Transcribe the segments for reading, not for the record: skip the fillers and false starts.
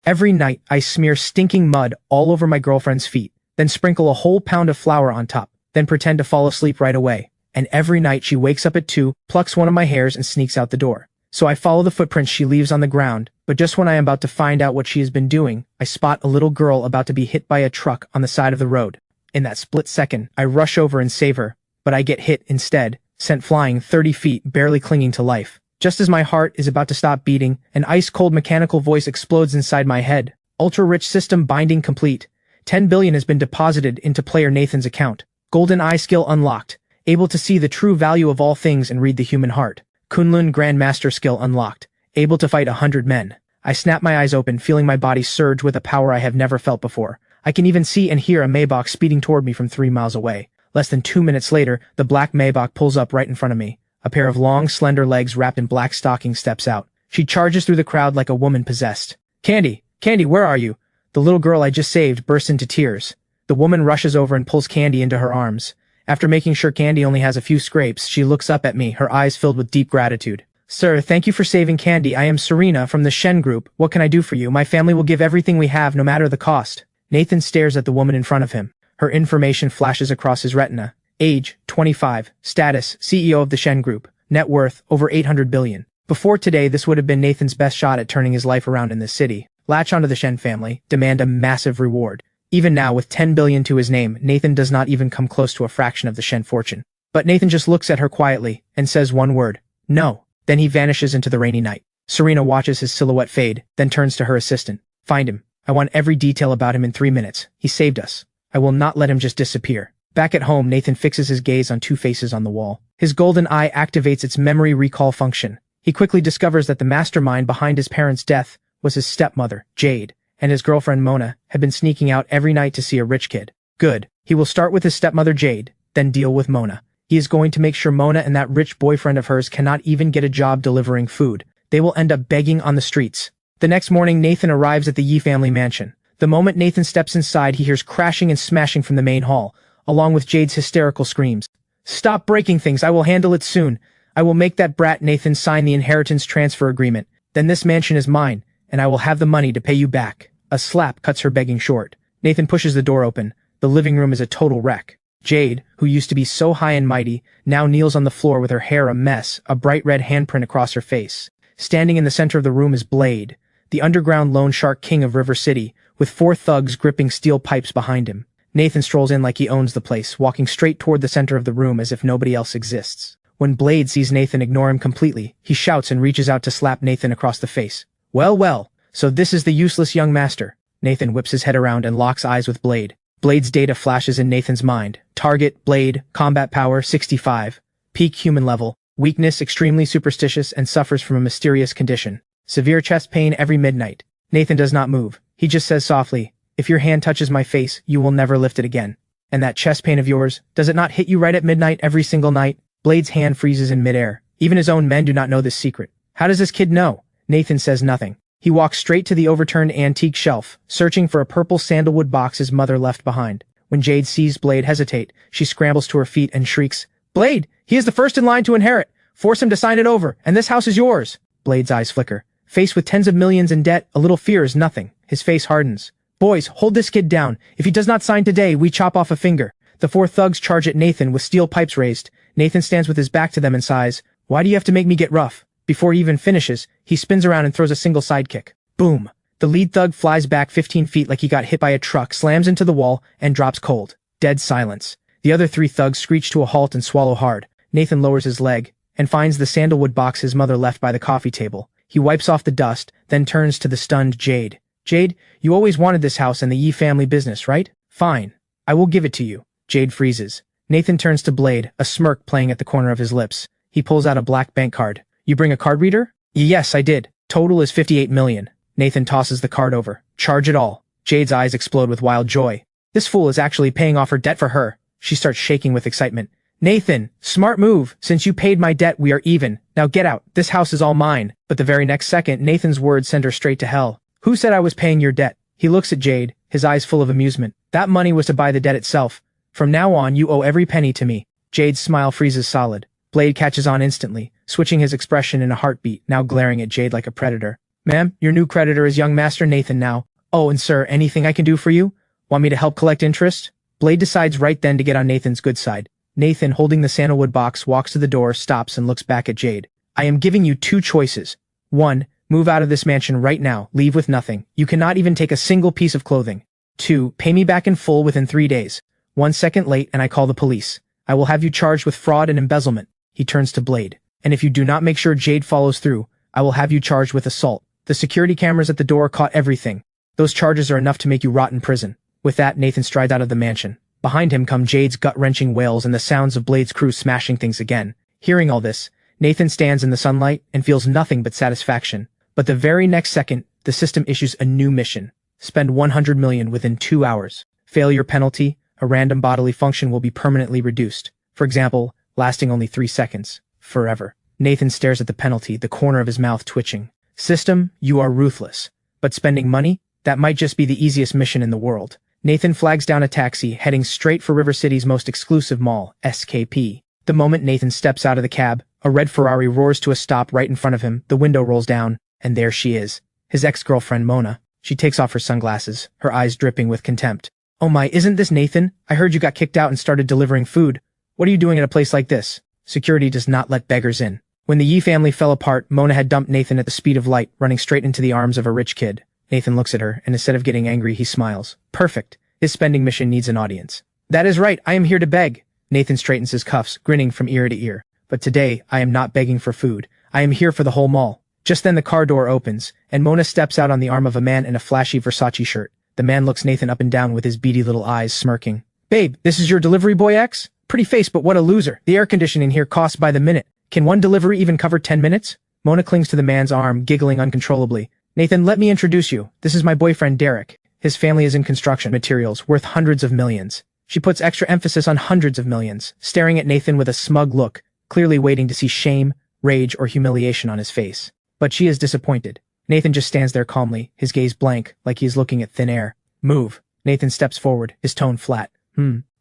Every night, I smear stinking mud all over my girlfriend's feet, then sprinkle a whole pound of flour on top, then pretend to fall asleep right away. And every night she wakes up at 2, plucks one of my hairs and sneaks out the door. So I follow the footprints she leaves on the ground, but just when I am about to find out what she has been doing, I spot a little girl about to be hit by a truck on the side of the road. In that split second, I rush over and save her, but I get hit instead, sent flying 30 feet, barely clinging to life. Just as my heart is about to stop beating, an ice-cold mechanical voice explodes inside my head. Ultra-rich system binding complete. 10 billion has been deposited into player Nathan's account. Golden eye skill unlocked. Able to see the true value of all things and read the human heart. Kunlun Grandmaster skill unlocked. Able to fight 100 men. I snap my eyes open, feeling my body surge with a power I have never felt before. I can even see and hear a Maybach speeding toward me from 3 miles away. Less than 2 minutes later, the black Maybach pulls up right in front of me. A pair of long, slender legs wrapped in black stockings steps out. She charges through the crowd like a woman possessed. Candy! Candy, where are you? The little girl I just saved bursts into tears. The woman rushes over and pulls Candy into her arms. After making sure Candy only has a few scrapes, she looks up at me, her eyes filled with deep gratitude. Sir, thank you for saving Candy. I am Serena from the Shen Group. What can I do for you? My family will give everything we have, no matter the cost. Nathan stares at the woman in front of him. Her information flashes across his retina. Age, 25. Status, CEO of the Shen Group. Net worth, over 800 billion. Before today, this would have been Nathan's best shot at turning his life around in this city. Latch onto the Shen family, demand a massive reward. Even now, with 10 billion to his name, Nathan does not even come close to a fraction of the Shen fortune. But Nathan just looks at her quietly and says one word. No. Then he vanishes into the rainy night. Serena watches his silhouette fade, then turns to her assistant. Find him. I want every detail about him in 3 minutes. He saved us. I will not let him just disappear. Back at home, Nathan fixes his gaze on 2 faces on the wall. His golden eye activates its memory recall function. He quickly discovers that the mastermind behind his parents' death was his stepmother, Jade, and his girlfriend Mona had been sneaking out every night to see a rich kid. Good. He will start with his stepmother Jade, then deal with Mona. He is going to make sure Mona and that rich boyfriend of hers cannot even get a job delivering food. They will end up begging on the streets. The next morning, Nathan arrives at the Yi family mansion. The moment Nathan steps inside, he hears crashing and smashing from the main hall, along with Jade's hysterical screams. Stop breaking things, I will handle it soon. I will make that brat Nathan sign the inheritance transfer agreement. Then this mansion is mine, and I will have the money to pay you back. A slap cuts her begging short. Nathan pushes the door open. The living room is a total wreck. Jade, who used to be so high and mighty, now kneels on the floor with her hair a mess, a bright red handprint across her face. Standing in the center of the room is Blade, the underground loan shark king of River City, with 4 thugs gripping steel pipes behind him. Nathan strolls in like he owns the place, walking straight toward the center of the room as if nobody else exists. When Blade sees Nathan ignore him completely, he shouts and reaches out to slap Nathan across the face. Well, well, so this is the useless young master. Nathan whips his head around and locks eyes with Blade. Blade's data flashes in Nathan's mind. Target, Blade, combat power, 65. Peak human level. Weakness, extremely superstitious and suffers from a mysterious condition. Severe chest pain every midnight. Nathan does not move. He just says softly, if your hand touches my face, you will never lift it again. And that chest pain of yours, does it not hit you right at midnight every single night? Blade's hand freezes in midair. Even his own men do not know this secret. How does this kid know? Nathan says nothing. He walks straight to the overturned antique shelf, searching for a purple sandalwood box his mother left behind. When Jade sees Blade hesitate, she scrambles to her feet and shrieks, Blade! He is the first in line to inherit! Force him to sign it over, and this house is yours! Blade's eyes flicker. Faced with tens of millions in debt, a little fear is nothing. His face hardens. Boys, hold this kid down. If he does not sign today, we chop off a finger. The 4 thugs charge at Nathan with steel pipes raised. Nathan stands with his back to them and sighs, why do you have to make me get rough? Before he even finishes, he spins around and throws a single sidekick. Boom! The lead thug flies back 15 feet like he got hit by a truck, slams into the wall, and drops cold. Dead silence. The other 3 thugs screech to a halt and swallow hard. Nathan lowers his leg, and finds the sandalwood box his mother left by the coffee table. He wipes off the dust, then turns to the stunned Jade. Jade, you always wanted this house and the Yi family business, right? Fine. I will give it to you. Jade freezes. Nathan turns to Blade, a smirk playing at the corner of his lips. He pulls out a black bank card. You bring a card reader? Yes, I did. Total is 58 million. Nathan tosses the card over. Charge it all. Jade's eyes explode with wild joy. This fool is actually paying off her debt for her. She starts shaking with excitement. Nathan, smart move. Since you paid my debt, we are even. Now get out. This house is all mine. But the very next second, Nathan's words send her straight to hell. Who said I was paying your debt? He looks at Jade, his eyes full of amusement. That money was to buy the debt itself. From now on, you owe every penny to me. Jade's smile freezes solid. Blade catches on instantly, switching his expression in a heartbeat, now glaring at Jade like a predator. Ma'am, your new creditor is young Master Nathan now. Oh, and sir, anything I can do for you? Want me to help collect interest? Blade decides right then to get on Nathan's good side. Nathan, holding the sandalwood box, walks to the door, stops, and looks back at Jade. I am giving you 2 choices. 1. Move out of this mansion right now, leave with nothing. You cannot even take a single piece of clothing. 2. Pay me back in full within 3 days. 1 second late and I call the police. I will have you charged with fraud and embezzlement. He turns to Blade. And if you do not make sure Jade follows through, I will have you charged with assault. The security cameras at the door caught everything. Those charges are enough to make you rot in prison. With that, Nathan strides out of the mansion. Behind him come Jade's gut-wrenching wails and the sounds of Blade's crew smashing things again. Hearing all this, Nathan stands in the sunlight and feels nothing but satisfaction. But the very next second, the system issues a new mission. Spend 100 million within 2 hours. Failure penalty, a random bodily function will be permanently reduced. For example, lasting only 3 seconds. Forever. Nathan stares at the penalty, the corner of his mouth twitching. System, you are ruthless. But spending money? That might just be the easiest mission in the world. Nathan flags down a taxi, heading straight for River City's most exclusive mall, SKP. The moment Nathan steps out of the cab, a red Ferrari roars to a stop right in front of him, the window rolls down, and there she is. His ex-girlfriend, Mona. She takes off her sunglasses, her eyes dripping with contempt. Oh my, isn't this Nathan? I heard you got kicked out and started delivering food. What are you doing at a place like this? Security does not let beggars in. When the Yee family fell apart, Mona had dumped Nathan at the speed of light, running straight into the arms of a rich kid. Nathan looks at her, and instead of getting angry, he smiles. Perfect. His spending mission needs an audience. That is right, I am here to beg. Nathan straightens his cuffs, grinning from ear to ear. But today, I am not begging for food. I am here for the whole mall. Just then the car door opens, and Mona steps out on the arm of a man in a flashy Versace shirt. The man looks Nathan up and down with his beady little eyes, smirking. Babe, this is your delivery boy X? Pretty face, but what a loser. The air conditioning here costs by the minute. Can one delivery even cover 10 minutes? Mona clings to the man's arm, giggling uncontrollably. Nathan, let me introduce you. This is my boyfriend, Derek. His family is in construction materials, worth hundreds of millions. She puts extra emphasis on hundreds of millions, staring at Nathan with a smug look, clearly waiting to see shame, rage, or humiliation on his face. But she is disappointed. Nathan just stands there calmly, his gaze blank, like he is looking at thin air. Move. Nathan steps forward, his tone flat.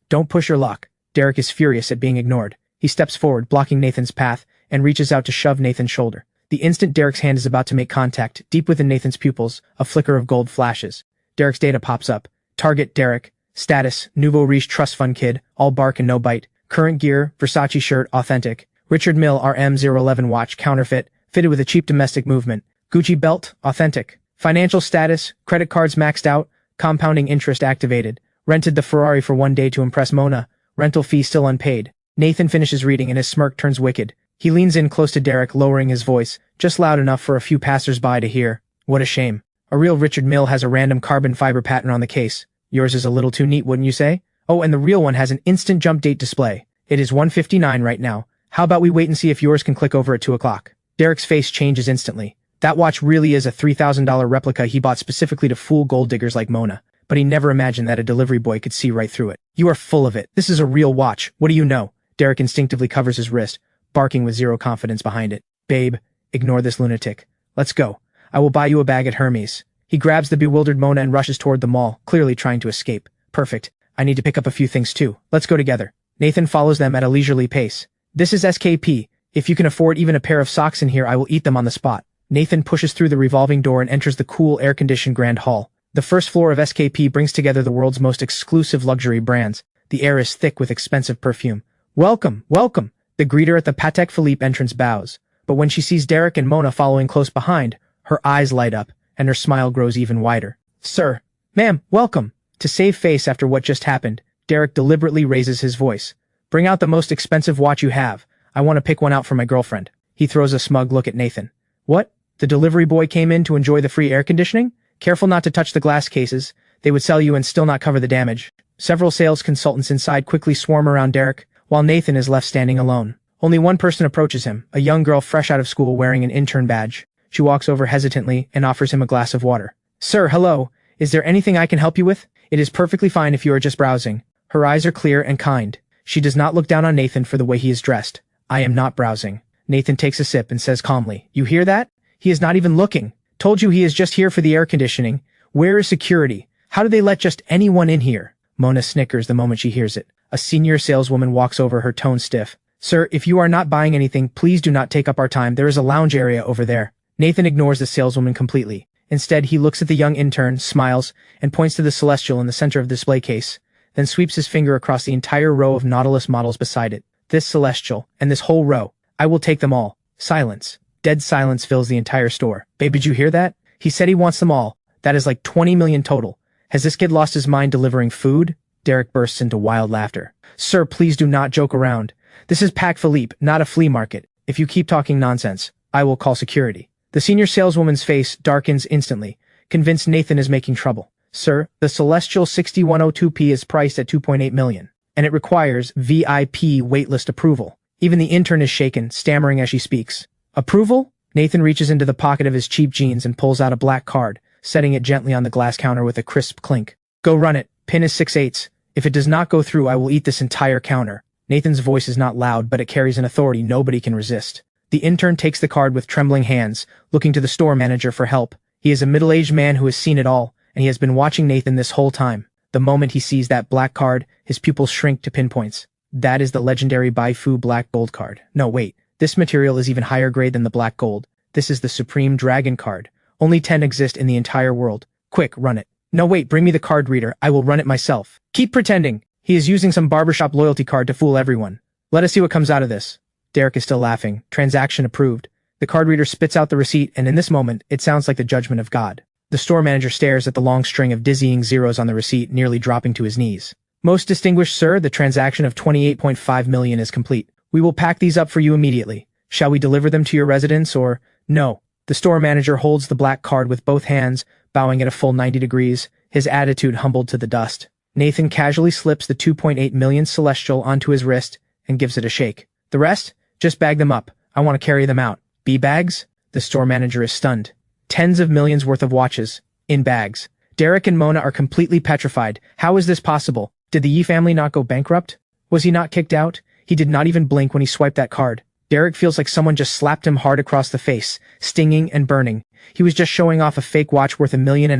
Don't push your luck. Derek is furious at being ignored. He steps forward, blocking Nathan's path, and reaches out to shove Nathan's shoulder. The instant Derek's hand is about to make contact, deep within Nathan's pupils, a flicker of gold flashes. Derek's data pops up. Target, Derek. Status, Nouveau Riche Trust Fund Kid, all bark and no bite. Current gear, Versace shirt, authentic. Richard Mille RM011 watch, counterfeit, fitted with a cheap domestic movement. Gucci belt, authentic. Financial status, credit cards maxed out, compounding interest activated. Rented the Ferrari for 1 day to impress Mona. Rental fee still unpaid. Nathan finishes reading and his smirk turns wicked. He leans in close to Derek, lowering his voice, just loud enough for a few passers-by to hear. What a shame. A real Richard Mille has a random carbon fiber pattern on the case. Yours is a little too neat, wouldn't you say? Oh, and the real one has an instant jump date display. It is 1:59 right now. How about we wait and see if yours can click over at 2 o'clock? Derek's face changes instantly. That watch really is a $3,000 replica he bought specifically to fool gold diggers like Mona. But he never imagined that a delivery boy could see right through it. You are full of it. This is a real watch. What do you know? Derek instinctively covers his wrist, barking with zero confidence behind it. Babe, ignore this lunatic. Let's go. I will buy you a bag at Hermes. He grabs the bewildered Mona and rushes toward the mall, clearly trying to escape. Perfect. I need to pick up a few things too. Let's go together. Nathan follows them at a leisurely pace. This is SKP. If you can afford even a pair of socks in here, I will eat them on the spot. Nathan pushes through the revolving door and enters the cool, air-conditioned grand hall. The first floor of SKP brings together the world's most exclusive luxury brands. The air is thick with expensive perfume. Welcome, welcome. The greeter at the Patek Philippe entrance bows. But when she sees Derek and Mona following close behind, her eyes light up, and her smile grows even wider. Sir, ma'am, welcome. To save face after what just happened, Derek deliberately raises his voice. Bring out the most expensive watch you have. I want to pick one out for my girlfriend. He throws a smug look at Nathan. What? The delivery boy came in to enjoy the free air conditioning? Careful not to touch the glass cases. They would sell you and still not cover the damage. Several sales consultants inside quickly swarm around Derek, while Nathan is left standing alone. Only one person approaches him, a young girl fresh out of school wearing an intern badge. She walks over hesitantly and offers him a glass of water. Sir, hello. Is there anything I can help you with? It is perfectly fine if you are just browsing. Her eyes are clear and kind. She does not look down on Nathan for the way he is dressed. I am not browsing. Nathan takes a sip and says calmly, You hear that? He is not even looking. Told you he is just here for the air conditioning. Where is security? How do they let just anyone in here? Mona snickers the moment she hears it. A senior saleswoman walks over, her tone stiff. Sir, if you are not buying anything, please do not take up our time. There is a lounge area over there. Nathan ignores the saleswoman completely. Instead, he looks at the young intern, smiles, and points to the celestial in the center of the display case, then sweeps his finger across the entire row of Nautilus models beside it. This celestial, and this whole row. I will take them all. Silence. Dead silence fills the entire store. Babe, did you hear that? He said he wants them all. That is like 20 million total. Has this kid lost his mind delivering food? Derek bursts into wild laughter. Sir, please do not joke around. This is Pac Philippe, not a flea market. If you keep talking nonsense, I will call security. The senior saleswoman's face darkens instantly, convinced Nathan is making trouble. Sir, the Celestial 6102P is priced at 2.8 million, and it requires VIP waitlist approval. Even the intern is shaken, stammering as she speaks. Approval? Nathan reaches into the pocket of his cheap jeans and pulls out a black card, setting it gently on the glass counter with a crisp clink. Go run it. Pin is 6/8. If it does not go through, I will eat this entire counter. Nathan's voice is not loud, but it carries an authority nobody can resist. The intern takes the card with trembling hands, looking to the store manager for help. He is a middle-aged man who has seen it all, and he has been watching Nathan this whole time. The moment he sees that black card, his pupils shrink to pinpoints. That is the legendary Baifu Black Gold card. No, wait. This material is even higher grade than the Black Gold. This is the Supreme Dragon card. Only 10 exist in the entire world. Quick, run it. No, wait, bring me the card reader. I will run it myself. Keep pretending. He is using some barbershop loyalty card to fool everyone. Let us see what comes out of this. Derek is still laughing. Transaction approved. The card reader spits out the receipt, and in this moment, it sounds like the judgment of God. The store manager stares at the long string of dizzying zeros on the receipt, nearly dropping to his knees. Most distinguished sir, the transaction of 28.5 million is complete. We will pack these up for you immediately. Shall we deliver them to your residence or... No. The store manager holds the black card with both hands, bowing at a full 90 degrees, his attitude humbled to the dust. Nathan casually slips the 2.8 million Celestial onto his wrist and gives it a shake. The rest? Just bag them up. I want to carry them out. B-bags? The store manager is stunned. Tens of millions worth of watches. In bags. Derek and Mona are completely petrified. How is this possible? Did the Yi family not go bankrupt? Was he not kicked out? He did not even blink when he swiped that card. Derek feels like someone just slapped him hard across the face, stinging and burning. He was just showing off a fake watch worth $1.5 million,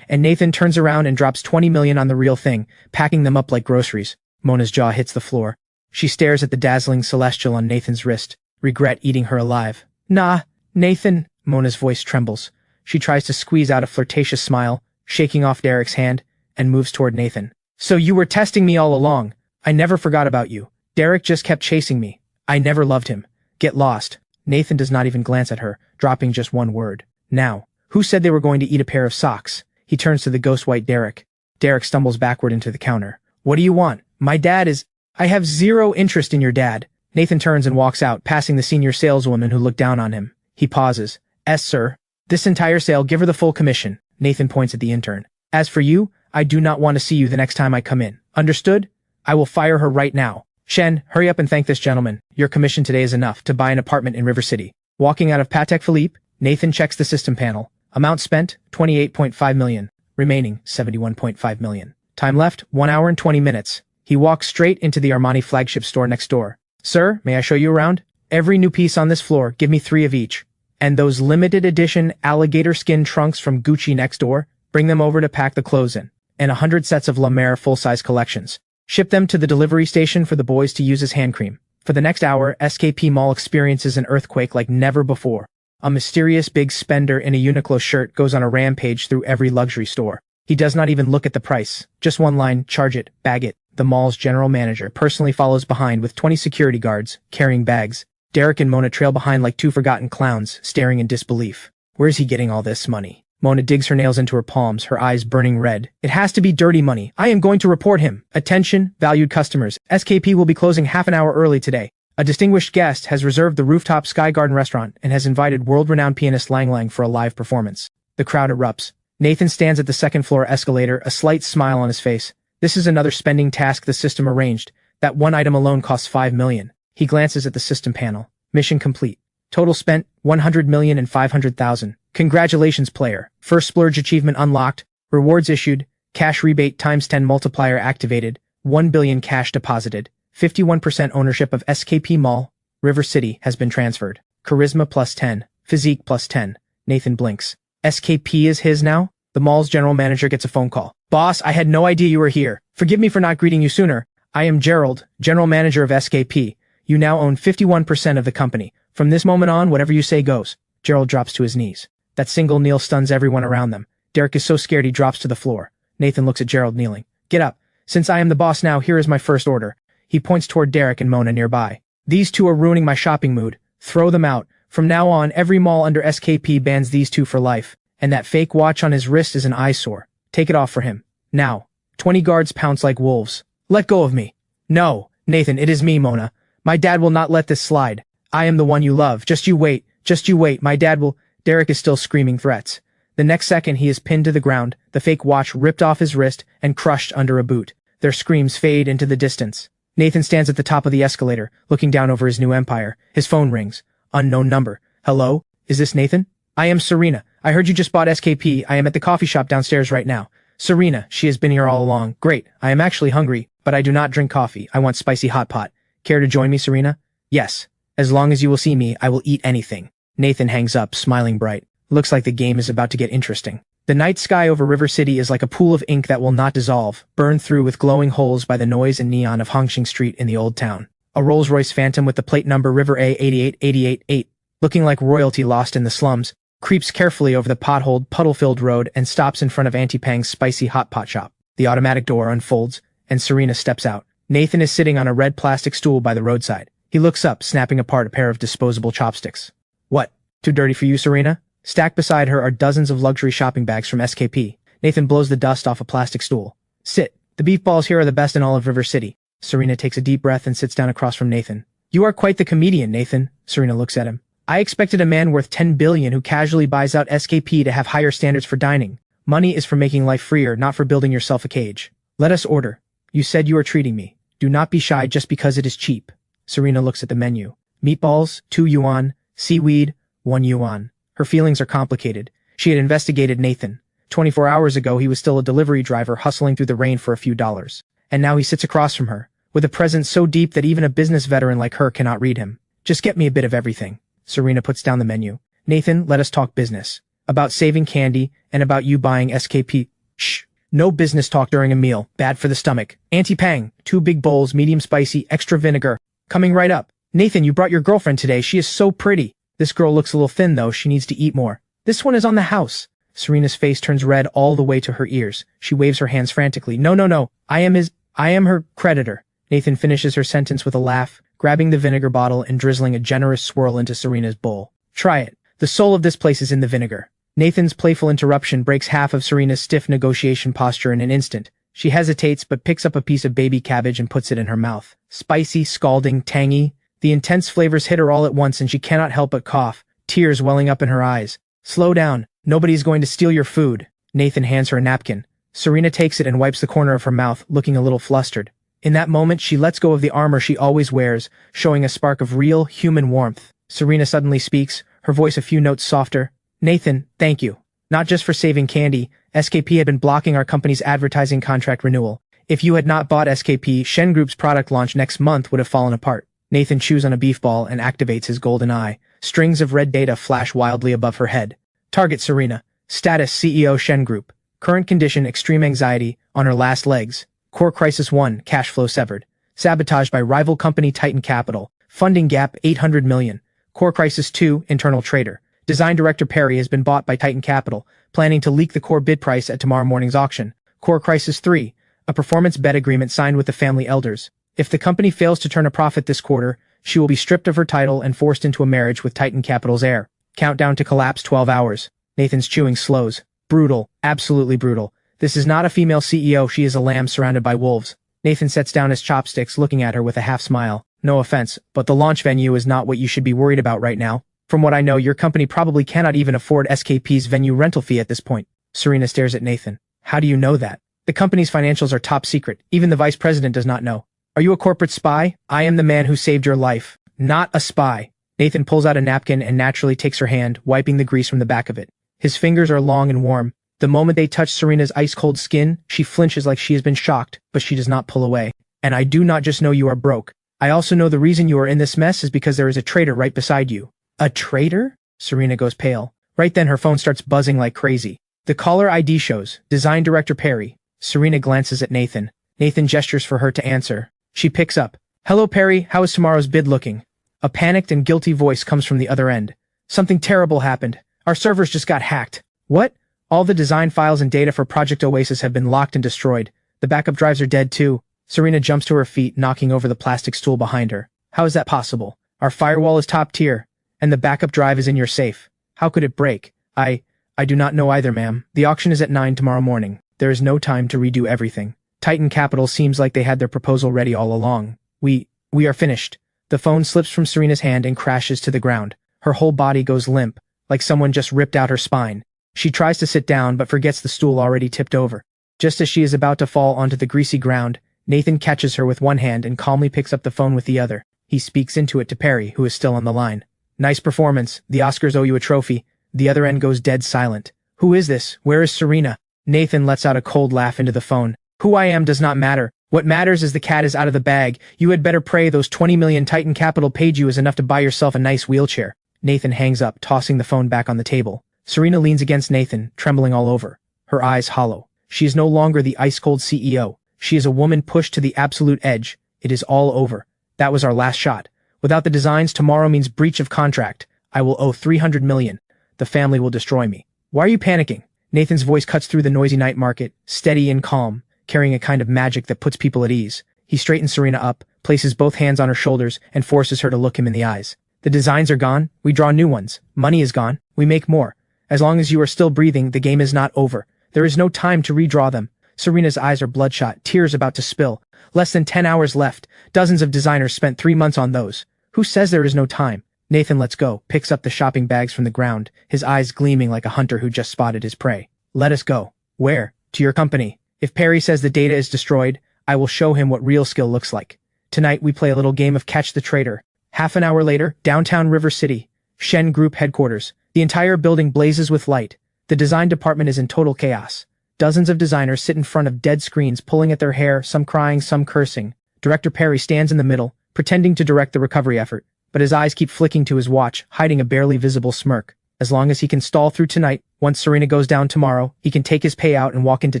and Nathan turns around and drops 20 million on the real thing, packing them up like groceries. Mona's jaw hits the floor. She stares at the dazzling Celestial on Nathan's wrist, regret eating her alive. Nah, Nathan. Mona's voice trembles. She tries to squeeze out a flirtatious smile, shaking off Derek's hand, and moves toward Nathan. So you were testing me all along. I never forgot about you. Derek just kept chasing me. I never loved him. Get lost. Nathan does not even glance at her, dropping just one word. Now, who said they were going to eat a pair of socks? He turns to the ghost white Derek. Derek stumbles backward into the counter. What do you want? My dad is... I have zero interest in your dad. Nathan turns and walks out, passing the senior saleswoman who looked down on him. He pauses. Sir. This entire sale, give her the full commission. Nathan points at the intern. As for you, I do not want to see you the next time I come in. Understood? I will fire her right now. Shen, hurry up and thank this gentleman. Your commission today is enough to buy an apartment in River City. Walking out of Patek Philippe, Nathan checks the system panel. Amount spent, 28.5 million. Remaining, 71.5 million. Time left, 1 hour and 20 minutes. He walks straight into the Armani flagship store next door. Sir, may I show you around? Every new piece on this floor, give me 3 of each. And those limited edition alligator skin trunks from Gucci next door, bring them over to pack the clothes in. And 100 sets of La Mer full-size collections. Ship them to the delivery station for the boys to use as hand cream. For the next hour, SKP Mall experiences an earthquake like never before. A mysterious big spender in a Uniqlo shirt goes on a rampage through every luxury store. He does not even look at the price. Just one line, charge it, bag it. The mall's general manager personally follows behind with 20 security guards, carrying bags. Derek and Mona trail behind like 2 forgotten clowns, staring in disbelief. Where is he getting all this money? Mona digs her nails into her palms, her eyes burning red. It has to be dirty money. I am going to report him. Attention, valued customers. SKP will be closing half an hour early today. A distinguished guest has reserved the rooftop Sky Garden restaurant and has invited world-renowned pianist Lang Lang for a live performance. The crowd erupts. Nathan stands at the second-floor escalator, a slight smile on his face. This is another spending task the system arranged. That one item alone costs 5 million. He glances at the system panel. Mission complete. Total spent, 100,500,000. Congratulations, player. First splurge achievement unlocked. Rewards issued. Cash rebate times 10 multiplier activated. 1 billion cash deposited. 51% ownership of SKP Mall, River City has been transferred. Charisma plus 10. Physique plus 10. Nathan blinks. SKP is his now? The mall's general manager gets a phone call. Boss, I had no idea you were here. Forgive me for not greeting you sooner. I am Gerald, general manager of SKP. You now own 51% of the company. From this moment on, whatever you say goes. Gerald drops to his knees. That single kneel stuns everyone around them. Derek is so scared he drops to the floor. Nathan looks at Gerald kneeling. Get up. Since I am the boss now, here is my first order. He points toward Derek and Mona nearby. These two are ruining my shopping mood. Throw them out. From now on, every mall under SKP bans these two for life. And that fake watch on his wrist is an eyesore. Take it off for him. Now. 20 guards pounce like wolves. Let go of me. No, Nathan, it is me, Mona. My dad will not let this slide. I am the one you love. Just you wait. Just you wait. My dad will... Derek is still screaming threats. The next second he is pinned to the ground, the fake watch ripped off his wrist and crushed under a boot. Their screams fade into the distance. Nathan stands at the top of the escalator, looking down over his new empire. His phone rings. Unknown number. Hello? Is this Nathan? I am Serena. I heard you just bought SKP. I am at the coffee shop downstairs right now. Serena, she has been here all along. Great. I am actually hungry, but I do not drink coffee. I want spicy hot pot. Care to join me, Serena? Yes. As long as you will see me, I will eat anything. Nathan hangs up, smiling bright. Looks like the game is about to get interesting. The night sky over River City is like a pool of ink that will not dissolve, burned through with glowing holes by the noise and neon of Hongqing Street in the Old Town. A Rolls-Royce Phantom with the plate number River A88888, looking like royalty lost in the slums, creeps carefully over the potholed, puddle-filled road and stops in front of Auntie Pang's spicy hot pot shop. The automatic door unfolds, and Serena steps out. Nathan is sitting on a red plastic stool by the roadside. He looks up, snapping apart a pair of disposable chopsticks. What? Too dirty for you, Serena? Stacked beside her are dozens of luxury shopping bags from SKP. Nathan blows the dust off a plastic stool. Sit. The beef balls here are the best in all of River City. Serena takes a deep breath and sits down across from Nathan. You are quite the comedian, Nathan. Serena looks at him. I expected a man worth $10 billion who casually buys out SKP to have higher standards for dining. Money is for making life freer, not for building yourself a cage. Let us order. You said you are treating me. Do not be shy just because it is cheap. Serena looks at the menu. Meatballs, 2 yuan. Seaweed, 1 yuan. Her feelings are complicated. She had investigated Nathan. 24 hours ago, he was still a delivery driver hustling through the rain for a few dollars. And now he sits across from her, with a presence so deep that even a business veteran like her cannot read him. Just get me a bit of everything. Serena puts down the menu. Nathan, let us talk business. About saving candy, and about you buying SKP. Shh. No business talk during a meal. Bad for the stomach. Auntie Pang, 2 big bowls, medium spicy, extra vinegar. Coming right up. Nathan, you brought your girlfriend today. She is so pretty. This girl looks a little thin, though. She needs to eat more. This one is on the house. Serena's face turns red all the way to her ears. She waves her hands frantically. No. I am her creditor. Nathan finishes her sentence with a laugh, grabbing the vinegar bottle and drizzling a generous swirl into Serena's bowl. Try it. The soul of this place is in the vinegar. Nathan's playful interruption breaks half of Serena's stiff negotiation posture in an instant. She hesitates but picks up a piece of baby cabbage and puts it in her mouth. Spicy, scalding, tangy. The intense flavors hit her all at once and she cannot help but cough, tears welling up in her eyes. Slow down. Nobody's going to steal your food. Nathan hands her a napkin. Serena takes it and wipes the corner of her mouth, looking a little flustered. In that moment, she lets go of the armor she always wears, showing a spark of real, human warmth. Serena suddenly speaks, her voice a few notes softer. Nathan, thank you. Not just for saving candy, SKP had been blocking our company's advertising contract renewal. If you had not bought SKP, Shen Group's product launch next month would have fallen apart. Nathan chews on a beef ball and activates his golden eye. Strings of red data flash wildly above her head. Target Serena. Status CEO Shen Group. Current condition extreme anxiety, on her last legs. Core Crisis 1, cash flow severed. Sabotage by rival company Titan Capital. Funding gap 800 million. Core Crisis 2, internal trader. Design director Perry has been bought by Titan Capital, planning to leak the core bid price at tomorrow morning's auction. Core Crisis 3, a performance bet agreement signed with the family elders. If the company fails to turn a profit this quarter, she will be stripped of her title and forced into a marriage with Titan Capital's heir. Countdown to collapse 12 hours. Nathan's chewing slows. Brutal. Absolutely brutal. This is not a female CEO, she is a lamb surrounded by wolves. Nathan sets down his chopsticks, looking at her with a half smile. No offense, but the launch venue is not what you should be worried about right now. From what I know, your company probably cannot even afford SKP's venue rental fee at this point. Serena stares at Nathan. How do you know that? The company's financials are top secret. Even the vice president does not know. Are you a corporate spy? I am the man who saved your life. Not a spy. Nathan pulls out a napkin and naturally takes her hand, wiping the grease from the back of it. His fingers are long and warm. The moment they touch Serena's ice-cold skin, she flinches like she has been shocked, but she does not pull away. And I do not just know you are broke. I also know the reason you are in this mess is because there is a traitor right beside you. A traitor? Serena goes pale. Right then her phone starts buzzing like crazy. The caller ID shows, Design Director Perry. Serena glances at Nathan. Nathan gestures for her to answer. She picks up. Hello Perry, how is tomorrow's bid looking? A panicked and guilty voice comes from the other end. Something terrible happened. Our servers just got hacked. What? All the design files and data for Project Oasis have been locked and destroyed. The backup drives are dead too. Serena jumps to her feet, knocking over the plastic stool behind her. How is that possible? Our firewall is top tier, and the backup drive is in your safe. How could it break? I do not know either, ma'am. The auction is at 9 tomorrow morning. There is no time to redo everything. Titan Capital seems like they had their proposal ready all along. We are finished. The phone slips from Serena's hand and crashes to the ground. Her whole body goes limp, like someone just ripped out her spine. She tries to sit down but forgets the stool already tipped over. Just as she is about to fall onto the greasy ground, Nathan catches her with one hand and calmly picks up the phone with the other. He speaks into it to Perry, who is still on the line. Nice performance. The Oscars owe you a trophy. The other end goes dead silent. Who is this? Where is Serena? Nathan lets out a cold laugh into the phone. Who I am does not matter. What matters is the cat is out of the bag. You had better pray those 20 million Titan Capital paid you is enough to buy yourself a nice wheelchair. Nathan hangs up, tossing the phone back on the table. Serena leans against Nathan, trembling all over. Her eyes hollow. She is no longer the ice-cold CEO. She is a woman pushed to the absolute edge. It is all over. That was our last shot. Without the designs, tomorrow means breach of contract. I will owe 300 million. The family will destroy me. Why are you panicking? Nathan's voice cuts through the noisy night market, steady and calm, carrying a kind of magic that puts people at ease. He straightens Serena up, places both hands on her shoulders, and forces her to look him in the eyes. The designs are gone. We draw new ones. Money is gone. We make more. As long as you are still breathing, the game is not over. There is no time to redraw them. Serena's eyes are bloodshot, tears about to spill. Less than 10 hours left. Dozens of designers spent 3 months on those. Who says there is no time? Nathan lets go, picks up the shopping bags from the ground, his eyes gleaming like a hunter who just spotted his prey. Let us go. Where? To your company. If Perry says the data is destroyed, I will show him what real skill looks like. Tonight we play a little game of catch the traitor. Half an hour later, downtown River City, Shen Group headquarters. The entire building blazes with light. The design department is in total chaos. Dozens of designers sit in front of dead screens, pulling at their hair, some crying, some cursing. Director Perry stands in the middle, pretending to direct the recovery effort, but his eyes keep flicking to his watch, hiding a barely visible smirk. As long as he can stall through tonight, once Serena goes down tomorrow, he can take his payout and walk into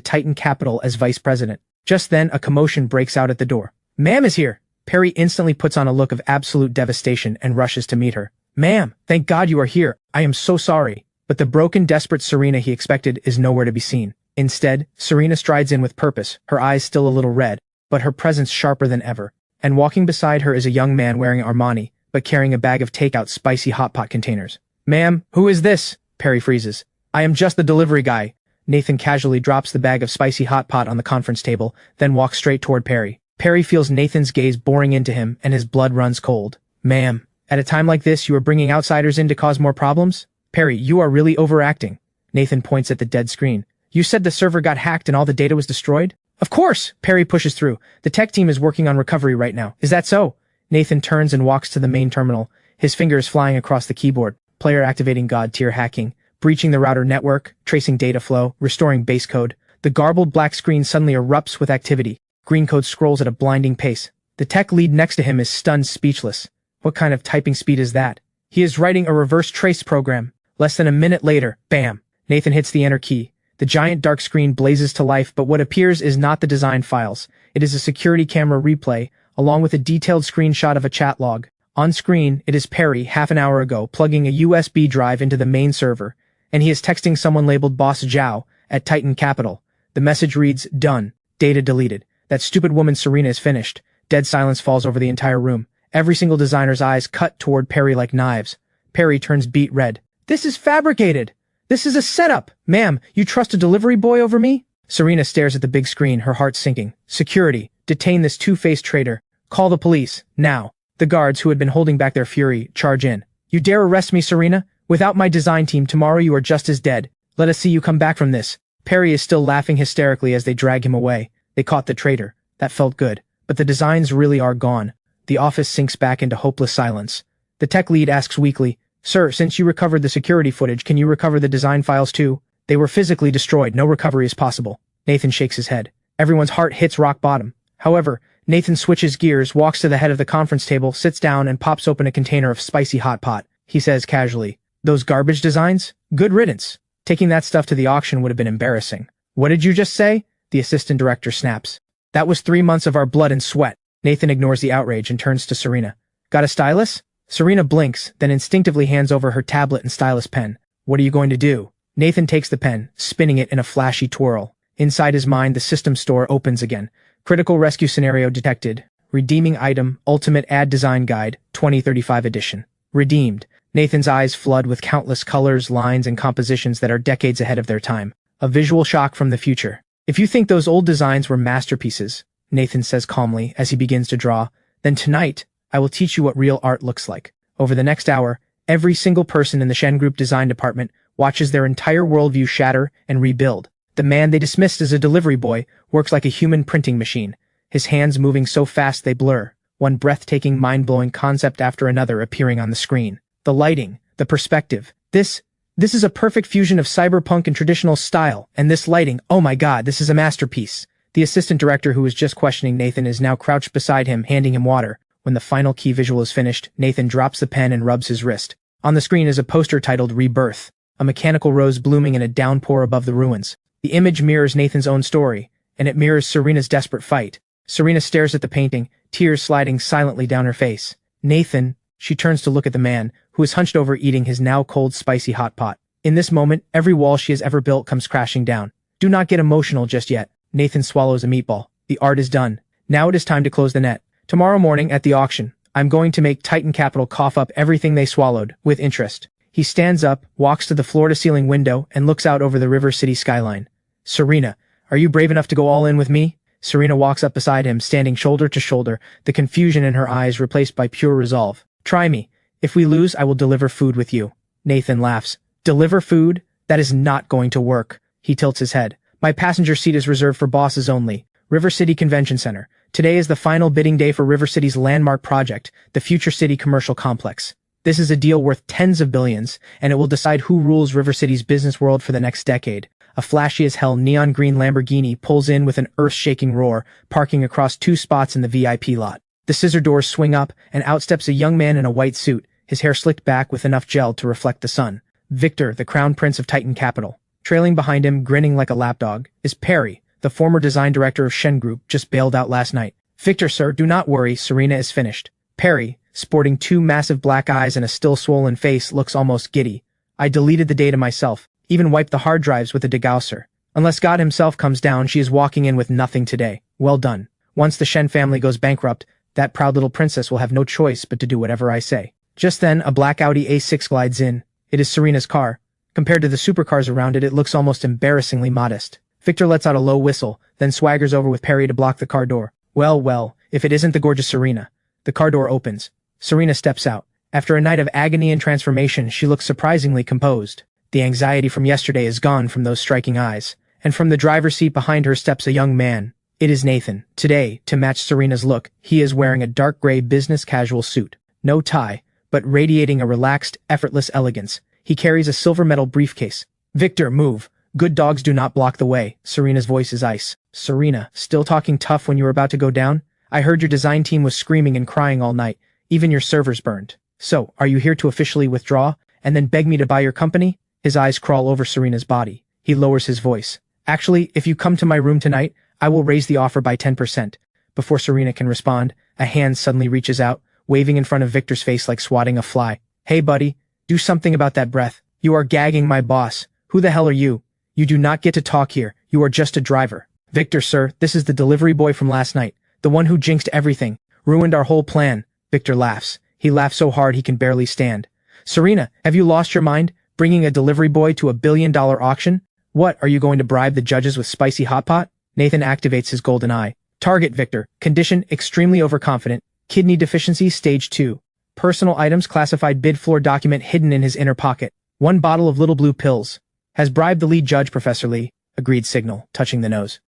Titan Capital as vice president. Just then, a commotion breaks out at the door. Ma'am is here! Perry instantly puts on a look of absolute devastation and rushes to meet her. Ma'am, thank God you are here. I am so sorry. But the broken, desperate Serena he expected is nowhere to be seen. Instead, Serena strides in with purpose, her eyes still a little red, but her presence sharper than ever. And walking beside her is a young man wearing Armani, but carrying a bag of takeout spicy hot pot containers. Ma'am, who is this? Perry freezes. I am just the delivery guy. Nathan casually drops the bag of spicy hot pot on the conference table, then walks straight toward Perry. Perry feels Nathan's gaze boring into him, and his blood runs cold. Ma'am, at a time like this you are bringing outsiders in to cause more problems? Perry, you are really overacting. Nathan points at the dead screen. You said the server got hacked and all the data was destroyed? Of course! Perry pushes through. The tech team is working on recovery right now. Is that so? Nathan turns and walks to the main terminal, his fingers flying across the keyboard. Player activating God-tier hacking, breaching the router network, tracing data flow, restoring base code. The garbled black screen suddenly erupts with activity. Green code scrolls at a blinding pace. The tech lead next to him is stunned speechless. What kind of typing speed is that? He is writing a reverse trace program. Less than a minute later, bam! Nathan hits the enter key. The giant dark screen blazes to life, but what appears is not the design files. It is a security camera replay, along with a detailed screenshot of a chat log. On screen, it is Perry, half an hour ago, plugging a USB drive into the main server, and he is texting someone labeled Boss Zhao at Titan Capital. The message reads, done. Data deleted. That stupid woman Serena is finished. Dead silence falls over the entire room. Every single designer's eyes cut toward Perry like knives. Perry turns beet red. This is fabricated! This is a setup! Ma'am, you trust a delivery boy over me? Serena stares at the big screen, her heart sinking. Security. Detain this two-faced traitor. Call the police. Now. The guards, who had been holding back their fury, charge in. You dare arrest me, Serena? Without my design team, tomorrow you are just as dead. Let us see you come back from this. Perry is still laughing hysterically as they drag him away. They caught the traitor. That felt good. But the designs really are gone. The office sinks back into hopeless silence. The tech lead asks weakly, Sir, since you recovered the security footage, can you recover the design files too? They were physically destroyed. No recovery is possible. Nathan shakes his head. Everyone's heart hits rock bottom. However, Nathan switches gears, walks to the head of the conference table, sits down, and pops open a container of spicy hot pot. He says casually, Those garbage designs? Good riddance. Taking that stuff to the auction would have been embarrassing. What did you just say? The assistant director snaps. That was 3 months of our blood and sweat. Nathan ignores the outrage and turns to Serena. Got a stylus? Serena blinks, then instinctively hands over her tablet and stylus pen. What are you going to do? Nathan takes the pen, spinning it in a flashy twirl. Inside his mind, the system store opens again. Critical rescue scenario detected. Redeeming item, Ultimate Ad Design Guide, 2035 edition. Redeemed. Nathan's eyes flood with countless colors, lines, and compositions that are decades ahead of their time. A visual shock from the future. If you think those old designs were masterpieces, Nathan says calmly as he begins to draw, then tonight, I will teach you what real art looks like. Over the next hour, every single person in the Shen Group design department watches their entire worldview shatter and rebuild. The man they dismissed as a delivery boy works like a human printing machine, his hands moving so fast they blur, one breathtaking, mind-blowing concept after another appearing on the screen. The lighting, the perspective. This is a perfect fusion of cyberpunk and traditional style, and this lighting, oh my god, this is a masterpiece. The assistant director who was just questioning Nathan is now crouched beside him, handing him water. When the final key visual is finished, Nathan drops the pen and rubs his wrist. On the screen is a poster titled Rebirth, a mechanical rose blooming in a downpour above the ruins. The image mirrors Nathan's own story, and it mirrors Serena's desperate fight. Serena stares at the painting, tears sliding silently down her face. Nathan, she turns to look at the man, who is hunched over eating his now cold spicy hot pot. In this moment, every wall she has ever built comes crashing down. Do not get emotional just yet. Nathan swallows a meatball. The art is done. Now it is time to close the net. Tomorrow morning at the auction, I'm going to make Titan Capital cough up everything they swallowed, with interest. He stands up, walks to the floor-to-ceiling window, and looks out over the River City skyline. Serena, are you brave enough to go all in with me? Serena walks up beside him, standing shoulder to shoulder, the confusion in her eyes replaced by pure resolve. Try me. If we lose, I will deliver food with you. Nathan laughs. Deliver food? That is not going to work. He tilts his head. My passenger seat is reserved for bosses only. River City Convention Center. Today is the final bidding day for River City's landmark project, the Future City Commercial Complex. This is a deal worth tens of billions, and it will decide who rules River City's business world for the next decade. A flashy-as-hell neon green Lamborghini pulls in with an earth-shaking roar, parking across 2 spots in the VIP lot. The scissor doors swing up, and out steps a young man in a white suit, his hair slicked back with enough gel to reflect the sun. Victor, the crown prince of Titan Capital. Trailing behind him, grinning like a lapdog, is Perry, the former design director of Shen Group, just bailed out last night. Victor, sir, do not worry, Serena is finished. Perry, sporting 2 massive black eyes and a still swollen face, looks almost giddy. I deleted the data myself, even wiped the hard drives with a degausser. Unless God himself comes down, she is walking in with nothing today. Well done. Once the Shen family goes bankrupt, that proud little princess will have no choice but to do whatever I say. Just then, a black Audi A6 glides in. It is Serena's car. Compared to the supercars around it, it looks almost embarrassingly modest. Victor lets out a low whistle, then swaggers over with Perry to block the car door. Well, if it isn't the gorgeous Serena. The car door opens. Serena steps out. After a night of agony and transformation, she looks surprisingly composed. The anxiety from yesterday is gone from those striking eyes. And from the driver's seat behind her steps a young man. It is Nathan. Today, to match Serena's look, he is wearing a dark gray business casual suit. No tie, but radiating a relaxed, effortless elegance. He carries a silver metal briefcase. Victor, move. Good dogs do not block the way. Serena's voice is ice. Serena, still talking tough when you were about to go down? I heard your design team was screaming and crying all night. Even your servers burned. So, are you here to officially withdraw, and then beg me to buy your company? His eyes crawl over Serena's body. He lowers his voice. Actually, if you come to my room tonight, I will raise the offer by 10%. Before Serena can respond, a hand suddenly reaches out, waving in front of Victor's face like swatting a fly. Hey buddy, do something about that breath. You are gagging my boss. Who the hell are you? You do not get to talk here. You are just a driver. Victor, sir, this is the delivery boy from last night. The one who jinxed everything. Ruined our whole plan. Victor laughs. He laughs so hard he can barely stand. Serena, have you lost your mind? Bringing a delivery boy to $1 billion auction? What, are you going to bribe the judges with spicy hot pot? Nathan activates his golden eye. Target Victor. Condition extremely overconfident. Kidney deficiency stage 2. Personal items classified bid floor document hidden in his inner pocket. 1 bottle of little blue pills. Has bribed the lead judge, Professor Lee. Agreed signal, touching the nose.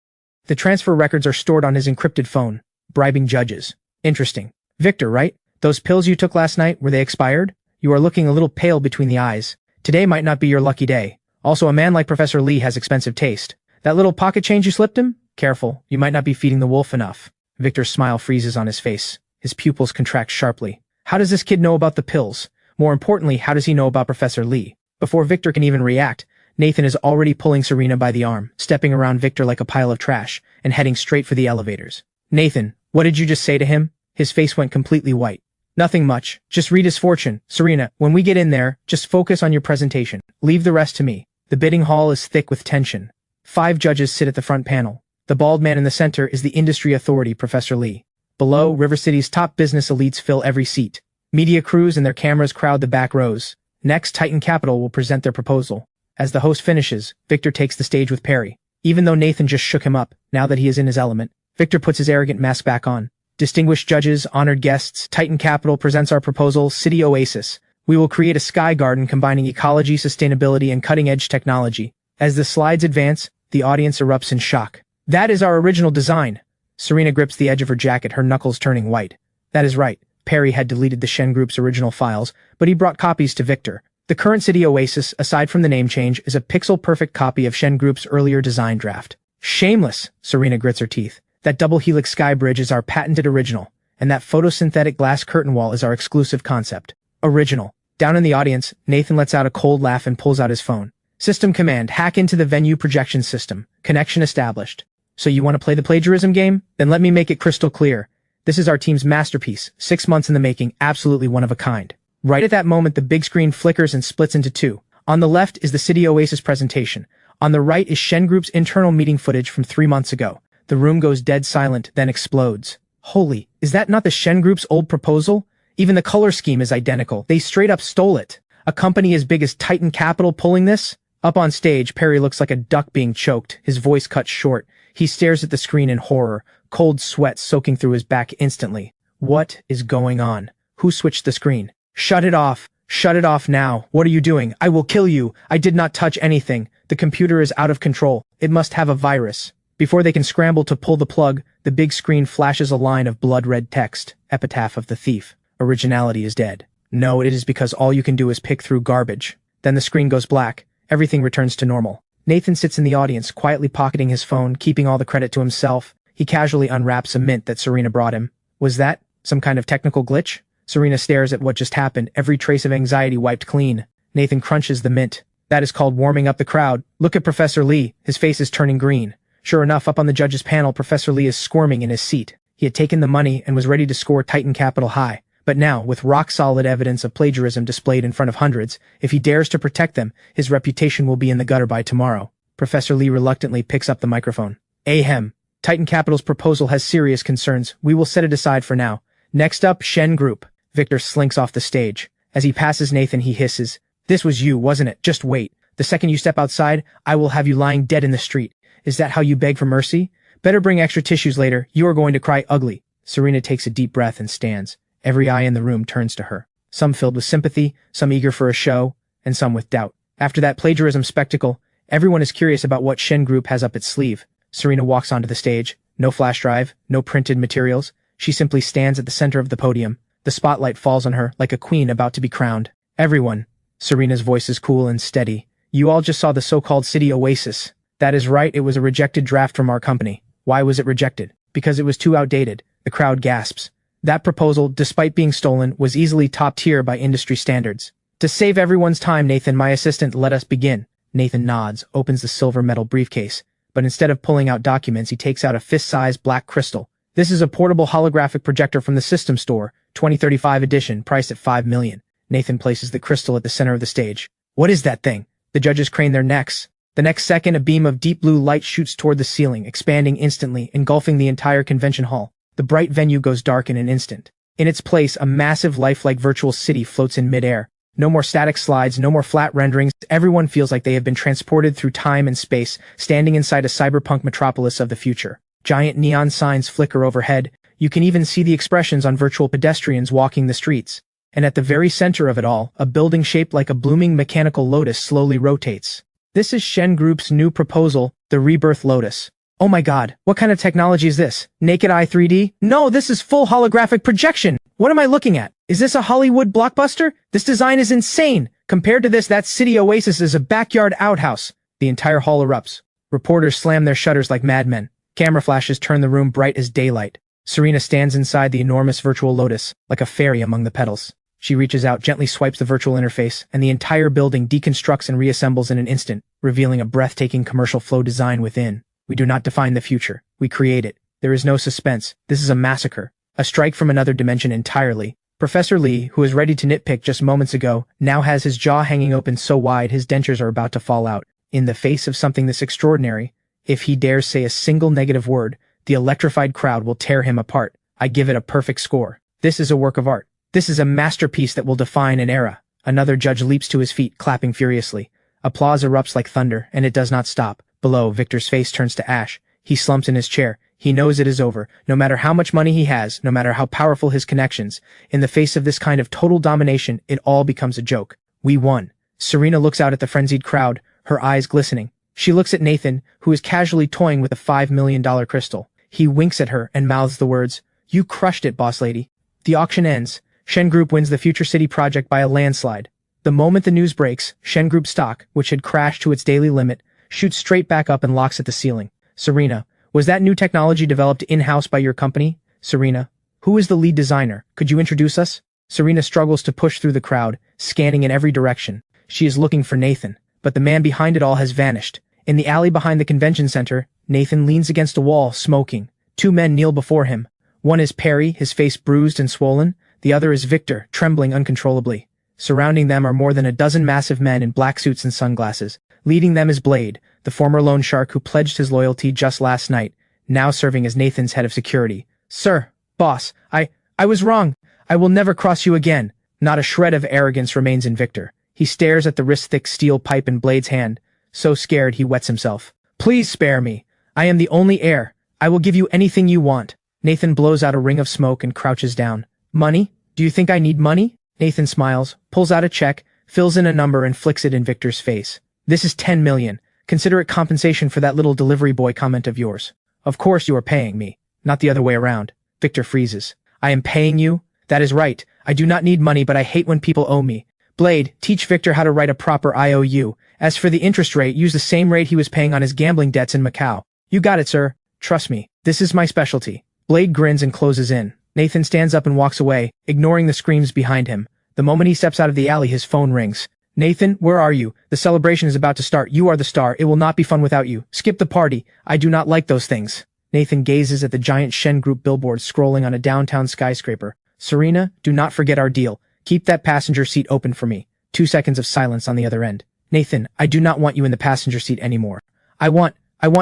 The transfer records are stored on his encrypted phone. Bribing judges. Interesting. Victor, right? Those pills you took last night, were they expired? You are looking a little pale between the eyes. Today might not be your lucky day. Also, a man like Professor Lee has expensive taste. That little pocket change you slipped him? Careful, you might not be feeding the wolf enough. Victor's smile freezes on his face. His pupils contract sharply. How does this kid know about the pills? More importantly, how does he know about Professor Lee? Before Victor can even react, Nathan is already pulling Serena by the arm, stepping around Victor like a pile of trash, and heading straight for the elevators. Nathan, what did you just say to him? His face went completely white. Nothing much. Just read his fortune. Serena, when we get in there, just focus on your presentation. Leave the rest to me. The bidding hall is thick with tension. 5 judges sit at the front panel. The bald man in the center is the industry authority, Professor Lee. Below, River City's top business elites fill every seat. Media crews and their cameras crowd the back rows. Next, Titan Capital will present their proposal. As the host finishes, Victor takes the stage with Perry. Even though Nathan just shook him up, now that he is in his element, Victor puts his arrogant mask back on. Distinguished judges, honored guests, Titan Capital presents our proposal, City Oasis. We will create a sky garden combining ecology, sustainability, and cutting-edge technology. As the slides advance, the audience erupts in shock. That is our original design. Serena grips the edge of her jacket, her knuckles turning white. That is right. Perry had deleted the Shen Group's original files, but he brought copies to Victor. The current City Oasis, aside from the name change, is a pixel-perfect copy of Shen Group's earlier design draft. Shameless, Serena grits her teeth. That double helix sky bridge is our patented original, and that photosynthetic glass curtain wall is our exclusive concept. Original. Down in the audience, Nathan lets out a cold laugh and pulls out his phone. System command, hack into the venue projection system. Connection established. So you want to play the plagiarism game? Then let me make it crystal clear. This is our team's masterpiece, 6 months in the making, absolutely one of a kind. Right at that moment, the big screen flickers and splits into 2. On the left is the City Oasis presentation. On the right is Shen Group's internal meeting footage from 3 months ago. The room goes dead silent, then explodes. Holy, is that not the Shen Group's old proposal? Even the color scheme is identical. They straight up stole it. A company as big as Titan Capital pulling this? Up on stage, Perry looks like a duck being choked, his voice cut short. He stares at the screen in horror, cold sweat soaking through his back instantly. What is going on? Who switched the screen? Shut it off. Shut it off now. What are you doing? I will kill you. I did not touch anything. The computer is out of control. It must have a virus. Before they can scramble to pull the plug, the big screen flashes a line of blood-red text. Epitaph of the thief. Originality is dead. No, it is because all you can do is pick through garbage. Then the screen goes black. Everything returns to normal. Nathan sits in the audience, quietly pocketing his phone, keeping all the credit to himself. He casually unwraps a mint that Serena brought him. Was that some kind of technical glitch? Serena stares at what just happened, every trace of anxiety wiped clean. Nathan crunches the mint. That is called warming up the crowd. Look at Professor Lee. His face is turning green. Sure enough, up on the judges' panel, Professor Lee is squirming in his seat. He had taken the money and was ready to score Titan Capital high. But now, with rock-solid evidence of plagiarism displayed in front of hundreds, if he dares to protect them, his reputation will be in the gutter by tomorrow. Professor Lee reluctantly picks up the microphone. Ahem. Titan Capital's proposal has serious concerns. We will set it aside for now. Next up, Shen Group. Victor slinks off the stage. As he passes Nathan, he hisses. This was you, wasn't it? Just wait. The second you step outside, I will have you lying dead in the street. Is that how you beg for mercy? Better bring extra tissues later. You are going to cry ugly. Serena takes a deep breath and stands. Every eye in the room turns to her. Some filled with sympathy, some eager for a show, and some with doubt. After that plagiarism spectacle, everyone is curious about what Shen Group has up its sleeve. Serena walks onto the stage. No flash drive, no printed materials. She simply stands at the center of the podium. The spotlight falls on her like a queen about to be crowned. Everyone. Serena's voice is cool and steady. You all just saw the so-called City Oasis. That is right, it was a rejected draft from our company. Why was it rejected? Because it was too outdated. The crowd gasps. That proposal, despite being stolen, was easily top tier by industry standards. To save everyone's time, Nathan, my assistant, let us begin. Nathan nods, opens the silver metal briefcase. But instead of pulling out documents, he takes out a fist-sized black crystal. This is a portable holographic projector from the System Store, 2035 edition, priced at $5 million. Nathan places the crystal at the center of the stage. What is that thing? The judges crane their necks. The next second, a beam of deep blue light shoots toward the ceiling, expanding instantly, engulfing the entire convention hall. The bright venue goes dark in an instant. In its place, a massive lifelike virtual city floats in midair. No more static slides, no more flat renderings. Everyone feels like they have been transported through time and space, standing inside a cyberpunk metropolis of the future. Giant neon signs flicker overhead. You can even see the expressions on virtual pedestrians walking the streets. And at the very center of it all, a building shaped like a blooming mechanical lotus slowly rotates. This is Shen Group's new proposal, the Rebirth Lotus. Oh my god, what kind of technology is this? Naked Eye 3D? No, this is full holographic projection! What am I looking at? Is this a Hollywood blockbuster? This design is insane! Compared to this, that City Oasis is a backyard outhouse. The entire hall erupts. Reporters slam their shutters like madmen. Camera flashes turn the room bright as daylight. Serena stands inside the enormous virtual lotus, like a fairy among the petals. She reaches out, gently swipes the virtual interface, and the entire building deconstructs and reassembles in an instant, revealing a breathtaking commercial flow design within. We do not define the future. We create it. There is no suspense. This is a massacre. A strike from another dimension entirely. Professor Lee, who was ready to nitpick just moments ago, now has his jaw hanging open so wide his dentures are about to fall out. In the face of something this extraordinary, if he dares say a single negative word, the electrified crowd will tear him apart. I give it a perfect score. This is a work of art. This is a masterpiece that will define an era. Another judge leaps to his feet, clapping furiously. Applause erupts like thunder, and it does not stop. Below, Victor's face turns to ash. He slumps in his chair. He knows it is over. No matter how much money he has, no matter how powerful his connections, in the face of this kind of total domination, it all becomes a joke. We won. Serena looks out at the frenzied crowd, her eyes glistening. She looks at Nathan, who is casually toying with a $5 million crystal. He winks at her and mouths the words, "You crushed it, boss lady." The auction ends. Shen Group wins the Future City project by a landslide. The moment the news breaks, Shen Group stock, which had crashed to its daily limit, shoots straight back up and locks at the ceiling. Serena, was that new technology developed in-house by your company? Serena, who is the lead designer? Could you introduce us? Serena struggles to push through the crowd, scanning in every direction. She is looking for Nathan, but the man behind it all has vanished. In the alley behind the convention center, Nathan leans against a wall, smoking. Two men kneel before him. One is Perry, his face bruised and swollen. The other is Victor, trembling uncontrollably. Surrounding them are more than a dozen massive men in black suits and sunglasses. Leading them is Blade, the former loan shark who pledged his loyalty just last night, now serving as Nathan's head of security. "Sir, boss, I was wrong. I will never cross you again." Not a shred of arrogance remains in Victor. He stares at the wrist-thick steel pipe in Blade's hand, so scared he wets himself. "Please spare me. I am the only heir. I will give you anything you want." Nathan blows out a ring of smoke and crouches down. "Money? Do you think I need money?" Nathan smiles, pulls out a check, fills in a number and flicks it in Victor's face. "This is 10 million. Consider it compensation for that little delivery boy comment of yours." "Of course you are paying me, not the other way around." Victor freezes. "I am paying you? That is right. I do not need money, but I hate when people owe me." Blade, teach Victor how to write a proper IOU. As for the interest rate, use the same rate he was paying on his gambling debts in Macau. "You got it, sir. Trust me. This is my specialty." Blade grins and closes in. Nathan stands up and walks away, ignoring the screams behind him. The moment he steps out of the alley, his phone rings. "Nathan, where are you? The celebration is about to start. You are the star. It will not be fun without you. Skip the party. I do not like those things." Nathan gazes at the giant Shen Group billboard scrolling on a downtown skyscraper. "Serena, do not forget our deal. Keep that passenger seat open for me." 2 seconds of silence on the other end. "Nathan, I do not want you in the passenger seat anymore. I want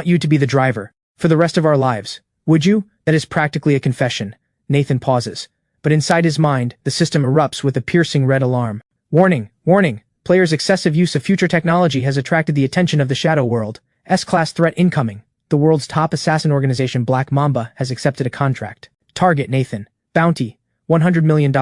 you to be the driver. For the rest of our lives. Would you?" That is practically a confession. Nathan pauses. But inside his mind, the system erupts with a piercing red alarm. "Warning! Warning! Players' excessive use of future technology has attracted the attention of the Shadow World. S-class threat incoming. The world's top assassin organization Black Mamba has accepted a contract. Target Nathan. Bounty, $100 million.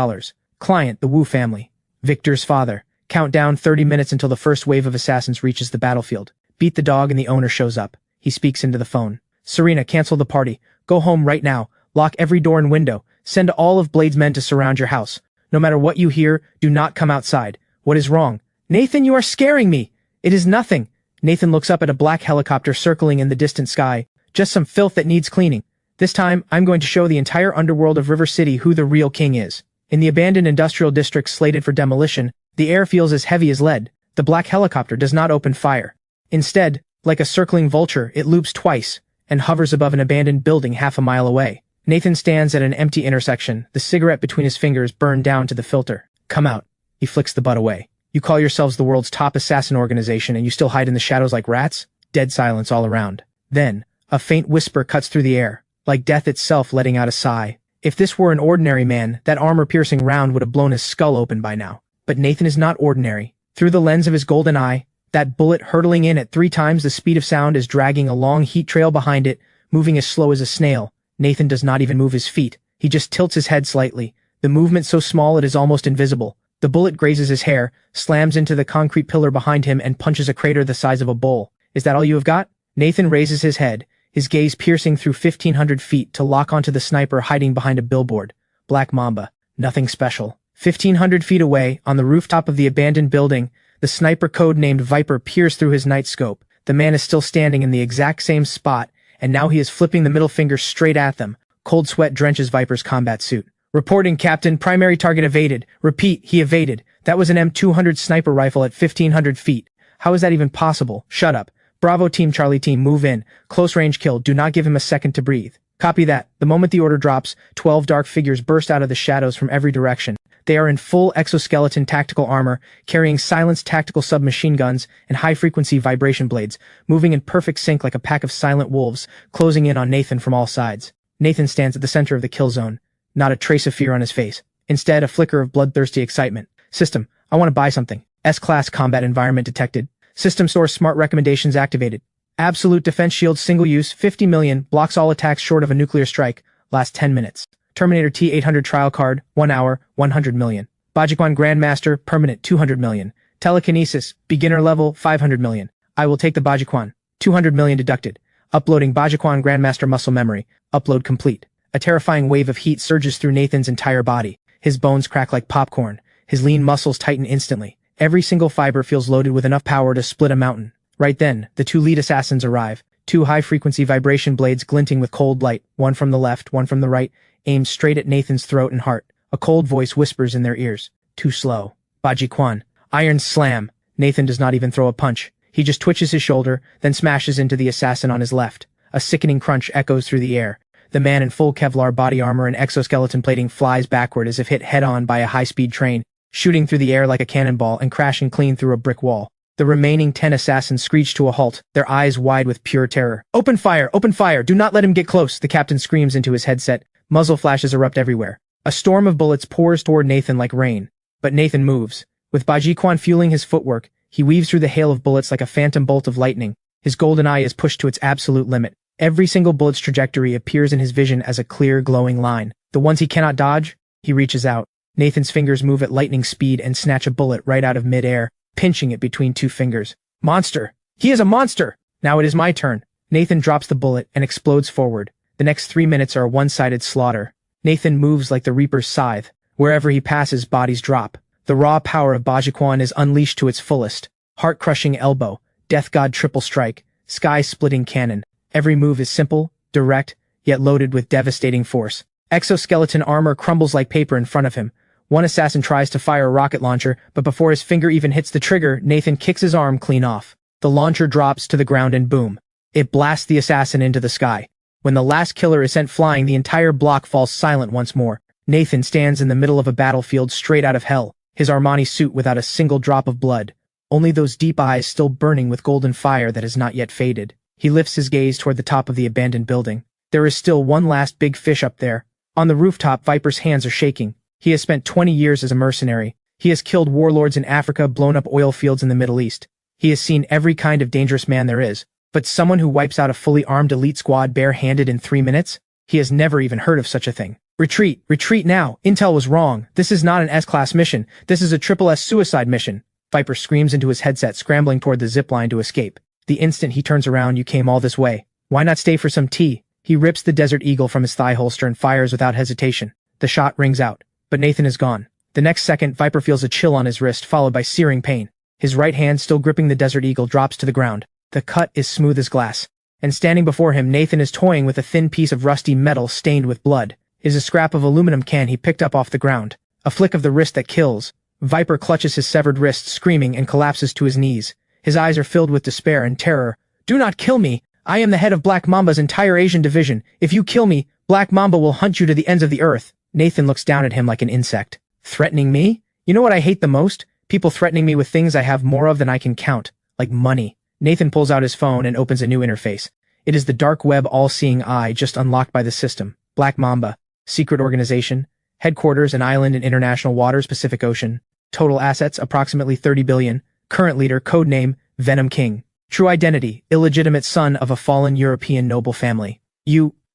Client, the Wu family. Victor's father. Countdown 30 minutes until the first wave of assassins reaches the battlefield. Beat the dog and the owner shows up. He speaks into the phone. "Serena, cancel the party. Go home right now. Lock every door and window. Send all of Blade's men to surround your house. No matter what you hear, do not come outside. What is wrong?" "Nathan, you are scaring me." "It is nothing." Nathan looks up at a black helicopter circling in the distant sky. "Just some filth that needs cleaning. This time, I'm going to show the entire underworld of River City who the real king is." In the abandoned industrial district slated for demolition, the air feels as heavy as lead. The black helicopter does not open fire. Instead, like a circling vulture, it loops twice and hovers above an abandoned building half a mile away. Nathan stands at an empty intersection, the cigarette between his fingers burned down to the filter. "Come out." He flicks the butt away. "You call yourselves the world's top assassin organization and you still hide in the shadows like rats?" Dead silence all around. Then, a faint whisper cuts through the air, like death itself letting out a sigh. If this were an ordinary man, that armor-piercing round would have blown his skull open by now. But Nathan is not ordinary. Through the lens of his golden eye, that bullet hurtling in at 3 times the speed of sound is dragging a long heat trail behind it, moving as slow as a snail. Nathan does not even move his feet. He just tilts his head slightly, the movement so small it is almost invisible. The bullet grazes his hair, slams into the concrete pillar behind him and punches a crater the size of a bowl. "Is that all you have got?" Nathan raises his head, his gaze piercing through 1,500 feet to lock onto the sniper hiding behind a billboard. Black Mamba. Nothing special. 1,500 feet away, on the rooftop of the abandoned building, the sniper code-named Viper peers through his night scope. The man is still standing in the exact same spot, and now he is flipping the middle finger straight at them. Cold sweat drenches Viper's combat suit. "Reporting, Captain. Primary target evaded. Repeat, he evaded. That was an M200 sniper rifle at 1,500 feet. How is that even possible?" "Shut up. Bravo Team, Charlie Team, move in. Close range kill. Do not give him a second to breathe." "Copy that." The moment the order drops, 12 dark figures burst out of the shadows from every direction. They are in full exoskeleton tactical armor, carrying silenced tactical submachine guns and high-frequency vibration blades, moving in perfect sync like a pack of silent wolves, closing in on Nathan from all sides. Nathan stands at the center of the kill zone, not a trace of fear on his face. Instead, a flicker of bloodthirsty excitement. System, I want to buy something. S-class combat environment detected. System source smart recommendations activated. Absolute defense shield single use, 50 million, blocks all attacks short of a nuclear strike, last 10 minutes. Terminator T-800 trial card, 1 hour, 100 million. Bajiquan Grandmaster, permanent, 200 million. Telekinesis, beginner level, 500 million. I will take the Bajiquan. 200 million deducted. Uploading Bajiquan Grandmaster muscle memory. Upload complete. A terrifying wave of heat surges through Nathan's entire body. His bones crack like popcorn. His lean muscles tighten instantly. Every single fiber feels loaded with enough power to split a mountain. Right then, the two lead assassins arrive. Two high-frequency vibration blades glinting with cold light, one from the left, one from the right, aimed straight at Nathan's throat and heart. A cold voice whispers in their ears. Too slow. Bajiquan. Iron slam. Nathan does not even throw a punch. He just twitches his shoulder, then smashes into the assassin on his left. A sickening crunch echoes through the air. The man in full Kevlar body armor and exoskeleton plating flies backward as if hit head-on by a high-speed train, shooting through the air like a cannonball and crashing clean through a brick wall. The remaining 10 assassins screech to a halt, their eyes wide with pure terror. Open fire! Open fire! Do not let him get close! The captain screams into his headset. Muzzle flashes erupt everywhere. A storm of bullets pours toward Nathan like rain. But Nathan moves. With Bajiquan fueling his footwork, he weaves through the hail of bullets like a phantom bolt of lightning. His golden eye is pushed to its absolute limit. Every single bullet's trajectory appears in his vision as a clear, glowing line. The ones he cannot dodge, he reaches out. Nathan's fingers move at lightning speed and snatch a bullet right out of mid-air, pinching it between two fingers. Monster! He is a monster! Now it is my turn. Nathan drops the bullet and explodes forward. The next 3 minutes are a one-sided slaughter. Nathan moves like the Reaper's scythe. Wherever he passes, bodies drop. The raw power of Bajiquan is unleashed to its fullest. Heart-crushing elbow, death god triple strike, sky-splitting cannon. Every move is simple, direct, yet loaded with devastating force. Exoskeleton armor crumbles like paper in front of him. One assassin tries to fire a rocket launcher, but before his finger even hits the trigger, Nathan kicks his arm clean off. The launcher drops to the ground and boom. It blasts the assassin into the sky. When the last killer is sent flying, the entire block falls silent once more. Nathan stands in the middle of a battlefield straight out of hell, his Armani suit without a single drop of blood. Only those deep eyes still burning with golden fire that has not yet faded. He lifts his gaze toward the top of the abandoned building. There is still one last big fish up there. On the rooftop, Viper's hands are shaking. He has spent 20 years as a mercenary. He has killed warlords in Africa, blown up oil fields in the Middle East. He has seen every kind of dangerous man there is. But someone who wipes out a fully armed elite squad bare-handed in 3 minutes? He has never even heard of such a thing. Retreat! Retreat now! Intel was wrong. This is not an S-class mission. This is a triple S suicide mission. Viper screams into his headset, scrambling toward the zipline to escape. The instant he turns around, you came all this way. Why not stay for some tea? He rips the Desert Eagle from his thigh holster and fires without hesitation. The shot rings out. But Nathan is gone. The next second, Viper feels a chill on his wrist, followed by searing pain. His right hand, still gripping the Desert Eagle, drops to the ground. The cut is smooth as glass. And standing before him, Nathan is toying with a thin piece of rusty metal stained with blood. It is a scrap of aluminum can he picked up off the ground. A flick of the wrist that kills. Viper clutches his severed wrist, screaming, and collapses to his knees. His eyes are filled with despair and terror. Do not kill me! I am the head of Black Mamba's entire Asian division. If you kill me, Black Mamba will hunt you to the ends of the earth. Nathan looks down at him like an insect. Threatening me? You know what I hate the most? People threatening me with things I have more of than I can count. Like money. Nathan pulls out his phone and opens a new interface. It is the dark web all-seeing eye just unlocked by the system. Black Mamba. Secret organization. Headquarters, an island in international waters, Pacific Ocean. Total assets, approximately 30 billion. Current leader, codename, Venom King. True identity, illegitimate son of a fallen European noble family.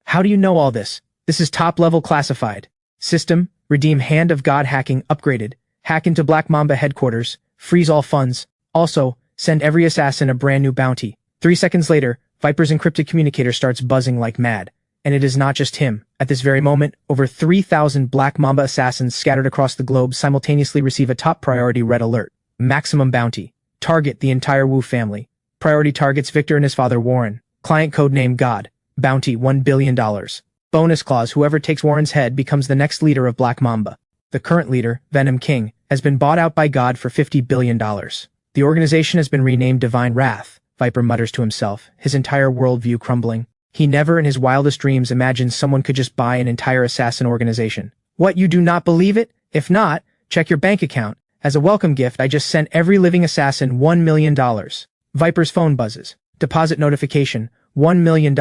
How do you know all this? This is top-level classified. System, redeem Hand of God hacking upgraded. Hack into Black Mamba headquarters. Freeze all funds. Also, send every assassin a brand new bounty. 3 seconds later, Viper's encrypted communicator starts buzzing like mad. And it is not just him. At this very moment, over 3,000 Black Mamba assassins scattered across the globe simultaneously receive a top priority red alert. Maximum bounty. Target the entire Wu family. Priority targets Victor and his father Warren. Client codename God. Bounty $1 billion. Bonus clause, whoever takes Warren's head becomes the next leader of Black Mamba. The current leader, Venom King, has been bought out by God for $50 billion. The organization has been renamed Divine Wrath, Viper mutters to himself, his entire worldview crumbling. He never in his wildest dreams imagined someone could just buy an entire assassin organization. What, you do not believe it? If not, Check your bank account. As a welcome gift, I just sent every living assassin $1 million. Viper's phone buzzes. Deposit notification, $1 million.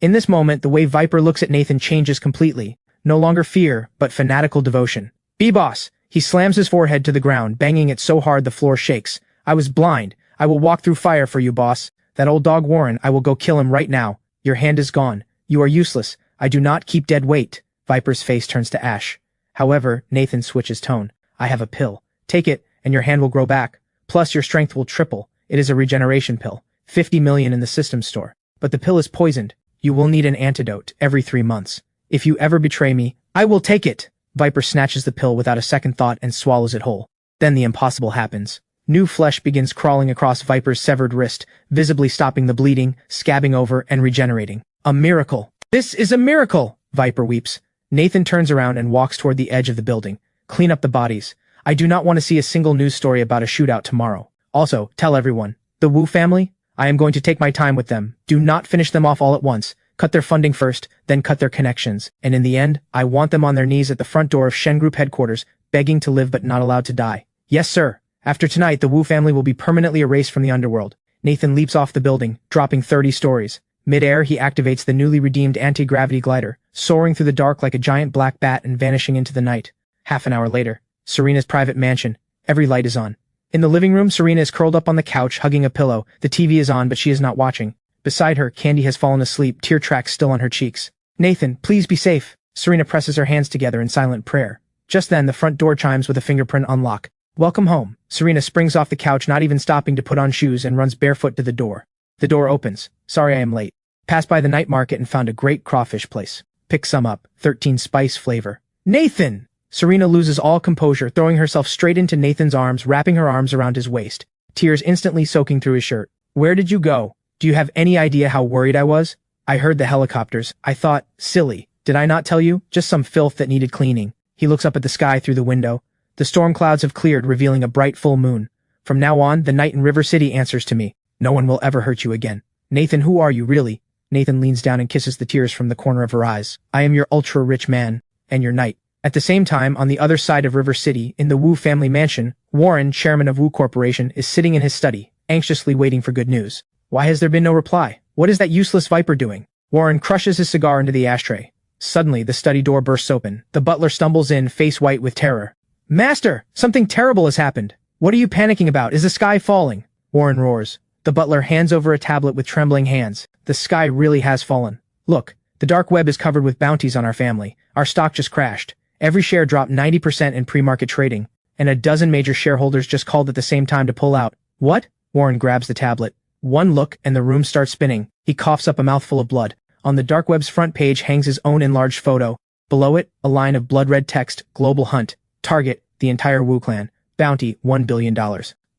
In this moment, the way Viper looks at Nathan changes completely. No longer fear, but fanatical devotion. B-boss! He slams his forehead to the ground, banging it so hard the floor shakes. I was blind. I will walk through fire for you, boss. That old dog Warren, I will go kill him right now. Your hand is gone. You are useless. I do not keep dead weight. Viper's face turns to ash. However, Nathan switches tone. I have a pill. Take it, and your hand will grow back. Plus, your strength will triple. It is a regeneration pill. 50 million in the system store. But the pill is poisoned. You will need an antidote every 3 months. If you ever betray me, I will take it. Viper snatches the pill without a second thought and swallows it whole. Then the impossible happens. New flesh begins crawling across Viper's severed wrist, visibly stopping the bleeding, scabbing over, and regenerating. A miracle. This is a miracle! Viper weeps. Nathan turns around and walks toward the edge of the building. Clean up the bodies. I do not want to see a single news story about a shootout tomorrow. Also, tell everyone. The Wu family? I am going to take my time with them. Do not finish them off all at once. Cut their funding first, then cut their connections. And in the end, I want them on their knees at the front door of Shen Group headquarters, begging to live but not allowed to die. Yes, sir. After tonight, the Wu family will be permanently erased from the underworld. Nathan leaps off the building, dropping 30 stories. Mid-air, he activates the newly redeemed anti-gravity glider, soaring through the dark like a giant black bat and vanishing into the night. Half an hour later, Serena's private mansion. Every light is on. In the living room, Serena is curled up on the couch, hugging a pillow. The TV is on, but she is not watching. Beside her, Candy has fallen asleep, tear tracks still on her cheeks. Nathan, please be safe. Serena presses her hands together in silent prayer. Just then, the front door chimes with a fingerprint unlock. Welcome home. Serena springs off the couch, not even stopping to put on shoes, and runs barefoot to the door. The door opens. Sorry I am late. Passed by the night market and found a great crawfish place. Pick some up. 13 spice flavor. Nathan! Serena loses all composure, throwing herself straight into Nathan's arms, wrapping her arms around his waist. Tears instantly soaking through his shirt. Where did you go? Do you have any idea how worried I was? I heard the helicopters. I thought, silly. Did I not tell you? Just some filth that needed cleaning. He looks up at the sky through the window. The storm clouds have cleared, revealing a bright full moon. From now on, the night in River City answers to me. No one will ever hurt you again. Nathan, who are you, really? Nathan leans down and kisses the tears from the corner of her eyes. I am your ultra-rich man, and your knight. At the same time, on the other side of River City, in the Wu family mansion, Warren, chairman of Wu Corporation, is sitting in his study, anxiously waiting for good news. Why has there been no reply? What is that useless Viper doing? Warren crushes his cigar into the ashtray. Suddenly, the study door bursts open. The butler stumbles in, face white with terror. Master! Something terrible has happened! What are you panicking about? Is the sky falling? Warren roars. The butler hands over a tablet with trembling hands. The sky really has fallen. Look, the dark web is covered with bounties on our family. Our stock just crashed. Every share dropped 90% in pre-market trading, and a dozen major shareholders just called at the same time to pull out. What? Warren grabs the tablet. One look, and the room starts spinning. He coughs up a mouthful of blood. On the dark web's front page hangs his own enlarged photo. Below it, a line of blood-red text, Global Hunt. Target, the entire Wu clan. Bounty, $1 billion.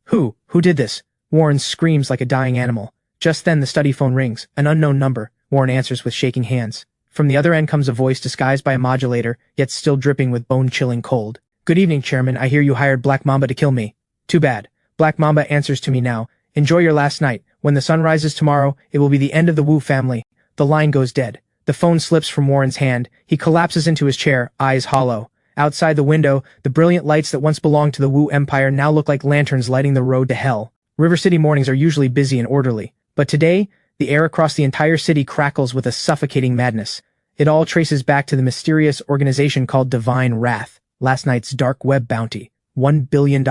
Who did this? Warren screams like a dying animal. Just then the study phone rings. An unknown number. Warren answers with shaking hands. From the other end comes a voice disguised by a modulator, yet still dripping with bone-chilling cold. Good evening, Chairman. I hear you hired Black Mamba to kill me. Too bad. Black Mamba answers to me now. Enjoy your last night. When the sun rises tomorrow, it will be the end of the Wu family. The line goes dead. The phone slips from Warren's hand. He collapses into his chair, eyes hollow. Outside the window, the brilliant lights that once belonged to the Wu Empire now look like lanterns lighting the road to hell. River City mornings are usually busy and orderly. But today, the air across the entire city crackles with a suffocating madness. It all traces back to the mysterious organization called Divine Wrath. Last night's dark web bounty. $1 billion.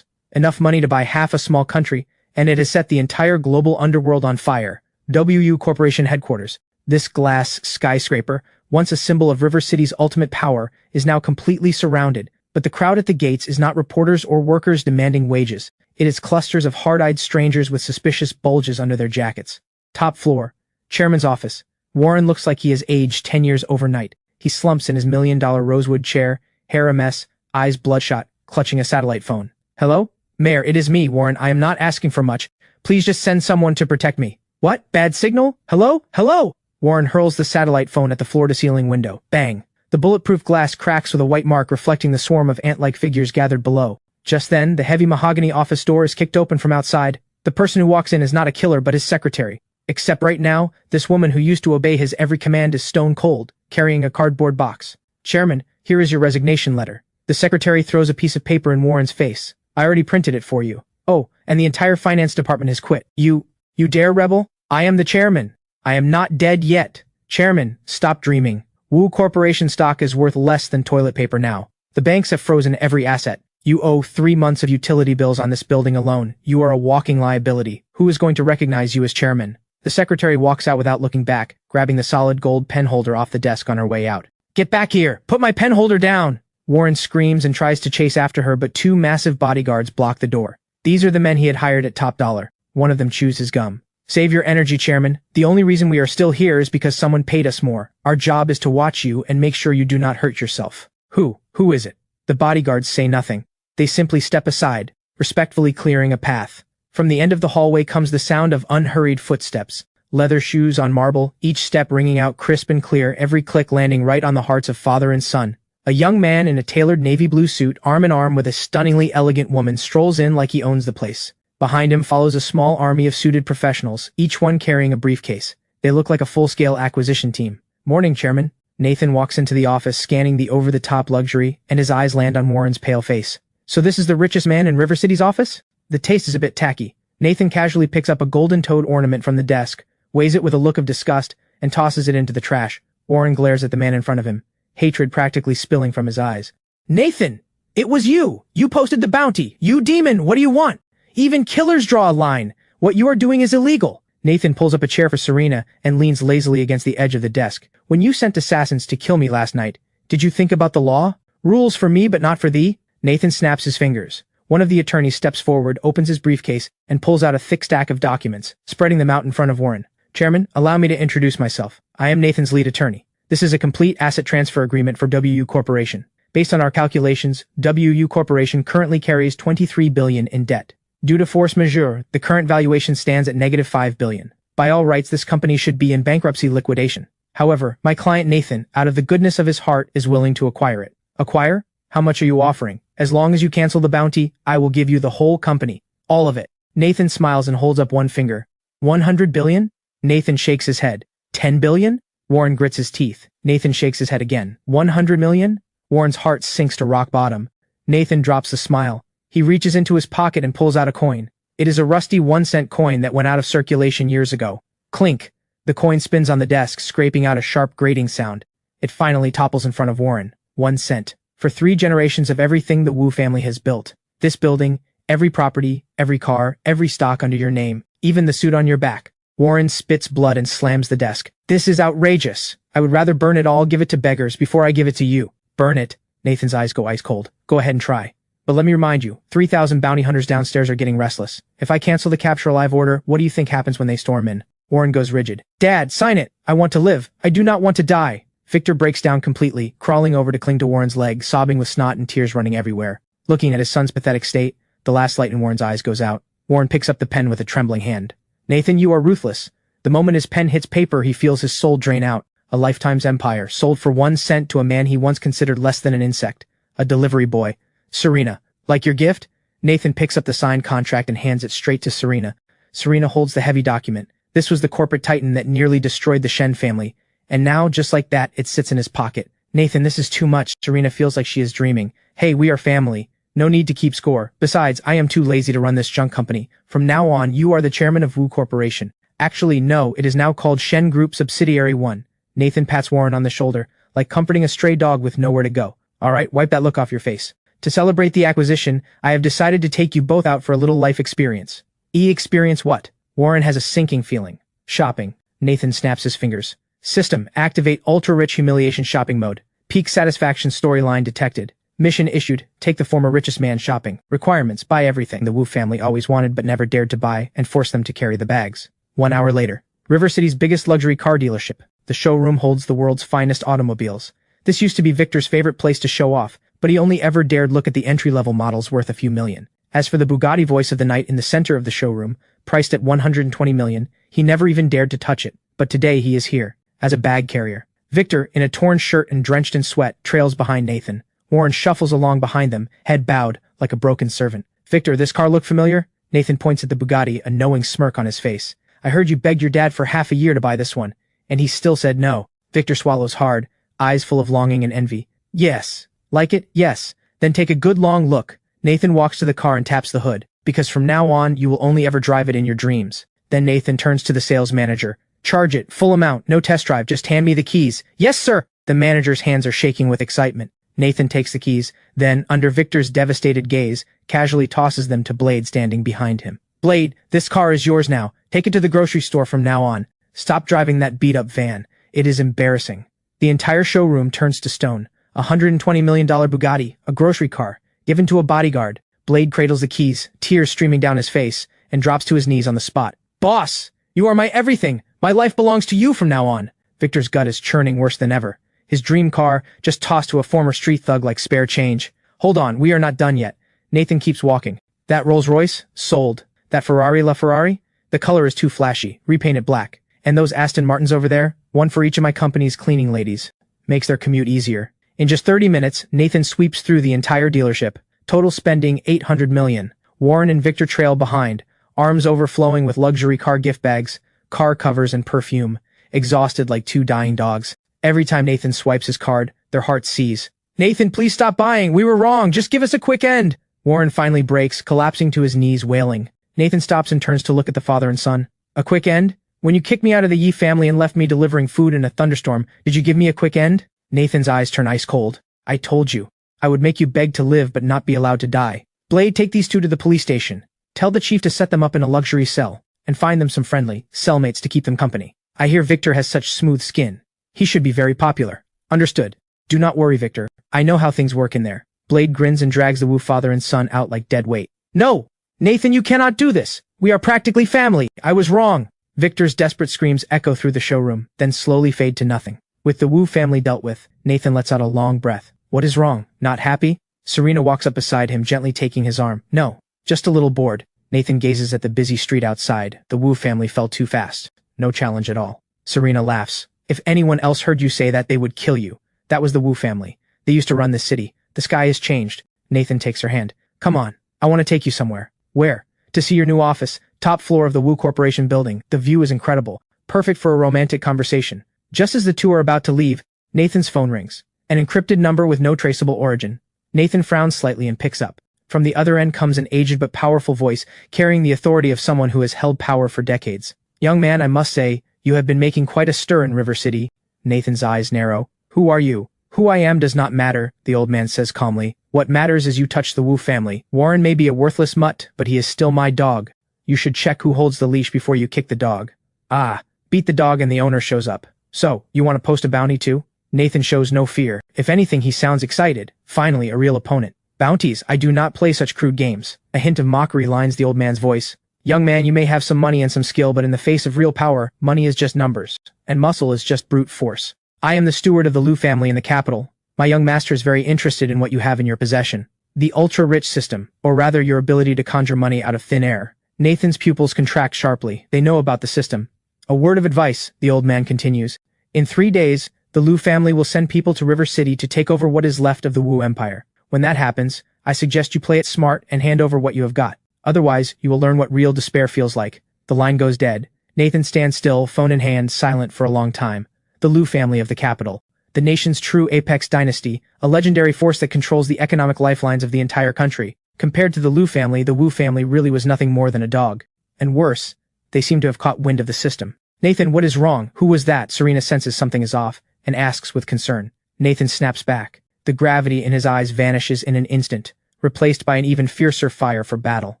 Enough money to buy half a small country, and it has set the entire global underworld on fire. WU Corporation headquarters. This glass skyscraper, once a symbol of River City's ultimate power, is now completely surrounded, but the crowd at the gates is not reporters or workers demanding wages. It is clusters of hard-eyed strangers with suspicious bulges under their jackets. Top floor. Chairman's office. Warren looks like he has aged 10 years overnight. He slumps in his $1,000,000 rosewood chair, hair a mess, eyes bloodshot, clutching a satellite phone. Hello? Mayor, it is me, Warren. I am not asking for much. Please just send someone to protect me. What? Bad signal? Hello? Hello? Warren hurls the satellite phone at the floor-to-ceiling window. Bang. The bulletproof glass cracks with a white mark reflecting the swarm of ant-like figures gathered below. Just then, the heavy mahogany office door is kicked open from outside. The person who walks in is not a killer but his secretary. Except right now, this woman who used to obey his every command is stone cold, carrying a cardboard box. Chairman, here is your resignation letter. The secretary throws a piece of paper in Warren's face. I already printed it for you. Oh, and the entire finance department has quit. You dare rebel? I am the chairman. I am not dead yet. Chairman, stop dreaming. Wu Corporation stock is worth less than toilet paper now. The banks have frozen every asset. You owe 3 months of utility bills on this building alone. You are a walking liability. Who is going to recognize you as chairman? The secretary walks out without looking back, grabbing the solid gold pen holder off the desk on her way out. Get back here! Put my pen holder down! Warren screams and tries to chase after her, but 2 massive bodyguards block the door. These are the men he had hired at top dollar. One of them chews his gum. Save your energy, Chairman. The only reason we are still here is because someone paid us more. Our job is to watch you and make sure you do not hurt yourself. Who is it? The bodyguards say nothing. They simply step aside, respectfully clearing a path. From the end of the hallway comes the sound of unhurried footsteps. Leather shoes on marble, each step ringing out crisp and clear, every click landing right on the hearts of father and son. A young man in a tailored navy blue suit, arm in arm with a stunningly elegant woman, strolls in like he owns the place. Behind him follows a small army of suited professionals, each one carrying a briefcase. They look like a full-scale acquisition team. Morning, Chairman. Nathan walks into the office, scanning the over-the-top luxury, and his eyes land on Warren's pale face. So this is the richest man in River City's office? The taste is a bit tacky. Nathan casually picks up a golden-toed ornament from the desk, weighs it with a look of disgust, and tosses it into the trash. Warren glares at the man in front of him, hatred practically spilling from his eyes. Nathan! It was you! You posted the bounty! You demon! What do you want? Even killers draw a line! What you are doing is illegal! Nathan pulls up a chair for Serena and leans lazily against the edge of the desk. When you sent assassins to kill me last night, did you think about the law? Rules for me but not for thee? Nathan snaps his fingers. One of the attorneys steps forward, opens his briefcase, and pulls out a thick stack of documents, spreading them out in front of Warren. Chairman, allow me to introduce myself. I am Nathan's lead attorney. This is a complete asset transfer agreement for WU Corporation. Based on our calculations, WU Corporation currently carries $23 billion in debt. Due to force majeure, the current valuation stands at negative $5 billion. By all rights, this company should be in bankruptcy liquidation. However, my client Nathan, out of the goodness of his heart, is willing to acquire it. Acquire? How much are you offering? As long as you cancel the bounty, I will give you the whole company. All of it. Nathan smiles and holds up one finger. $100 billion? Nathan shakes his head. $10 billion? Warren grits his teeth. Nathan shakes his head again. $100 million? Warren's heart sinks to rock bottom. Nathan drops a smile. He reaches into his pocket and pulls out a coin. It is a rusty 1-cent coin that went out of circulation years ago. Clink. The coin spins on the desk, scraping out a sharp grating sound. It finally topples in front of Warren. 1 cent. For 3 generations of everything the Wu family has built. This building, every property, every car, every stock under your name, even the suit on your back. Warren spits blood and slams the desk. This is outrageous. I would rather burn it all, give it to beggars before I give it to you. Burn it. Nathan's eyes go ice cold. Go ahead and try. But let me remind you, 3,000 bounty hunters downstairs are getting restless. If I cancel the capture alive order, what do you think happens when they storm in? Warren goes rigid. Dad, sign it. I want to live. I do not want to die. Victor breaks down completely, crawling over to cling to Warren's leg, sobbing with snot and tears running everywhere. Looking at his son's pathetic state, the last light in Warren's eyes goes out. Warren picks up the pen with a trembling hand. Nathan, you are ruthless. The moment his pen hits paper, he feels his soul drain out. A lifetime's empire, sold for 1 cent to a man he once considered less than an insect. A delivery boy. Serena. Like your gift? Nathan picks up the signed contract and hands it straight to Serena. Serena holds the heavy document. This was the corporate titan that nearly destroyed the Shen family. And now, just like that, it sits in his pocket. Nathan, this is too much. Serena feels like she is dreaming. Hey, we are family. No need to keep score. Besides, I am too lazy to run this junk company. From now on, you are the chairman of Wu Corporation. Actually, no, it is now called Shen Group Subsidiary 1. Nathan pats Warren on the shoulder, like comforting a stray dog with nowhere to go. All right, wipe that look off your face. To celebrate the acquisition, I have decided to take you both out for a little life experience. Experience what? Warren has a sinking feeling. Shopping. Nathan snaps his fingers. System, activate ultra-rich humiliation shopping mode. Peak satisfaction storyline detected. Mission issued, take the former richest man shopping. Requirements, buy everything the Wu family always wanted but never dared to buy, and force them to carry the bags. 1 hour later. River City's biggest luxury car dealership. The showroom holds the world's finest automobiles. This used to be Victor's favorite place to show off, but he only ever dared look at the entry-level models worth a few million. As for the Bugatti voice of the night in the center of the showroom, priced at $120 million, he never even dared to touch it. But today he is here, as a bag carrier. Victor, in a torn shirt and drenched in sweat, trails behind Nathan. Warren shuffles along behind them, head bowed, like a broken servant. Victor, this car look familiar? Nathan points at the Bugatti, a knowing smirk on his face. I heard you begged your dad for half a year to buy this one, and he still said no. Victor swallows hard, eyes full of longing and envy. Yes. Like it? Yes. Then take a good long look. Nathan walks to the car and taps the hood, because from now on you will only ever drive it in your dreams. Then Nathan turns to the sales manager. Charge it, full amount, no test drive, just hand me the keys. Yes, sir! The manager's hands are shaking with excitement. Nathan takes the keys, then, under Victor's devastated gaze, casually tosses them to Blade standing behind him. Blade, this car is yours now. Take it to the grocery store from now on. Stop driving that beat-up van. It is embarrassing. The entire showroom turns to stone. $120 million Bugatti, a grocery car, given to a bodyguard. Blade cradles the keys, tears streaming down his face, and drops to his knees on the spot. Boss! You are my everything! My life belongs to you from now on! Victor's gut is churning worse than ever. His dream car, just tossed to a former street thug like spare change. Hold on, we are not done yet. Nathan keeps walking. That Rolls Royce? Sold. That Ferrari LaFerrari? The color is too flashy. Repaint it black. And those Aston Martins over there? One for each of my company's cleaning ladies. Makes their commute easier. In just 30 minutes, Nathan sweeps through the entire dealership. Total spending $800 million. Warren and Victor trail behind, arms overflowing with luxury car gift bags, car covers and perfume, exhausted like two dying dogs. Every time Nathan swipes his card, their hearts seize. Nathan, please stop buying. We were wrong. Just give us a quick end. Warren finally breaks, collapsing to his knees, wailing. Nathan stops and turns to look at the father and son. A quick end? When you kicked me out of the Yi family and left me delivering food in a thunderstorm, did you give me a quick end? Nathan's eyes turn ice cold. I told you. I would make you beg to live but not be allowed to die. Blade, take these two to the police station. Tell the chief to set them up in a luxury cell, and find them some friendly cellmates to keep them company. I hear Victor has such smooth skin. He should be very popular. Understood. Do not worry, Victor. I know how things work in there. Blade grins and drags the Wu father and son out like dead weight. No! Nathan, you cannot do this! We are practically family! I was wrong! Victor's desperate screams echo through the showroom, then slowly fade to nothing. With the Wu family dealt with, Nathan lets out a long breath. What is wrong? Not happy? Serena walks up beside him, gently taking his arm. No, just a little bored. Nathan gazes at the busy street outside. The Wu family fell too fast. No challenge at all. Serena laughs. If anyone else heard you say that, they would kill you. That was the Wu family. They used to run this city. The sky has changed. Nathan takes her hand. Come on. I want to take you somewhere. Where? To see your new office. Top floor of the Wu Corporation building. The view is incredible. Perfect for a romantic conversation. Just as the two are about to leave, Nathan's phone rings. An encrypted number with no traceable origin. Nathan frowns slightly and picks up. From the other end comes an aged but powerful voice, carrying the authority of someone who has held power for decades. Young man, I must say, you have been making quite a stir in River City. Nathan's eyes narrow. Who are you? Who I am does not matter, the old man says calmly. What matters is you touch the Wu family. Warren may be a worthless mutt, but he is still my dog. You should check who holds the leash before you kick the dog. Ah, beat the dog and the owner shows up. So, you want to post a bounty too? Nathan shows no fear. If anything, he sounds excited. Finally, a real opponent. Bounties, I do not play such crude games. A hint of mockery lines the old man's voice. Young man, you may have some money and some skill, but in the face of real power, money is just numbers, and muscle is just brute force. I am the steward of the Liu family in the capital. My young master is very interested in what you have in your possession. The ultra-rich system, or rather your ability to conjure money out of thin air. Nathan's pupils contract sharply. They know about the system. A word of advice, the old man continues. In 3 days, the Liu family will send people to River City to take over what is left of the Wu Empire. When that happens, I suggest you play it smart and hand over what you have got. Otherwise, you will learn what real despair feels like. The line goes dead. Nathan stands still, phone in hand, silent for a long time. The Liu family of the capital. The nation's true apex dynasty, a legendary force that controls the economic lifelines of the entire country. Compared to the Liu family, the Wu family really was nothing more than a dog. And worse, they seem to have caught wind of the system. Nathan, what is wrong? Who was that? Serena senses something is off, and asks with concern. Nathan snaps back. The gravity in his eyes vanishes in an instant, replaced by an even fiercer fire for battle.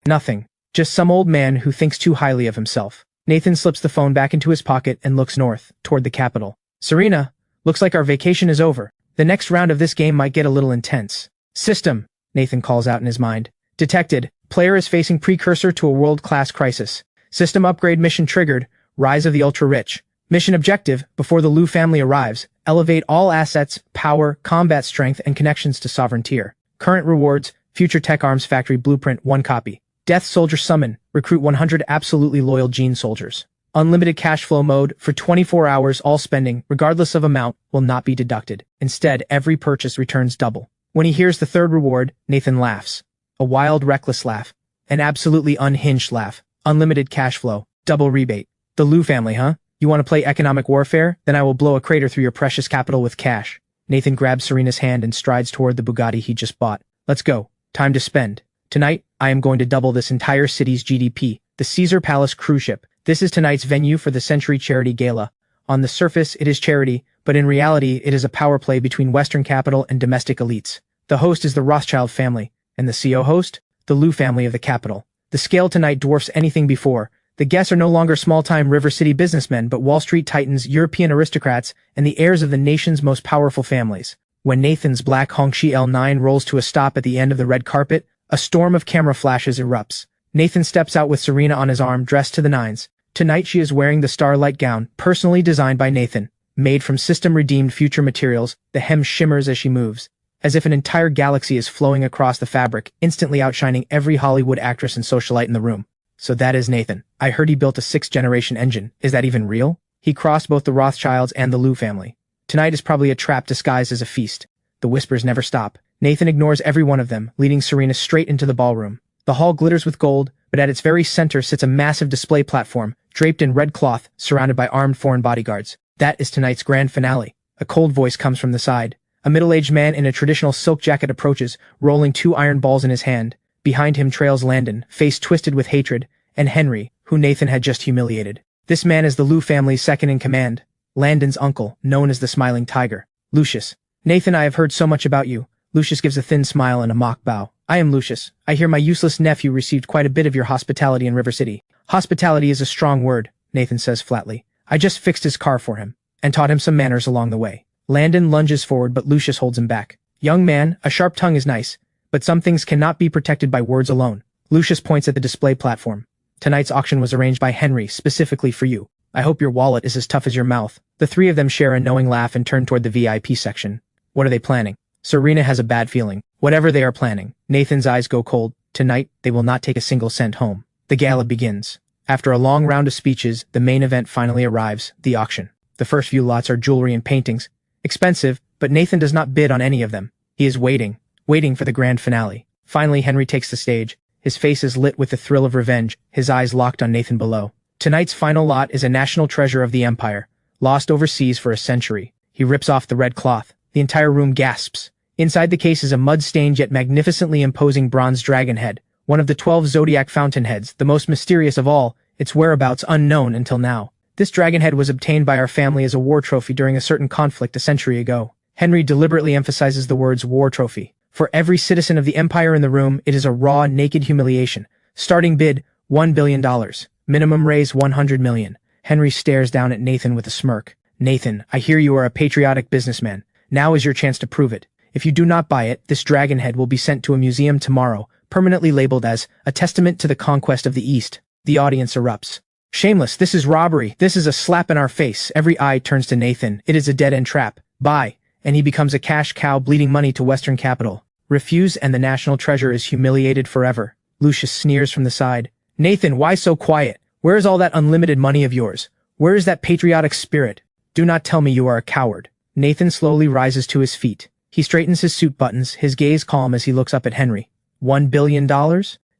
Nothing. Just some old man who thinks too highly of himself. Nathan slips the phone back into his pocket and looks north, toward the capital. Serena, looks like our vacation is over. The next round of this game might get a little intense. System, Nathan calls out in his mind. Detected. Player is facing precursor to a world-class crisis. System upgrade mission triggered. Rise of the ultra-rich. Mission objective, before the Liu family arrives, elevate all assets, power, combat strength, and connections to sovereign tier. Current rewards, Future Tech Arms Factory Blueprint 1 copy. Death Soldier Summon, recruit 100 absolutely loyal Gene soldiers. Unlimited cash flow mode, for 24 hours all spending, regardless of amount, will not be deducted. Instead, every purchase returns double. When he hears the third reward, Nathan laughs. A wild, reckless laugh. An absolutely unhinged laugh. Unlimited cash flow. Double rebate. The Liu family, huh? You want to play economic warfare? Then I will blow a crater through your precious capital with cash. Nathan grabs Serena's hand and strides toward the Bugatti he just bought. Let's go. Time to spend. Tonight, I am going to double this entire city's GDP. The Caesar Palace cruise ship. This is tonight's venue for the Century Charity Gala. On the surface, it is charity, but in reality, it is a power play between Western capital and domestic elites. The host is the Rothschild family, and the CO host? The Liu family of the capital. The scale tonight dwarfs anything before. The guests are no longer small-time River City businessmen but Wall Street titans, European aristocrats, and the heirs of the nation's most powerful families. When Nathan's black Hongqi L9 rolls to a stop at the end of the red carpet, a storm of camera flashes erupts. Nathan steps out with Serena on his arm, dressed to the nines. Tonight she is wearing the starlight gown, personally designed by Nathan. Made from system-redeemed future materials, the hem shimmers as she moves, as if an entire galaxy is flowing across the fabric, instantly outshining every Hollywood actress and socialite in the room. So that is Nathan. I heard he built a 6th-generation engine. Is that even real? He crossed both the Rothschilds and the Liu family. Tonight is probably a trap disguised as a feast. The whispers never stop. Nathan ignores every one of them, leading Serena straight into the ballroom. The hall glitters with gold, but at its very center sits a massive display platform, draped in red cloth, surrounded by armed foreign bodyguards. That is tonight's grand finale. A cold voice comes from the side. A middle-aged man in a traditional silk jacket approaches, rolling 2 iron balls in his hand. Behind him trails Landon, face twisted with hatred, and Henry, who Nathan had just humiliated. This man is the Liu family's second-in-command, Landon's uncle, known as the Smiling Tiger. Lucius. Nathan, I have heard so much about you. Lucius gives a thin smile and a mock bow. I am Lucius. I hear my useless nephew received quite a bit of your hospitality in River City. Hospitality is a strong word, Nathan says flatly. I just fixed his car for him, and taught him some manners along the way. Landon lunges forward, but Lucius holds him back. Young man, a sharp tongue is nice, but some things cannot be protected by words alone. Lucius points at the display platform. Tonight's auction was arranged by Henry, specifically for you. I hope your wallet is as tough as your mouth. The three of them share a knowing laugh and turn toward the VIP section. What are they planning? Serena has a bad feeling. Whatever they are planning. Nathan's eyes go cold. Tonight, they will not take a single cent home. The gala begins. After a long round of speeches, the main event finally arrives, the auction. The first few lots are jewelry and paintings. Expensive, but Nathan does not bid on any of them. He is waiting for the grand finale. Finally, Henry takes the stage. His face is lit with the thrill of revenge, his eyes locked on Nathan below. Tonight's final lot is a national treasure of the Empire, lost overseas for a century. He rips off the red cloth. The entire room gasps. Inside the case is a mud-stained yet magnificently imposing bronze dragon head, one of the 12 zodiac fountainheads, the most mysterious of all, its whereabouts unknown until now. This dragon head was obtained by our family as a war trophy during a certain conflict a century ago. Henry deliberately emphasizes the words war trophy. For every citizen of the Empire in the room, it is a raw, naked humiliation. Starting bid, $1 billion. Minimum raise, $100 million. Henry stares down at Nathan with a smirk. Nathan, I hear you are a patriotic businessman. Now is your chance to prove it. If you do not buy it, this dragon head will be sent to a museum tomorrow, permanently labeled as a testament to the conquest of the East. The audience erupts. Shameless, this is robbery. This is a slap in our face. Every eye turns to Nathan. It is a dead-end trap. Buy. And he becomes a cash cow bleeding money to Western capital. Refuse and the national treasure is humiliated forever. Lucius sneers from the side. Nathan, why so quiet? Where is all that unlimited money of yours? Where is that patriotic spirit? Do not tell me you are a coward. Nathan slowly rises to his feet. He straightens his suit buttons, his gaze calm as he looks up at Henry. $1 billion?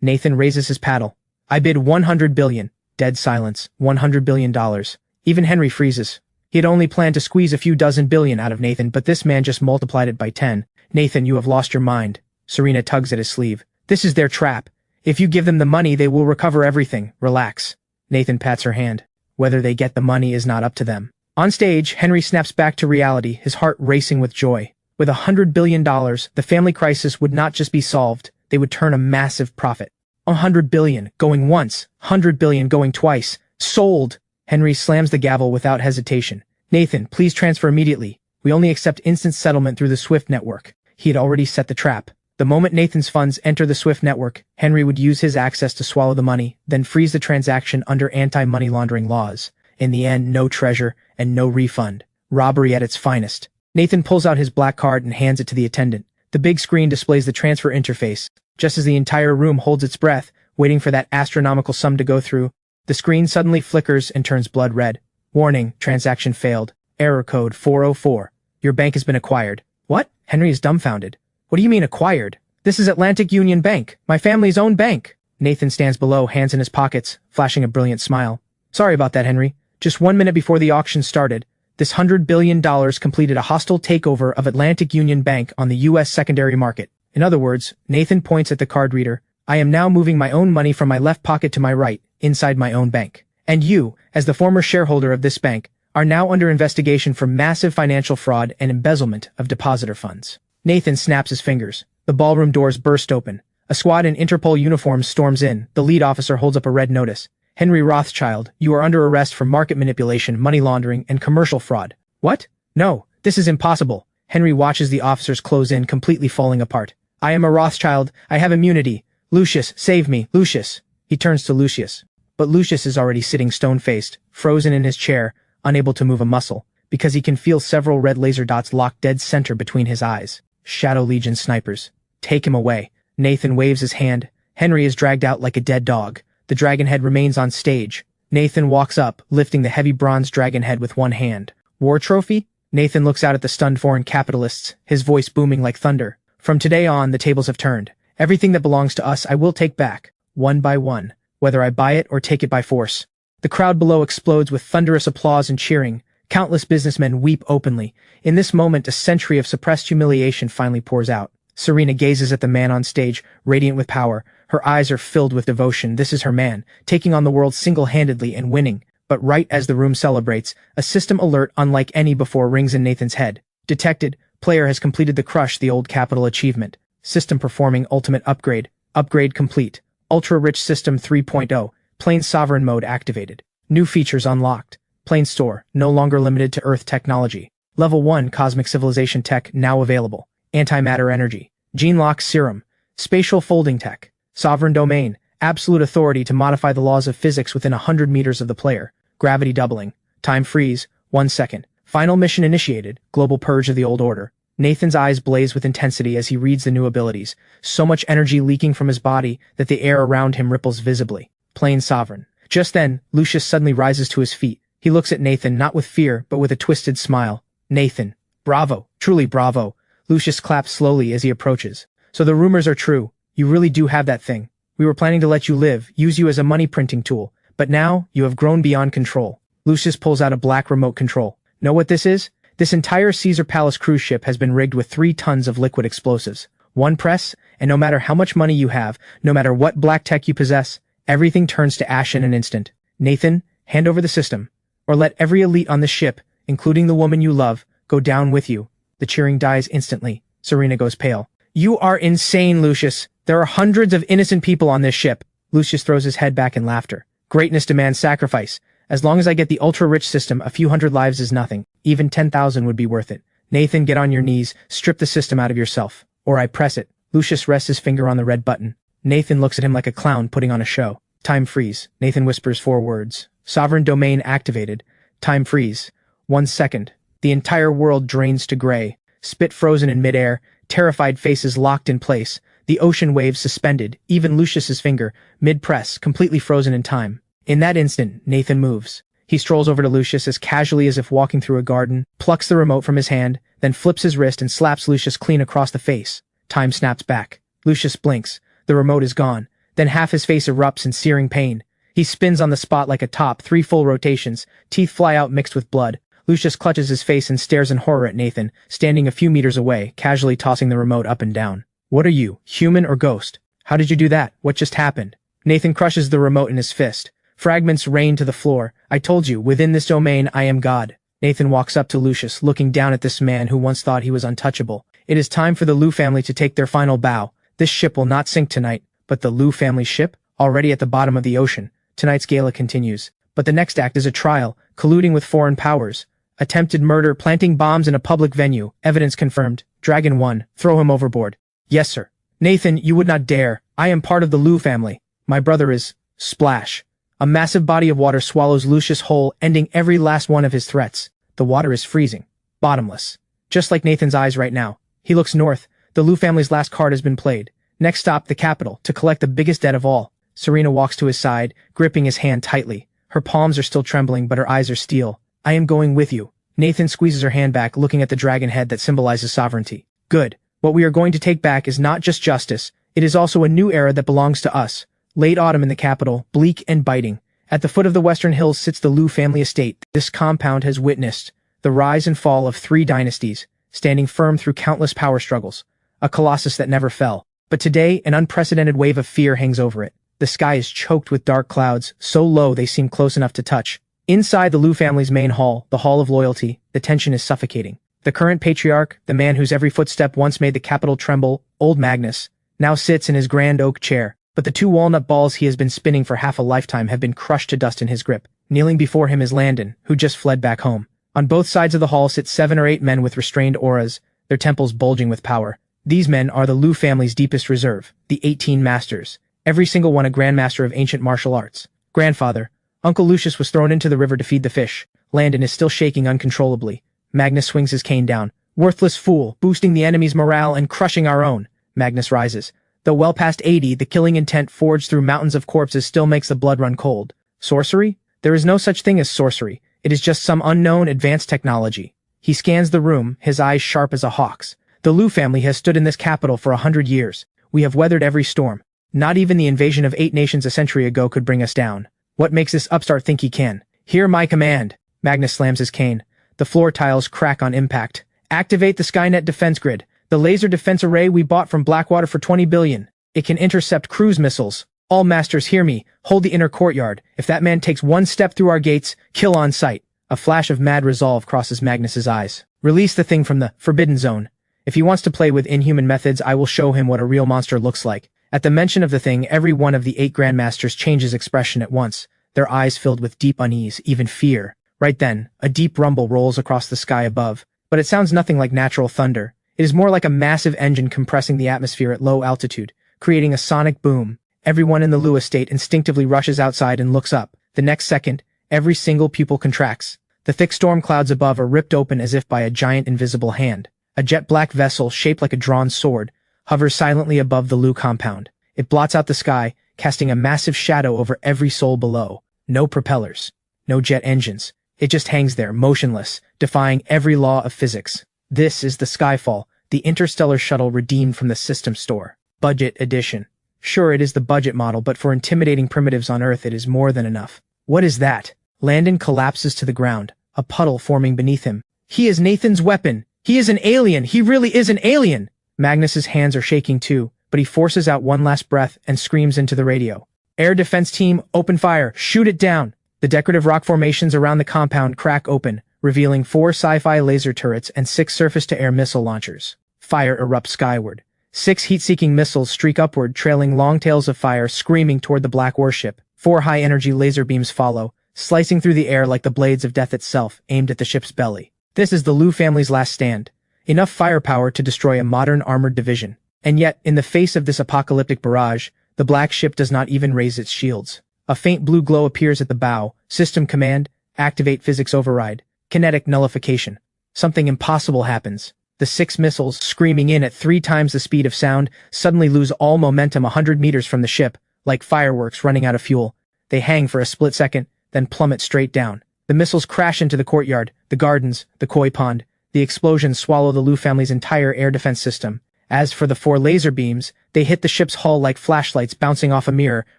Nathan raises his paddle. I bid $100 billion. Dead silence. $100 billion. Even Henry freezes. He had only planned to squeeze a few dozen billion out of Nathan, but this man just multiplied it by 10. Nathan, you have lost your mind. Serena tugs at his sleeve. This is their trap. If you give them the money, they will recover everything. Relax. Nathan pats her hand. Whether they get the money is not up to them. On stage, Henry snaps back to reality, his heart racing with joy. With $100 billion, the family crisis would not just be solved, they would turn a massive profit. $100 billion, going once. $100 billion, going twice. Sold! Henry slams the gavel without hesitation. Nathan, please transfer immediately. We only accept instant settlement through the SWIFT network. He had already set the trap. The moment Nathan's funds enter the SWIFT network, Henry would use his access to swallow the money, then freeze the transaction under anti-money laundering laws. In the end, no treasure and no refund. Robbery at its finest. Nathan pulls out his black card and hands it to the attendant. The big screen displays the transfer interface. Just as the entire room holds its breath, waiting for that astronomical sum to go through, the screen suddenly flickers and turns blood red. Warning, transaction failed. Error code 404. Your bank has been acquired. What? Henry is dumbfounded. What do you mean acquired? This is Atlantic Union Bank, my family's own bank. Nathan stands below, hands in his pockets, flashing a brilliant smile. Sorry about that, Henry. Just 1 minute before the auction started, This $100 billion completed a hostile takeover of Atlantic Union Bank on the U.S. secondary market. In other words, Nathan points at the card reader, I am now moving my own money from my left pocket to my right, inside my own bank. And you, as the former shareholder of this bank, are now under investigation for massive financial fraud and embezzlement of depositor funds. Nathan snaps his fingers. The ballroom doors burst open. A squad in Interpol uniforms storms in. The lead officer holds up a red notice. Henry Rothschild, you are under arrest for market manipulation, money laundering, and commercial fraud. What? No, this is impossible. Henry watches the officers close in, completely falling apart. I am a Rothschild. I have immunity. Lucius, save me, Lucius. He turns to Lucius. But Lucius is already sitting stone-faced, frozen in his chair, unable to move a muscle, because he can feel several red laser dots locked dead center between his eyes. Shadow Legion snipers. Take him away. Nathan waves his hand. Henry is dragged out like a dead dog. The dragon head remains on stage. Nathan walks up, lifting the heavy bronze dragon head with one hand. War trophy? Nathan looks out at the stunned foreign capitalists, his voice booming like thunder. From today on, the tables have turned. Everything that belongs to us I will take back, one by one, whether I buy it or take it by force. The crowd below explodes with thunderous applause and cheering. Countless businessmen weep openly. In this moment, a century of suppressed humiliation finally pours out. Serena gazes at the man on stage, radiant with power. Her eyes are filled with devotion. This is her man, taking on the world single-handedly and winning. But right as the room celebrates, a system alert unlike any before rings in Nathan's head. Detected. Player has completed the Crush the Old Capital achievement. System performing ultimate upgrade. Upgrade complete. Ultra-rich system 3.0. Plain sovereign mode activated. New features unlocked. Plain store, no longer limited to Earth technology. Level 1 cosmic civilization tech now available. Antimatter energy. Gene lock serum. Spatial folding tech. Sovereign domain. Absolute authority to modify the laws of physics within 100 meters of the player. Gravity doubling. Time freeze, 1 second. Final mission initiated. Global purge of the old order. Nathan's eyes blaze with intensity as he reads the new abilities. So much energy leaking from his body that the air around him ripples visibly. Plain sovereign. Just then, Lucius suddenly rises to his feet. He looks at Nathan not with fear, but with a twisted smile. Nathan. Bravo. Truly bravo. Lucius claps slowly as he approaches. So the rumors are true. You really do have that thing. We were planning to let you live, use you as a money printing tool. But now, you have grown beyond control. Lucius pulls out a black remote control. Know what this is? This entire Caesar Palace cruise ship has been rigged with 3 tons of liquid explosives. One press, and no matter how much money you have, no matter what black tech you possess, everything turns to ash in an instant. Nathan, hand over the system. Or let every elite on the ship, including the woman you love, go down with you. The cheering dies instantly. Serena goes pale. You are insane, Lucius. There are hundreds of innocent people on this ship. Lucius throws his head back in laughter. Greatness demands sacrifice. As long as I get the ultra-rich system, a few hundred lives is nothing. Even 10,000 would be worth it. Nathan, get on your knees. Strip the system out of yourself. Or I press it. Lucius rests his finger on the red button. Nathan looks at him like a clown putting on a show. Time freeze. Nathan whispers 4 words. Sovereign domain activated. Time freeze. 1 second. The entire world drains to gray. Spit frozen in midair. Terrified faces locked in place. The ocean waves suspended. Even Lucius's finger, mid-press, completely frozen in time. In that instant, Nathan moves. He strolls over to Lucius as casually as if walking through a garden, plucks the remote from his hand, then flips his wrist and slaps Lucius clean across the face. Time snaps back. Lucius blinks. The remote is gone. Then half his face erupts in searing pain. He spins on the spot like a top, 3 full rotations. Teeth fly out mixed with blood. Lucius clutches his face and stares in horror at Nathan, standing a few meters away, casually tossing the remote up and down. What are you, human or ghost? How did you do that? What just happened? Nathan crushes the remote in his fist. Fragments rain to the floor. I told you, within this domain, I am God. Nathan walks up to Lucius, looking down at this man who once thought he was untouchable. It is time for the Liu family to take their final bow. This ship will not sink tonight, but the Liu family ship, already at the bottom of the ocean. Tonight's gala continues. But the next act is a trial, colluding with foreign powers. Attempted murder, planting bombs in a public venue. Evidence confirmed. Dragon 1, throw him overboard. Yes, sir. Nathan, you would not dare. I am part of the Liu family. My brother is... Splash. A massive body of water swallows Lucius whole, ending every last one of his threats. The water is freezing. Bottomless. Just like Nathan's eyes right now. He looks north. The Liu family's last card has been played. Next stop, the capital, to collect the biggest debt of all. Serena walks to his side, gripping his hand tightly. Her palms are still trembling, but her eyes are steel. I am going with you. Nathan squeezes her hand back, looking at the dragon head that symbolizes sovereignty. Good. What we are going to take back is not just justice. It is also a new era that belongs to us. Late autumn in the capital, bleak and biting. At the foot of the western hills sits the Liu family estate. This compound has witnessed the rise and fall of 3 dynasties, standing firm through countless power struggles. A colossus that never fell. But today, an unprecedented wave of fear hangs over it. The sky is choked with dark clouds, so low they seem close enough to touch. Inside the Liu family's main hall, the Hall of Loyalty, the tension is suffocating. The current patriarch, the man whose every footstep once made the capital tremble, old Magnus, now sits in his grand oak chair, but the 2 walnut balls he has been spinning for half a lifetime have been crushed to dust in his grip. Kneeling before him is Landon, who just fled back home. On both sides of the hall sit 7 or 8 men with restrained auras, their temples bulging with power. These men are the Liu family's deepest reserve, the 18 masters, every single one a grandmaster of ancient martial arts. Grandfather, Uncle Lucius was thrown into the river to feed the fish. Landon is still shaking uncontrollably. Magnus swings his cane down. Worthless fool, boosting the enemy's morale and crushing our own. Magnus rises. Though well past 80, the killing intent forged through mountains of corpses still makes the blood run cold. Sorcery? There is no such thing as sorcery. It is just some unknown advanced technology. He scans the room, his eyes sharp as a hawk's. The Liu family has stood in this capital for 100 years. We have weathered every storm. Not even the invasion of 8 nations a century ago could bring us down. What makes this upstart think he can? Hear my command. Magnus slams his cane. The floor tiles crack on impact. Activate the Skynet defense grid. The laser defense array we bought from Blackwater for 20 billion. It can intercept cruise missiles. All masters hear me. Hold the inner courtyard. If that man takes 1 step through our gates, kill on sight. A flash of mad resolve crosses Magnus's eyes. Release the thing from the forbidden zone. If he wants to play with inhuman methods, I will show him what a real monster looks like. At the mention of the thing, every one of the 8 grandmasters changes expression at once, their eyes filled with deep unease, even fear. Right then, a deep rumble rolls across the sky above, but it sounds nothing like natural thunder. It is more like a massive engine compressing the atmosphere at low altitude, creating a sonic boom. Everyone in the Liu estate instinctively rushes outside and looks up. The next second, every single pupil contracts. The thick storm clouds above are ripped open as if by a giant invisible hand. A jet-black vessel, shaped like a drawn sword, hovers silently above the Liu compound. It blots out the sky, casting a massive shadow over every soul below. No propellers. No jet engines. It just hangs there, motionless, defying every law of physics. This is the Skyfall, the interstellar shuttle redeemed from the system store. Budget edition. Sure, it is the budget model, but for intimidating primitives on Earth, it is more than enough. What is that? Landon collapses to the ground, a puddle forming beneath him. He is Nathan's weapon. He is an alien. He really is an alien. Magnus's hands are shaking too, but he forces out one last breath and screams into the radio. Air defense team, open fire. Shoot it down. The decorative rock formations around the compound crack open, revealing 4 sci-fi laser turrets and 6 surface-to-air missile launchers. Fire erupts skyward. 6 heat-seeking missiles streak upward, trailing long tails of fire screaming toward the black warship. 4 high-energy laser beams follow, slicing through the air like the blades of death itself, aimed at the ship's belly. This is the Liu family's last stand. Enough firepower to destroy a modern armored division. And yet, in the face of this apocalyptic barrage, the black ship does not even raise its shields. A faint blue glow appears at the bow. System command, activate physics override. Kinetic nullification. Something impossible happens. The 6 missiles, screaming in at 3 times the speed of sound, suddenly lose all momentum 100 meters from the ship, like fireworks running out of fuel. They hang for a split second, then plummet straight down. The missiles crash into the courtyard, the gardens, the koi pond. The explosions swallow the Liu family's entire air defense system. As for the 4 laser beams, they hit the ship's hull like flashlights bouncing off a mirror,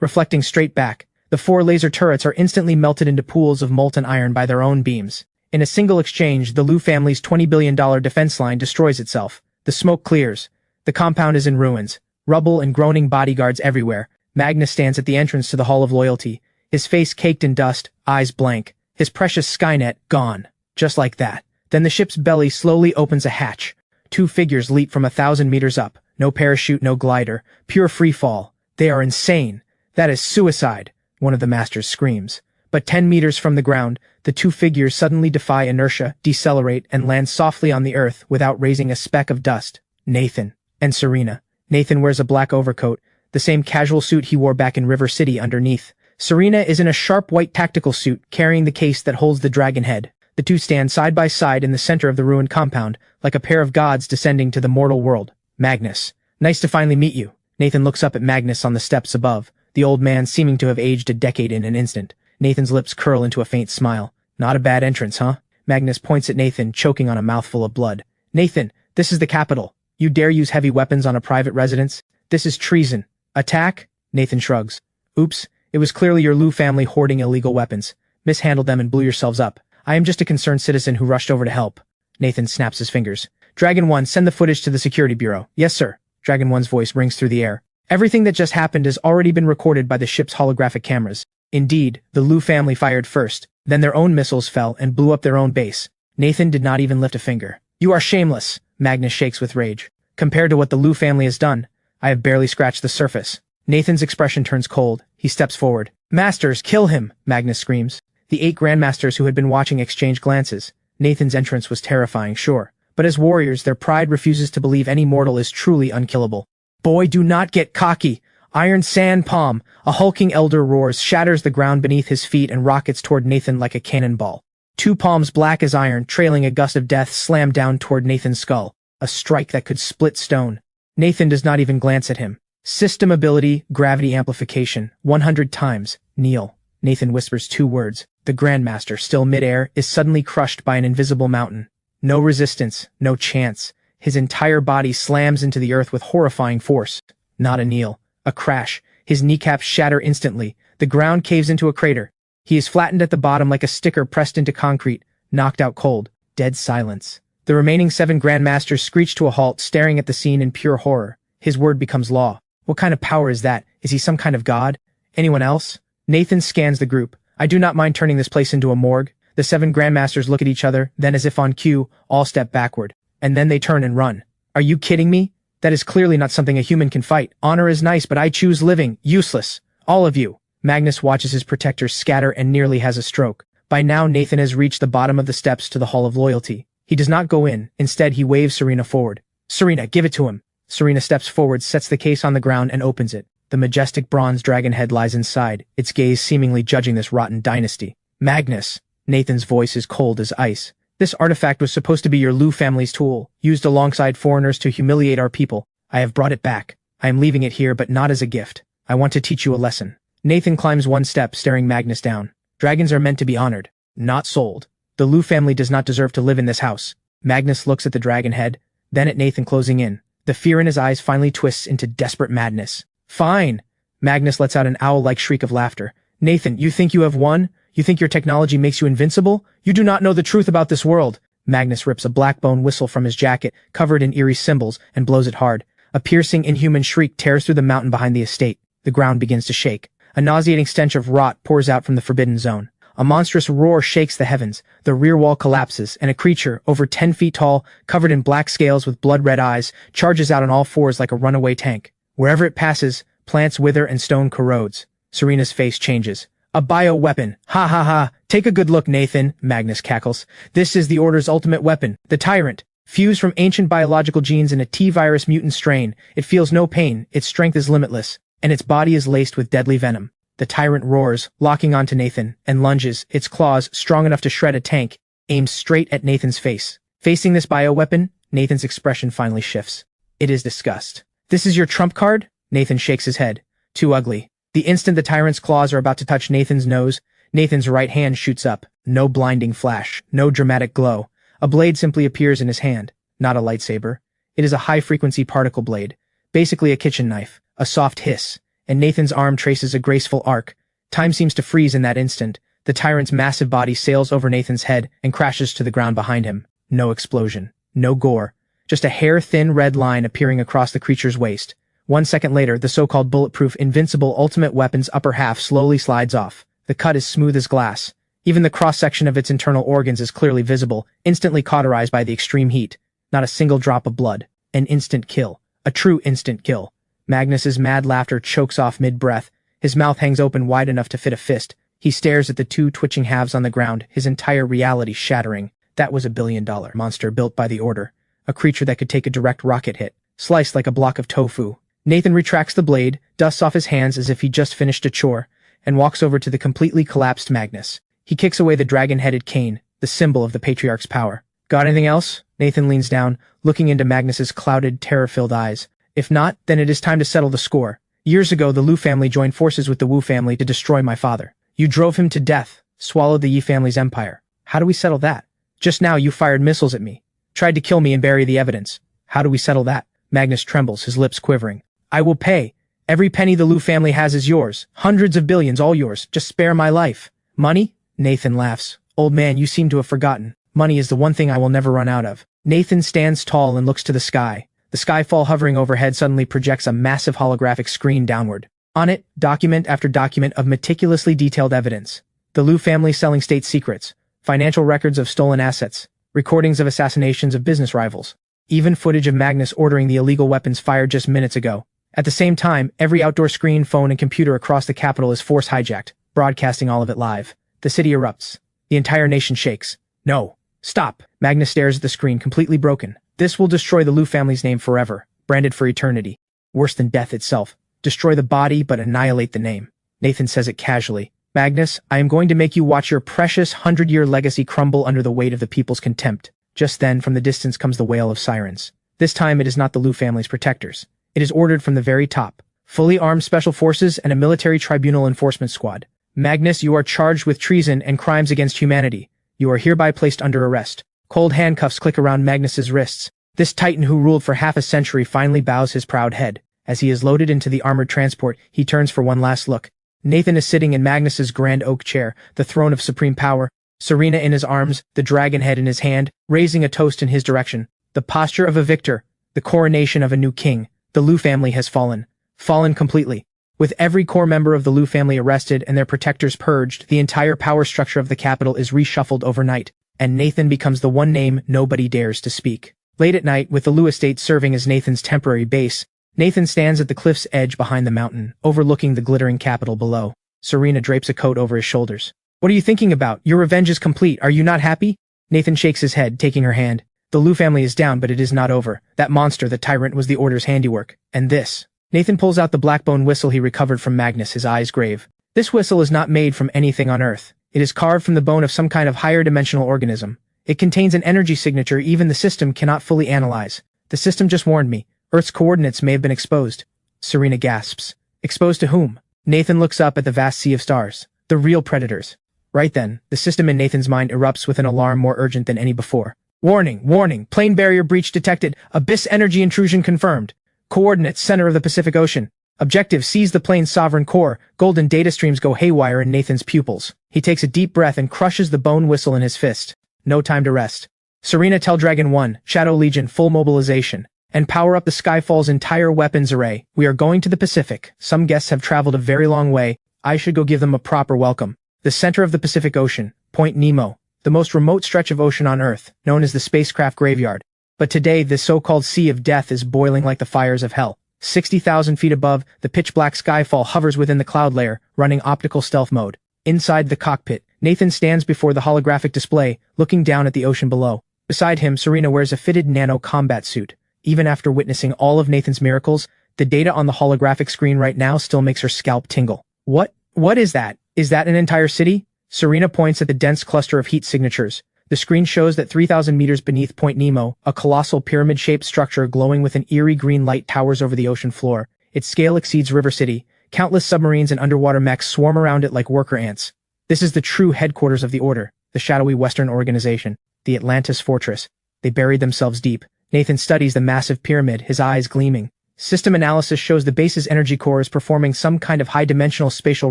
reflecting straight back. The 4 laser turrets are instantly melted into pools of molten iron by their own beams. In a single exchange, the Liu family's $20 billion defense line destroys itself. The smoke clears. The compound is in ruins. Rubble and groaning bodyguards everywhere. Magnus stands at the entrance to the Hall of Loyalty, his face caked in dust, eyes blank. His precious Skynet gone. Just like that. Then the ship's belly slowly opens a hatch. 2 figures leap from 1,000 meters up. No parachute, no glider. Pure free fall. They are insane. That is suicide. One of the masters screams. But 10 meters from the ground, the 2 figures suddenly defy inertia, decelerate, and land softly on the earth without raising a speck of dust. Nathan. And Serena. Nathan wears a black overcoat, the same casual suit he wore back in River City underneath. Serena is in a sharp white tactical suit, carrying the case that holds the dragon head. The 2 stand side by side in the center of the ruined compound, like a pair of gods descending to the mortal world. Magnus. Nice to finally meet you. Nathan looks up at Magnus on the steps above, the old man seeming to have aged a decade in an instant. Nathan's lips curl into a faint smile. Not a bad entrance, huh? Magnus points at Nathan, choking on a mouthful of blood. Nathan, this is the capital. You dare use heavy weapons on a private residence? This is treason. Attack? Nathan shrugs. Oops, it was clearly your Liu family hoarding illegal weapons. Mishandled them and blew yourselves up. I am just a concerned citizen who rushed over to help. Nathan snaps his fingers. Dragon 1, send the footage to the security bureau. Yes, sir. Dragon 1's voice rings through the air. Everything that just happened has already been recorded by the ship's holographic cameras. Indeed, the Liu family fired first, then their own missiles fell and blew up their own base. Nathan did not even lift a finger. You are shameless, Magnus shakes with rage. Compared to what the Liu family has done, I have barely scratched the surface. Nathan's expression turns cold. He steps forward. Masters, kill him, Magnus screams. The 8 grandmasters who had been watching exchange glances. Nathan's entrance was terrifying, sure. But as warriors, their pride refuses to believe any mortal is truly unkillable. Boy, do not get cocky. Iron Sand Palm, a hulking elder roars, shatters the ground beneath his feet and rockets toward Nathan like a cannonball. 2 palms black as iron, trailing a gust of death, slam down toward Nathan's skull. A strike that could split stone. Nathan does not even glance at him. System ability, gravity amplification, 100 times. Kneel. Nathan whispers 2 words. The Grandmaster, still midair, is suddenly crushed by an invisible mountain. No resistance, no chance. His entire body slams into the earth with horrifying force. Not a kneel. A crash. His kneecaps shatter instantly. The ground caves into a crater. He is flattened at the bottom like a sticker pressed into concrete, knocked out cold. Dead silence. The remaining 7 Grandmasters screech to a halt, staring at the scene in pure horror. His word becomes law. What kind of power is that? Is he some kind of god? Anyone else? Nathan scans the group. I do not mind turning this place into a morgue. The 7 Grandmasters look at each other, then as if on cue, all step backward. And then they turn and run. Are you kidding me? That is clearly not something a human can fight. Honor is nice, but I choose living. Useless. All of you. Magnus watches his protectors scatter and nearly has a stroke. By now, Nathan has reached the bottom of the steps to the Hall of Loyalty. He does not go in. Instead, he waves Serena forward. Serena, give it to him. Serena steps forward, sets the case on the ground, and opens it. The majestic bronze dragon head lies inside, its gaze seemingly judging this rotten dynasty. Magnus. Nathan's voice is cold as ice. This artifact was supposed to be your Liu family's tool, used alongside foreigners to humiliate our people. I have brought it back. I am leaving it here, but not as a gift. I want to teach you a lesson. Nathan climbs 1 step, staring Magnus down. Dragons are meant to be honored, not sold. The Liu family does not deserve to live in this house. Magnus looks at the dragon head, then at Nathan closing in. The fear in his eyes finally twists into desperate madness. Fine. Magnus lets out an owl-like shriek of laughter. Nathan, you think you have won? You think your technology makes you invincible? You do not know the truth about this world. Magnus rips a black bone whistle from his jacket, covered in eerie symbols, and blows it hard. A piercing, inhuman shriek tears through the mountain behind the estate. The ground begins to shake. A nauseating stench of rot pours out from the forbidden zone. A monstrous roar shakes the heavens. The rear wall collapses, and a creature, over 10 feet tall, covered in black scales with blood-red eyes, charges out on all fours like a runaway tank. Wherever it passes, plants wither and stone corrodes. Serena's face changes. A bioweapon. Ha ha ha. Take a good look, Nathan, Magnus cackles. This is the Order's ultimate weapon, the Tyrant. Fused from ancient biological genes in a T-virus mutant strain, it feels no pain, its strength is limitless, and its body is laced with deadly venom. The Tyrant roars, locking onto Nathan, and lunges, its claws, strong enough to shred a tank, aimed straight at Nathan's face. Facing this bioweapon, Nathan's expression finally shifts. It is disgust. This is your trump card? Nathan shakes his head. Too ugly. The instant the Tyrant's claws are about to touch Nathan's nose, Nathan's right hand shoots up. No blinding flash, no dramatic glow. A blade simply appears in his hand. Not a lightsaber. It is a high-frequency particle blade. Basically a kitchen knife. A soft hiss. And Nathan's arm traces a graceful arc. Time seems to freeze in that instant. The Tyrant's massive body sails over Nathan's head and crashes to the ground behind him. No explosion. No gore. Just a hair-thin red line appearing across the creature's waist. 1 second later, the so-called bulletproof, invincible ultimate weapon's upper half slowly slides off. The cut is smooth as glass. Even the cross-section of its internal organs is clearly visible, instantly cauterized by the extreme heat. Not a single drop of blood. An instant kill. A true instant kill. Magnus's mad laughter chokes off mid-breath. His mouth hangs open wide enough to fit a fist. He stares at the 2 twitching halves on the ground, his entire reality shattering. That was a billion-dollar monster built by the Order. A creature that could take a direct rocket hit. Sliced like a block of tofu. Nathan retracts the blade, dusts off his hands as if he just finished a chore, and walks over to the completely collapsed Magnus. He kicks away the dragon-headed cane, the symbol of the Patriarch's power. Got anything else? Nathan leans down, looking into Magnus's clouded, terror-filled eyes. If not, then it is time to settle the score. Years ago, the Liu family joined forces with the Wu family to destroy my father. You drove him to death, swallowed the Yi family's empire. How do we settle that? Just now you fired missiles at me. Tried to kill me and bury the evidence. How do we settle that? Magnus trembles, his lips quivering. I will pay. Every penny the Liu family has is yours. Hundreds of billions, all yours. Just spare my life. Money? Nathan laughs. Old man, you seem to have forgotten. Money is the one thing I will never run out of. Nathan stands tall and looks to the sky. The skyfall hovering overhead suddenly projects a massive holographic screen downward. On it, document after document of meticulously detailed evidence. The Liu family selling state secrets, financial records of stolen assets, recordings of assassinations of business rivals, even footage of Magnus ordering the illegal weapons fired just minutes ago. At the same time, every outdoor screen, phone, and computer across the capital is force hijacked, broadcasting all of it live. The city erupts. The entire nation shakes. No. Stop. Magnus stares at the screen, completely broken. This will destroy the Liu family's name forever, branded for eternity. Worse than death itself. Destroy the body, but annihilate the name. Nathan says it casually. Magnus, I am going to make you watch your precious 100-year legacy crumble under the weight of the people's contempt. Just then, from the distance comes the wail of sirens. This time it is not the Liu family's protectors. It is ordered from the very top. Fully armed special forces and a military tribunal enforcement squad. Magnus, you are charged with treason and crimes against humanity. You are hereby placed under arrest. Cold handcuffs click around Magnus's wrists. This titan who ruled for half a century finally bows his proud head. As he is loaded into the armored transport, he turns for one last look. Nathan is sitting in Magnus's grand oak chair, the throne of supreme power, Serena in his arms, the dragon head in his hand, raising a toast in his direction. The posture of a victor, the coronation of a new king. The Liu family has fallen. Fallen completely. With every core member of the Liu family arrested and their protectors purged, the entire power structure of the capital is reshuffled overnight, and Nathan becomes the one name nobody dares to speak. Late at night, with the Liu estate serving as Nathan's temporary base, Nathan stands at the cliff's edge behind the mountain, overlooking the glittering capital below. Serena drapes a coat over his shoulders. What are you thinking about? Your revenge is complete. Are you not happy? Nathan shakes his head, taking her hand. The Liu family is down, but it is not over. That monster, the tyrant, was the Order's handiwork. And this. Nathan pulls out the black bone whistle he recovered from Magnus, his eyes grave. This whistle is not made from anything on Earth. It is carved from the bone of some kind of higher dimensional organism. It contains an energy signature even the system cannot fully analyze. The system just warned me. Earth's coordinates may have been exposed. Serena gasps. Exposed to whom? Nathan looks up at the vast sea of stars. The real predators. Right then, the system in Nathan's mind erupts with an alarm more urgent than any before. Warning, warning, plane barrier breach detected. Abyss energy intrusion confirmed. Coordinates, center of the Pacific Ocean. Objective, seize the plane's sovereign core. Golden data streams go haywire in Nathan's pupils. He takes a deep breath and crushes the bone whistle in his fist. No time to rest. Serena, tell Dragon 1, Shadow Legion, full mobilization. And power up the Skyfall's entire weapons array. We are going to the Pacific. Some guests have traveled a very long way. I should go give them a proper welcome. The center of the Pacific Ocean, Point Nemo. The most remote stretch of ocean on Earth, known as the spacecraft graveyard. But today, this so-called sea of death is boiling like the fires of hell. 60,000 feet above, the pitch-black Skyfall hovers within the cloud layer, running optical stealth mode. Inside the cockpit, Nathan stands before the holographic display, looking down at the ocean below. Beside him, Serena wears a fitted nano-combat suit. Even after witnessing all of Nathan's miracles, the data on the holographic screen right now still makes her scalp tingle. What is that? Is that an entire city? Serena points at the dense cluster of heat signatures. The screen shows that 3,000 meters beneath Point Nemo, a colossal pyramid-shaped structure glowing with an eerie green light towers over the ocean floor. Its scale exceeds River City. Countless submarines and underwater mechs swarm around it like worker ants. This is the true headquarters of the Order, the shadowy Western organization, the Atlantis Fortress. They buried themselves deep. Nathan studies the massive pyramid, his eyes gleaming. System analysis shows the base's energy core is performing some kind of high-dimensional spatial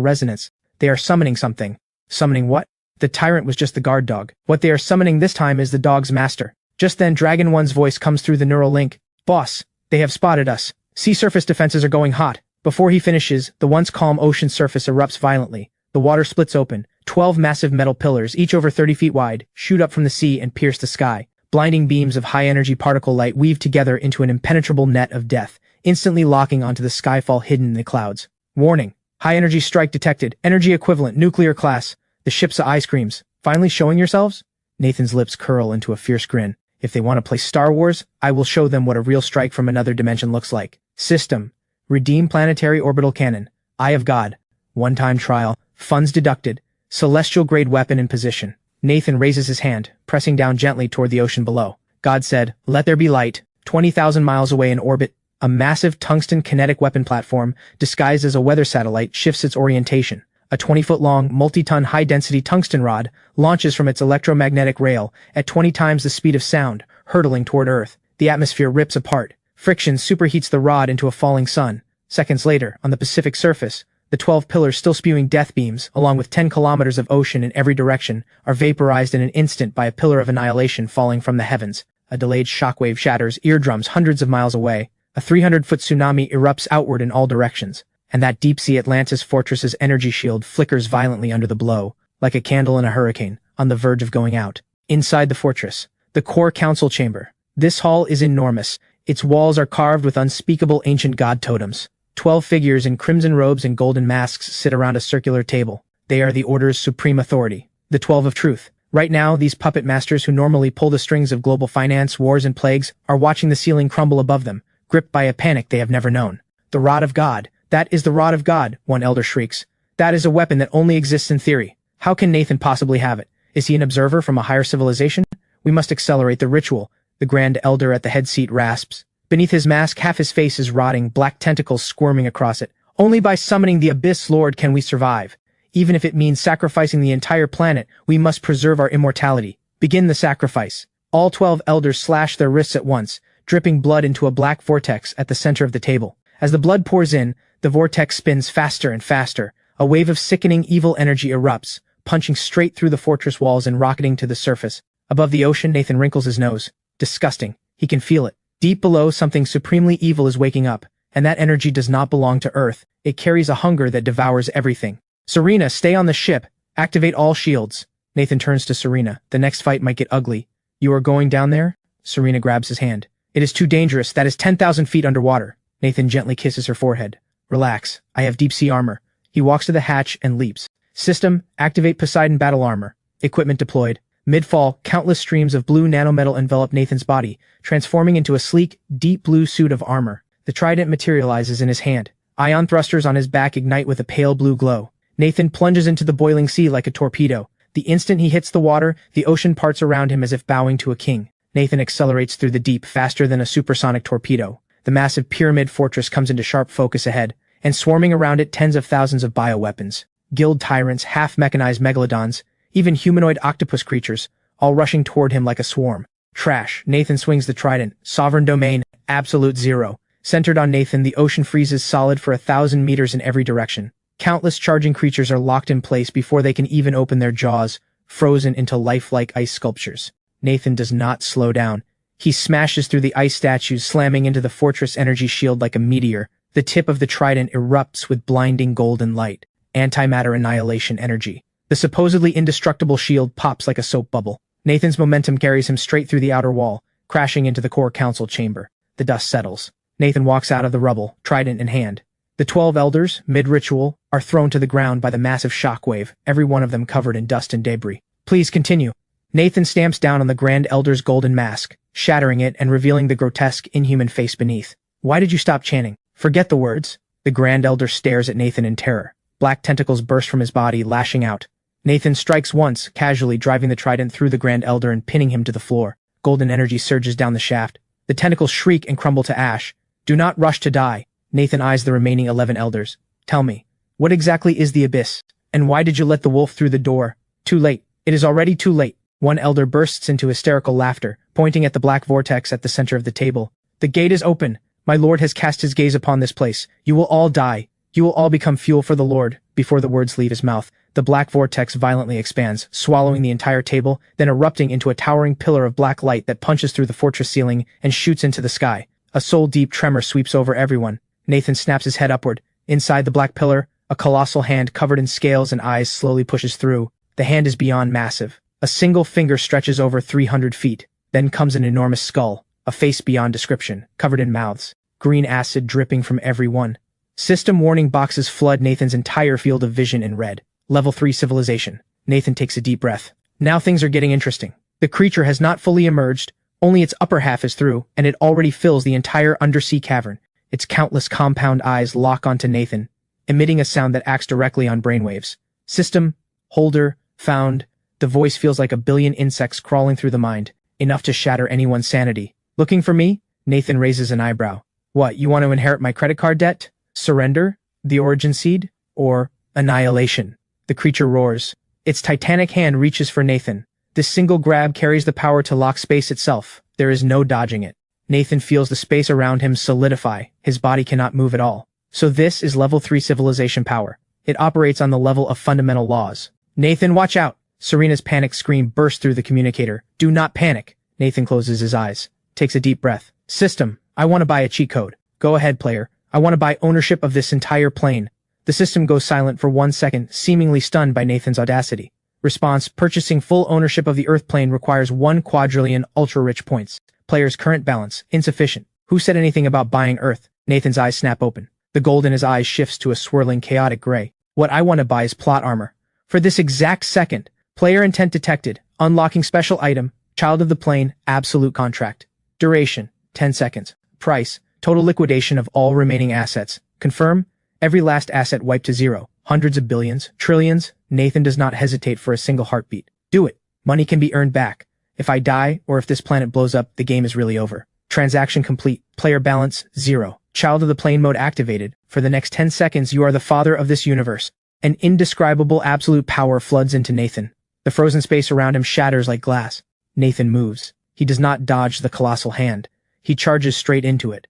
resonance. They are summoning something. Summoning what? The tyrant was just the guard dog. What they are summoning this time is the dog's master. Just then, Dragon 1's voice comes through the neural link. Boss, they have spotted us. Sea surface defenses are going hot. Before he finishes, the once calm ocean surface erupts violently. The water splits open. 12 massive metal pillars, each over 30 feet wide, shoot up from the sea and pierce the sky. Blinding beams of high-energy particle light weave together into an impenetrable net of death, instantly locking onto the Skyfall hidden in the clouds. Warning. High-energy strike detected. Energy equivalent. Nuclear class. The ship's eye screams. Finally showing yourselves? Nathan's lips curl into a fierce grin. If they want to play Star Wars, I will show them what a real strike from another dimension looks like. System. Redeem planetary orbital cannon. Eye of God. One-time trial. Funds deducted. Celestial-grade weapon in position. Nathan raises his hand, pressing down gently toward the ocean below. God said, "Let there be light." 20,000 miles away in orbit, a massive tungsten kinetic weapon platform, disguised as a weather satellite, shifts its orientation. A 20-foot-long, multi-ton high-density tungsten rod launches from its electromagnetic rail at 20 times the speed of sound, hurtling toward Earth. The atmosphere rips apart. Friction superheats the rod into a falling sun. Seconds later, on the Pacific surface, The 12 pillars still spewing death beams, along with 10 kilometers of ocean in every direction, are vaporized in an instant by a pillar of annihilation falling from the heavens. A delayed shockwave shatters eardrums hundreds of miles away. A 300-foot tsunami erupts outward in all directions, and that deep-sea Atlantis fortress's energy shield flickers violently under the blow, like a candle in a hurricane, on the verge of going out. Inside the fortress, the core council chamber. This hall is enormous. Its walls are carved with unspeakable ancient god totems. 12 figures in crimson robes and golden masks sit around a circular table. They are the Order's supreme authority, the 12 of Truth. Right now, these puppet masters who normally pull the strings of global finance, wars, and plagues are watching the ceiling crumble above them, gripped by a panic they have never known. The Rod of God. That is the Rod of God, one elder shrieks. That is a weapon that only exists in theory. How can Nathan possibly have it? Is he an observer from a higher civilization? We must accelerate the ritual, the Grand Elder at the head seat rasps. Beneath his mask, half his face is rotting, black tentacles squirming across it. Only by summoning the Abyss Lord can we survive. Even if it means sacrificing the entire planet, we must preserve our immortality. Begin the sacrifice. All 12 elders slash their wrists at once, dripping blood into a black vortex at the center of the table. As the blood pours in, the vortex spins faster and faster. A wave of sickening evil energy erupts, punching straight through the fortress walls and rocketing to the surface. Above the ocean, Nathan wrinkles his nose. Disgusting. He can feel it. Deep below, something supremely evil is waking up, and that energy does not belong to Earth. It carries a hunger that devours everything. Serena, stay on the ship. Activate all shields. Nathan turns to Serena. The next fight might get ugly. You are going down there? Serena grabs his hand. It is too dangerous. That is 10,000 feet underwater. Nathan gently kisses her forehead. Relax. I have deep sea armor. He walks to the hatch and leaps. System, activate Poseidon battle armor. Equipment deployed. Mid-fall, countless streams of blue nanometal envelop Nathan's body, transforming into a sleek, deep blue suit of armor. The trident materializes in his hand. Ion thrusters on his back ignite with a pale blue glow. Nathan plunges into the boiling sea like a torpedo. The instant he hits the water, the ocean parts around him as if bowing to a king. Nathan accelerates through the deep faster than a supersonic torpedo. The massive pyramid fortress comes into sharp focus ahead, and swarming around it tens of thousands of bioweapons. Guild tyrants, half-mechanized megalodons, even humanoid octopus creatures, all rushing toward him like a swarm. Trash. Nathan swings the trident. Sovereign domain. Absolute zero. Centered on Nathan, the ocean freezes solid for 1,000 meters in every direction. Countless charging creatures are locked in place before they can even open their jaws, frozen into lifelike ice sculptures. Nathan does not slow down. He smashes through the ice statues, slamming into the fortress energy shield like a meteor. The tip of the trident erupts with blinding golden light. Antimatter annihilation energy. The supposedly indestructible shield pops like a soap bubble. Nathan's momentum carries him straight through the outer wall, crashing into the core council chamber. The dust settles. Nathan walks out of the rubble, trident in hand. The 12 elders, mid-ritual, are thrown to the ground by the massive shockwave, every one of them covered in dust and debris. Please continue. Nathan stamps down on the Grand Elder's golden mask, shattering it and revealing the grotesque, inhuman face beneath. Why did you stop chanting? Forget the words. The Grand Elder stares at Nathan in terror. Black tentacles burst from his body, lashing out. Nathan strikes once, casually driving the trident through the Grand Elder and pinning him to the floor. Golden energy surges down the shaft. The tentacles shriek and crumble to ash. Do not rush to die. Nathan eyes the remaining 11 elders. Tell me, what exactly is the Abyss? And why did you let the wolf through the door? Too late. It is already too late. One elder bursts into hysterical laughter, pointing at the black vortex at the center of the table. The gate is open. My lord has cast his gaze upon this place. You will all die. You will all become fuel for the Lord. Before the words leave his mouth, the black vortex violently expands, swallowing the entire table, then erupting into a towering pillar of black light that punches through the fortress ceiling and shoots into the sky. A soul-deep tremor sweeps over everyone. Nathan snaps his head upward. Inside the black pillar, a colossal hand covered in scales and eyes slowly pushes through. The hand is beyond massive. A single finger stretches over 300 feet. Then comes an enormous skull, a face beyond description, covered in mouths, green acid dripping from every one. System warning boxes flood Nathan's entire field of vision in red. Level 3 civilization. Nathan takes a deep breath. Now things are getting interesting. The creature has not fully emerged, only its upper half is through, and it already fills the entire undersea cavern. Its countless compound eyes lock onto Nathan, emitting a sound that acts directly on brainwaves. System, holder, found. The voice feels like a billion insects crawling through the mind, enough to shatter anyone's sanity. Looking for me? Nathan raises an eyebrow. What, you want to inherit my credit card debt? Surrender? The origin seed? Or annihilation? The creature roars. Its titanic hand reaches for Nathan. This single grab carries the power to lock space itself. There is no dodging it. Nathan feels the space around him solidify. His body cannot move at all. So this is level 3 civilization power. It operates on the level of fundamental laws. Nathan, watch out! Serena's panicked scream burst through the communicator. Do not panic. Nathan closes his eyes, takes a deep breath. System, I want to buy a cheat code. Go ahead, player. I want to buy ownership of this entire plane. The system goes silent for 1 second, seemingly stunned by Nathan's audacity. Response, purchasing full ownership of the Earth plane requires 1 quadrillion ultra-rich points. Player's current balance, insufficient. Who said anything about buying Earth? Nathan's eyes snap open. The gold in his eyes shifts to a swirling, chaotic gray. What I want to buy is plot armor. For this exact second, player intent detected. Unlocking special item, child of the plane, absolute contract. Duration, 10 seconds. Price, total liquidation of all remaining assets. Confirm, every last asset wiped to zero. Hundreds of billions, trillions. Nathan does not hesitate for a single heartbeat. Do it. Money can be earned back. If I die, or if this planet blows up, the game is really over. Transaction complete. Player balance, 0. Child of the plane mode activated. For the next 10 seconds, you are the father of this universe. An indescribable absolute power floods into Nathan. The frozen space around him shatters like glass. Nathan moves. He does not dodge the colossal hand. He charges straight into it.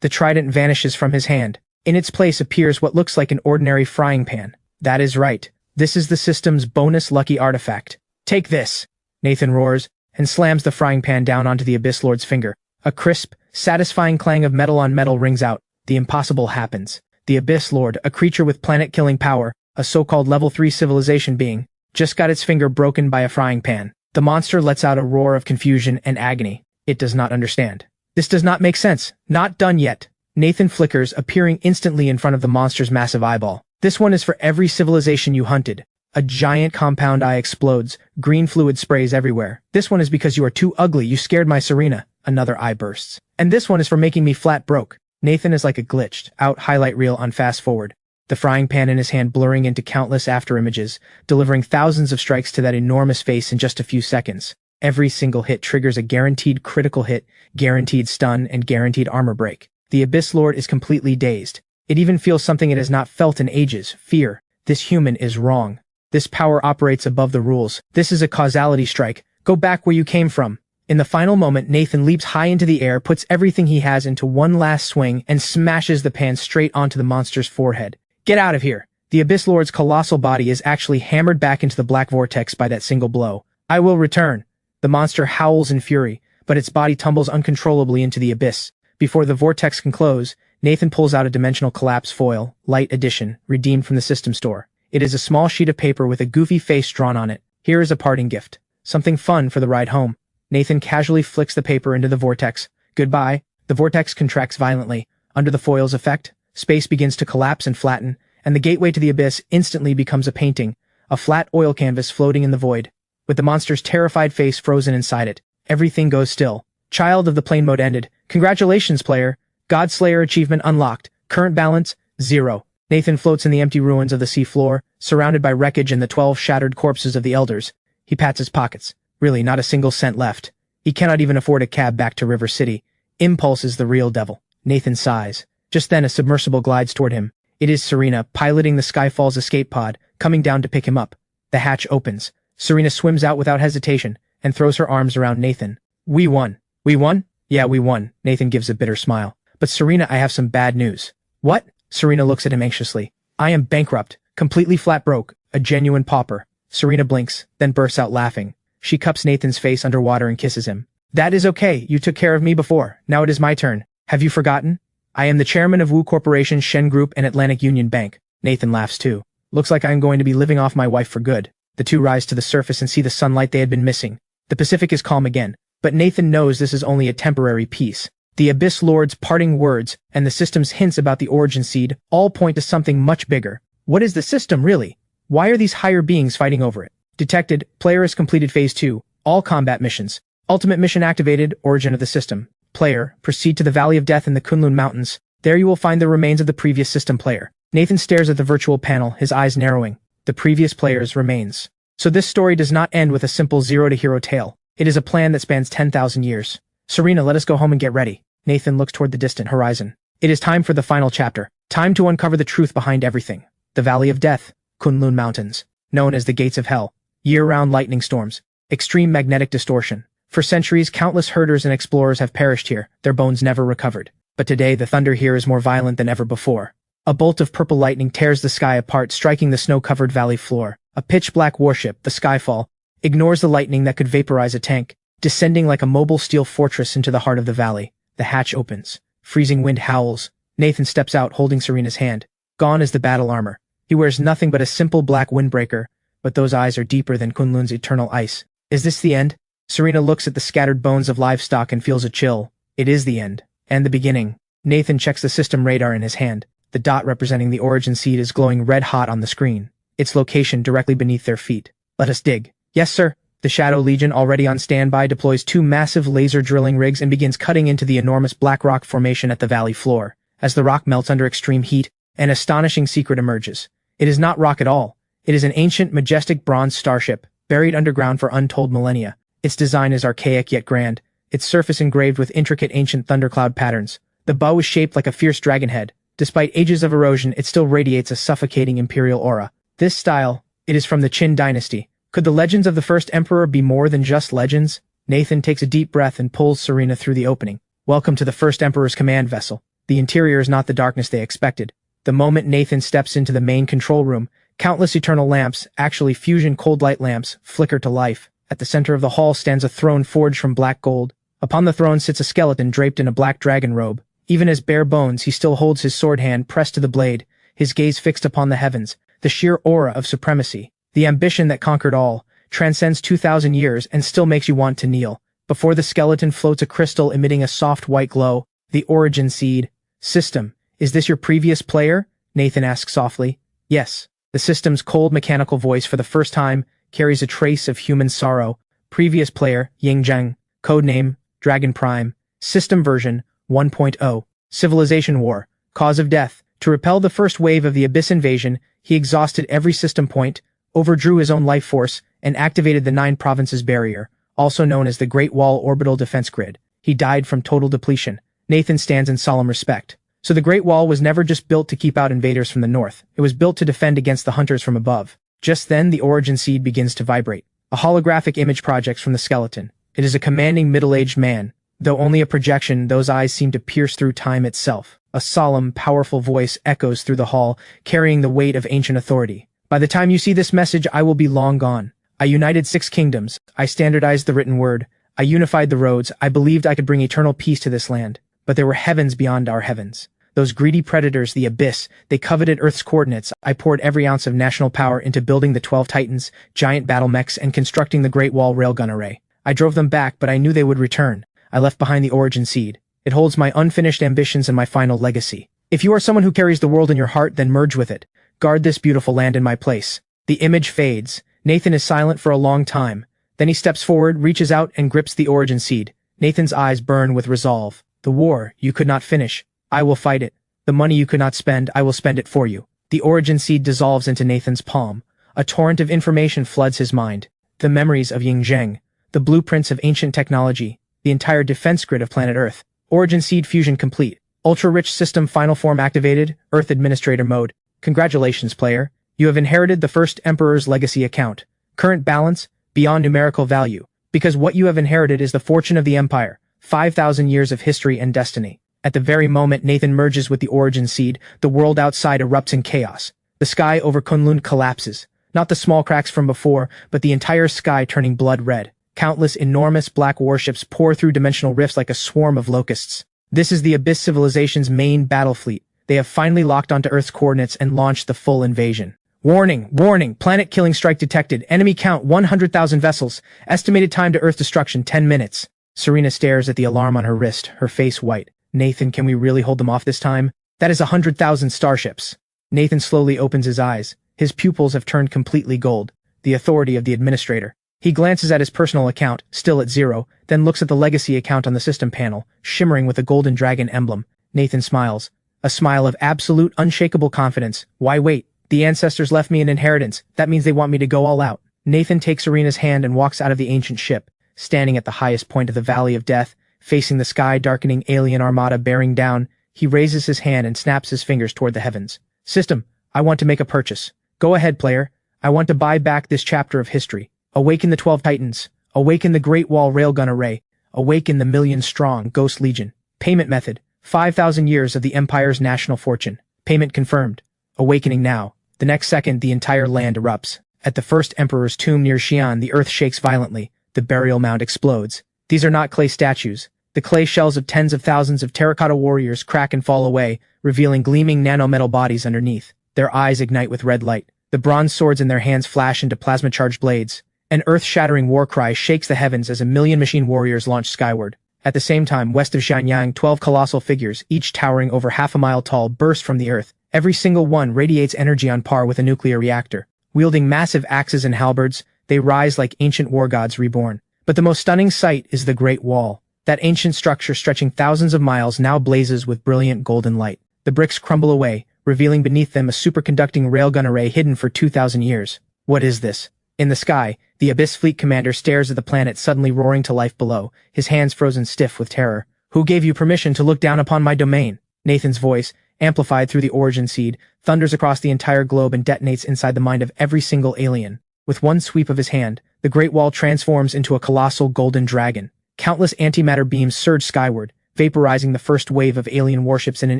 The trident vanishes from his hand. In its place appears what looks like an ordinary frying pan. That is right. This is the system's bonus lucky artifact. Take this! Nathan roars, and slams the frying pan down onto the Abyss Lord's finger. A crisp, satisfying clang of metal on metal rings out. The impossible happens. The Abyss Lord, a creature with planet-killing power, a so-called level 3 civilization being, just got its finger broken by a frying pan. The monster lets out a roar of confusion and agony. It does not understand. This does not make sense. Not done yet. Nathan flickers, appearing instantly in front of the monster's massive eyeball. This one is for every civilization you hunted. A giant compound eye explodes. Green fluid sprays everywhere. This one is because you are too ugly. You scared my Serena. Another eye bursts. And this one is for making me flat broke. Nathan is like a glitched out highlight reel on fast forward. The frying pan in his hand blurring into countless after images, delivering thousands of strikes to that enormous face in just a few seconds. Every single hit triggers a guaranteed critical hit, guaranteed stun, and guaranteed armor break. The Abyss Lord is completely dazed. It even feels something it has not felt in ages, fear. This human is wrong. This power operates above the rules. This is a causality strike. Go back where you came from. In the final moment, Nathan leaps high into the air, puts everything he has into one last swing, and smashes the pan straight onto the monster's forehead. Get out of here! The Abyss Lord's colossal body is actually hammered back into the black vortex by that single blow. I will return. The monster howls in fury, but its body tumbles uncontrollably into the abyss. Before the vortex can close, Nathan pulls out a dimensional collapse foil, light edition, redeemed from the system store. It is a small sheet of paper with a goofy face drawn on it. Here is a parting gift. Something fun for the ride home. Nathan casually flicks the paper into the vortex. Goodbye. The vortex contracts violently. Under the foil's effect, space begins to collapse and flatten, and the gateway to the abyss instantly becomes a painting, a flat oil canvas floating in the void. With the monster's terrified face frozen inside it, everything goes still. Child of the plane mode ended. Congratulations, player. Godslayer achievement unlocked. Current balance, 0. Nathan floats in the empty ruins of the sea floor, surrounded by wreckage and the 12 shattered corpses of the elders. He pats his pockets. Really, not a single cent left. He cannot even afford a cab back to River City. Impulse is the real devil. Nathan sighs. Just then a submersible glides toward him. It is Serena, piloting the Skyfall's escape pod, coming down to pick him up. The hatch opens. Serena swims out without hesitation, and throws her arms around Nathan. We won. We won? Yeah, we won. Nathan gives a bitter smile. But Serena, I have some bad news. What? Serena looks at him anxiously. I am bankrupt, completely flat broke, a genuine pauper. Serena blinks, then bursts out laughing. She cups Nathan's face underwater and kisses him. That is okay, you took care of me before, now it is my turn. Have you forgotten? I am the chairman of Wu Corporation, Shen Group, and Atlantic Union Bank. Nathan laughs too. Looks like I am going to be living off my wife for good. The two rise to the surface and see the sunlight they had been missing. The Pacific is calm again, but Nathan knows this is only a temporary peace. The Abyss Lord's parting words and the system's hints about the origin seed all point to something much bigger. What is the system really? Why are these higher beings fighting over it? Detected, player has completed phase 2, all combat missions. Ultimate mission activated, origin of the system. Player, proceed to the Valley of Death in the Kunlun Mountains. There you will find the remains of the previous system player. Nathan stares at the virtual panel, his eyes narrowing. The previous player's remains. So this story does not end with a simple zero-to-hero tale. It is a plan that spans 10,000 years. Serena, let us go home and get ready. Nathan looks toward the distant horizon. It is time for the final chapter. Time to uncover the truth behind everything. The Valley of Death, Kunlun Mountains. Known as the Gates of Hell. Year-round lightning storms. Extreme magnetic distortion. For centuries, countless herders and explorers have perished here, their bones never recovered. But today, the thunder here is more violent than ever before. A bolt of purple lightning tears the sky apart, striking the snow-covered valley floor. A pitch-black warship, the Skyfall, ignores the lightning that could vaporize a tank, descending like a mobile steel fortress into the heart of the valley. The hatch opens. Freezing wind howls. Nathan steps out, holding Serena's hand. Gone is the battle armor. He wears nothing but a simple black windbreaker, but those eyes are deeper than Kunlun's eternal ice. Is this the end? Serena looks at the scattered bones of livestock and feels a chill. It is the end. And the beginning. Nathan checks the system radar in his hand. The dot representing the origin seed is glowing red-hot on the screen. Its location directly beneath their feet. Let us dig. Yes, sir. The Shadow Legion, already on standby, deploys 2 massive laser drilling rigs and begins cutting into the enormous black rock formation at the valley floor. As the rock melts under extreme heat, an astonishing secret emerges. It is not rock at all. It is an ancient, majestic bronze starship, buried underground for untold millennia. Its design is archaic yet grand, its surface engraved with intricate ancient thundercloud patterns. The bow is shaped like a fierce dragon head. Despite ages of erosion, it still radiates a suffocating imperial aura. This style, it is from the Qin dynasty. Could the legends of the first emperor be more than just legends? Nathan takes a deep breath and pulls Serena through the opening. Welcome to the first emperor's command vessel. The interior is not the darkness they expected. The moment Nathan steps into the main control room, countless eternal lamps, actually fusion cold light lamps, flicker to life. At the center of the hall stands a throne forged from black gold. Upon the throne sits a skeleton draped in a black dragon robe. Even as bare bones, he still holds his sword hand pressed to the blade, his gaze fixed upon the heavens. The sheer aura of supremacy, the ambition that conquered all, transcends 2,000 years and still makes you want to kneel. Before the skeleton floats a crystal emitting a soft white glow. The origin seed. System, is this your previous player? Nathan asks softly. Yes. The system's cold mechanical voice for the first time carries a trace of human sorrow. Previous player, Yingzheng. Codename, Dragon Prime. System version, 1.0. Civilization War. Cause of death. To repel the first wave of the Abyss invasion, he exhausted every system point, overdrew his own life force, and activated the 9 provinces barrier, also known as the Great Wall Orbital Defense Grid. He died from total depletion. Nathan stands in solemn respect. So the Great Wall was never just built to keep out invaders from the north. It was built to defend against the hunters from above. Just then, the origin seed begins to vibrate. A holographic image projects from the skeleton. It is a commanding middle-aged man. Though only a projection, those eyes seem to pierce through time itself. A solemn, powerful voice echoes through the hall, carrying the weight of ancient authority. By the time you see this message, I will be long gone. I united 6 kingdoms. I standardized the written word. I unified the roads. I believed I could bring eternal peace to this land. But there were heavens beyond our heavens. Those greedy predators, the Abyss, they coveted Earth's coordinates. I poured every ounce of national power into building the 12 Titans, giant battle mechs, and constructing the Great Wall railgun array. I drove them back, but I knew they would return. I left behind the origin seed. It holds my unfinished ambitions and my final legacy. If you are someone who carries the world in your heart, then merge with it. Guard this beautiful land in my place. The image fades. Nathan is silent for a long time. Then he steps forward, reaches out, and grips the origin seed. Nathan's eyes burn with resolve. The war you could not finish. I will fight it. The money you could not spend, I will spend it for you. The origin seed dissolves into Nathan's palm. A torrent of information floods his mind. The memories of Yingzheng. The blueprints of ancient technology. The entire defense grid of planet Earth. Origin seed fusion complete. Ultra-rich system final form activated. Earth administrator mode. Congratulations, player. You have inherited the first Emperor's legacy account. Current balance, beyond numerical value. Because what you have inherited is the fortune of the Empire. 5,000 years of history and destiny. At the very moment Nathan merges with the origin seed, the world outside erupts in chaos. The sky over Kunlun collapses. Not the small cracks from before, but the entire sky turning blood red. Countless enormous black warships pour through dimensional rifts like a swarm of locusts. This is the Abyss civilization's main battle fleet. They have finally locked onto Earth's coordinates and launched the full invasion. Warning, warning, planet-killing strike detected. Enemy count 100,000 vessels. Estimated time to Earth destruction 10 minutes. Serena stares at the alarm on her wrist, her face white. Nathan, can we really hold them off this time? That is 100,000 starships. Nathan slowly opens his eyes. His pupils have turned completely gold. The authority of the administrator. He glances at his personal account, still at 0, then looks at the legacy account on the system panel, shimmering with a golden dragon emblem. Nathan smiles. A smile of absolute, unshakable confidence. Why wait? The ancestors left me an inheritance. That means they want me to go all out. Nathan takes Serena's hand and walks out of the ancient ship, standing at the highest point of the Valley of Death, facing the sky-darkening alien armada bearing down. He raises his hand and snaps his fingers toward the heavens. System, I want to make a purchase. Go ahead, player. I want to buy back this chapter of history. Awaken the 12 Titans. Awaken the Great Wall railgun array. Awaken the million-strong Ghost Legion. Payment method. 5,000 years of the Empire's national fortune. Payment confirmed. Awakening now. The next second, the entire land erupts. At the first emperor's tomb near Xi'an, the earth shakes violently. The burial mound explodes. These are not clay statues. The clay shells of tens of thousands of terracotta warriors crack and fall away, revealing gleaming nanometal bodies underneath. Their eyes ignite with red light. The bronze swords in their hands flash into plasma-charged blades. An earth-shattering war cry shakes the heavens as a million machine warriors launch skyward. At the same time, west of Xianyang, 12 colossal figures, each towering over half a mile tall, burst from the earth. Every single one radiates energy on par with a nuclear reactor. Wielding massive axes and halberds, they rise like ancient war gods reborn. But the most stunning sight is the Great Wall. That ancient structure stretching thousands of miles now blazes with brilliant golden light. The bricks crumble away, revealing beneath them a superconducting railgun array hidden for 2,000 years. What is this? In the sky, the Abyss Fleet commander stares at the planet suddenly roaring to life below, his hands frozen stiff with terror. Who gave you permission to look down upon my domain? Nathan's voice, amplified through the origin seed, thunders across the entire globe and detonates inside the mind of every single alien. With one sweep of his hand, the Great Wall transforms into a colossal golden dragon. Countless antimatter beams surge skyward, vaporizing the first wave of alien warships in an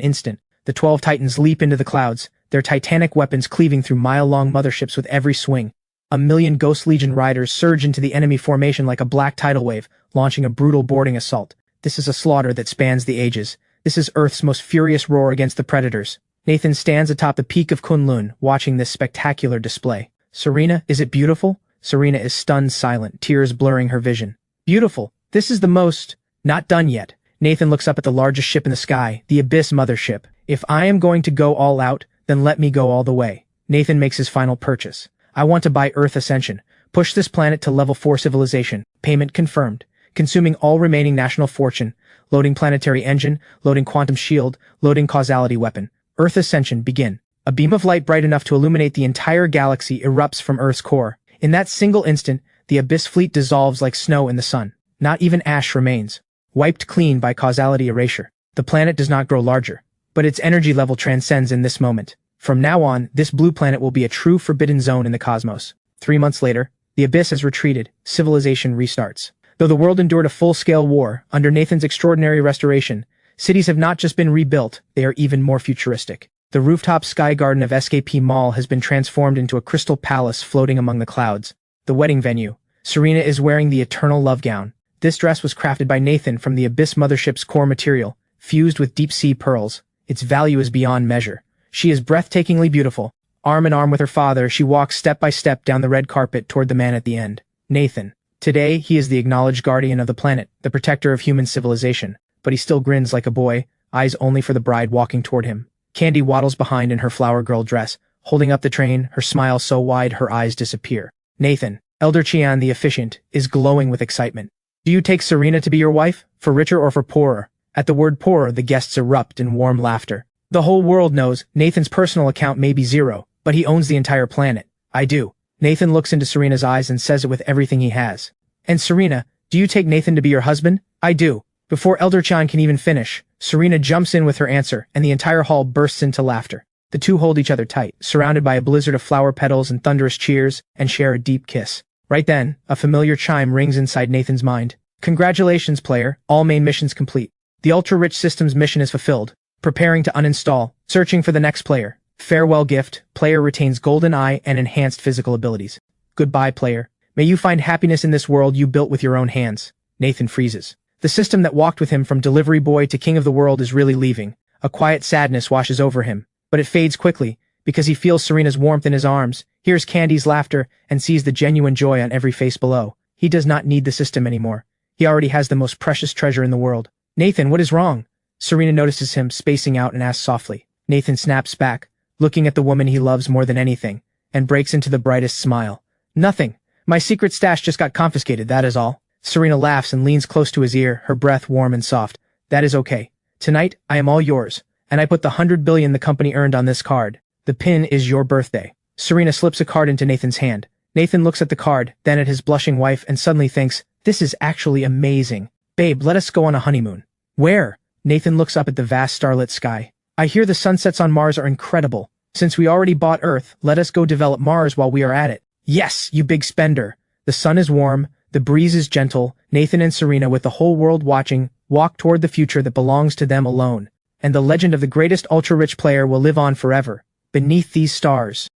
instant. The 12 Titans leap into the clouds, their titanic weapons cleaving through mile-long motherships with every swing. A million Ghost Legion riders surge into the enemy formation like a black tidal wave, launching a brutal boarding assault. This is a slaughter that spans the ages. This is Earth's most furious roar against the predators. Nathan stands atop the peak of Kunlun, watching this spectacular display. Serena, is it beautiful? Serena is stunned silent, tears blurring her vision. Beautiful. This is the most... Not done yet. Nathan looks up at the largest ship in the sky, the Abyss Mothership. If I am going to go all out, then let me go all the way. Nathan makes his final purchase. I want to buy Earth Ascension. Push this planet to level 4 civilization. Payment confirmed. Consuming all remaining national fortune. Loading planetary engine, loading quantum shield, loading causality weapon. Earth Ascension, begin. A beam of light bright enough to illuminate the entire galaxy erupts from Earth's core. In that single instant, the Abyss Fleet dissolves like snow in the sun. Not even ash remains. Wiped clean by causality erasure. The planet does not grow larger, but its energy level transcends in this moment. From now on, this blue planet will be a true forbidden zone in the cosmos. 3 months later, the Abyss has retreated, civilization restarts. Though the world endured a full-scale war, under Nathan's extraordinary restoration, cities have not just been rebuilt, they are even more futuristic. The rooftop sky garden of SKP Mall has been transformed into a crystal palace floating among the clouds. The wedding venue. Serena is wearing the eternal love gown. This dress was crafted by Nathan from the Abyss Mothership's core material, fused with deep-sea pearls. Its value is beyond measure. She is breathtakingly beautiful. Arm in arm with her father, she walks step by step down the red carpet toward the man at the end. Nathan. Today, he is the acknowledged guardian of the planet, the protector of human civilization. But he still grins like a boy, eyes only for the bride walking toward him. Candy waddles behind in her flower girl dress, holding up the train, her smile so wide her eyes disappear. Nathan, Elder Qian the efficient, is glowing with excitement. Do you take Serena to be your wife? For richer or for poorer? At the word poorer, the guests erupt in warm laughter. The whole world knows Nathan's personal account may be zero, but he owns the entire planet. I do. Nathan looks into Serena's eyes and says it with everything he has. And Serena, do you take Nathan to be your husband? I do. Before Elder Chan can even finish, Serena jumps in with her answer, and the entire hall bursts into laughter. The two hold each other tight, surrounded by a blizzard of flower petals and thunderous cheers, and share a deep kiss. Right then, a familiar chime rings inside Nathan's mind. Congratulations, player. All main missions complete. The ultra-rich systems mission is fulfilled. Preparing to uninstall. Searching for the next player. Farewell gift. Player retains golden eye and enhanced physical abilities. Goodbye, player. May you find happiness in this world you built with your own hands. Nathan freezes. The system that walked with him from delivery boy to king of the world is really leaving. A quiet sadness washes over him, but it fades quickly, because he feels Serena's warmth in his arms, hears Candy's laughter, and sees the genuine joy on every face below. He does not need the system anymore. He already has the most precious treasure in the world. Nathan, what is wrong? Serena notices him spacing out and asks softly. Nathan snaps back, looking at the woman he loves more than anything, and breaks into the brightest smile. Nothing. My secret stash just got confiscated, that is all. Serena laughs and leans close to his ear, her breath warm and soft. That is okay. Tonight, I am all yours, and I put the 100 billion the company earned on this card. The pin is your birthday. Serena slips a card into Nathan's hand. Nathan looks at the card, then at his blushing wife, and suddenly thinks, this is actually amazing. Babe, let us go on a honeymoon. Where? Nathan looks up at the vast starlit sky. I hear the sunsets on Mars are incredible. Since we already bought Earth, let us go develop Mars while we are at it. Yes, you big spender. The sun is warm, the breeze is gentle. Nathan and Serena, with the whole world watching, walk toward the future that belongs to them alone. and the legend of the greatest ultra-rich player will live on forever, beneath these stars.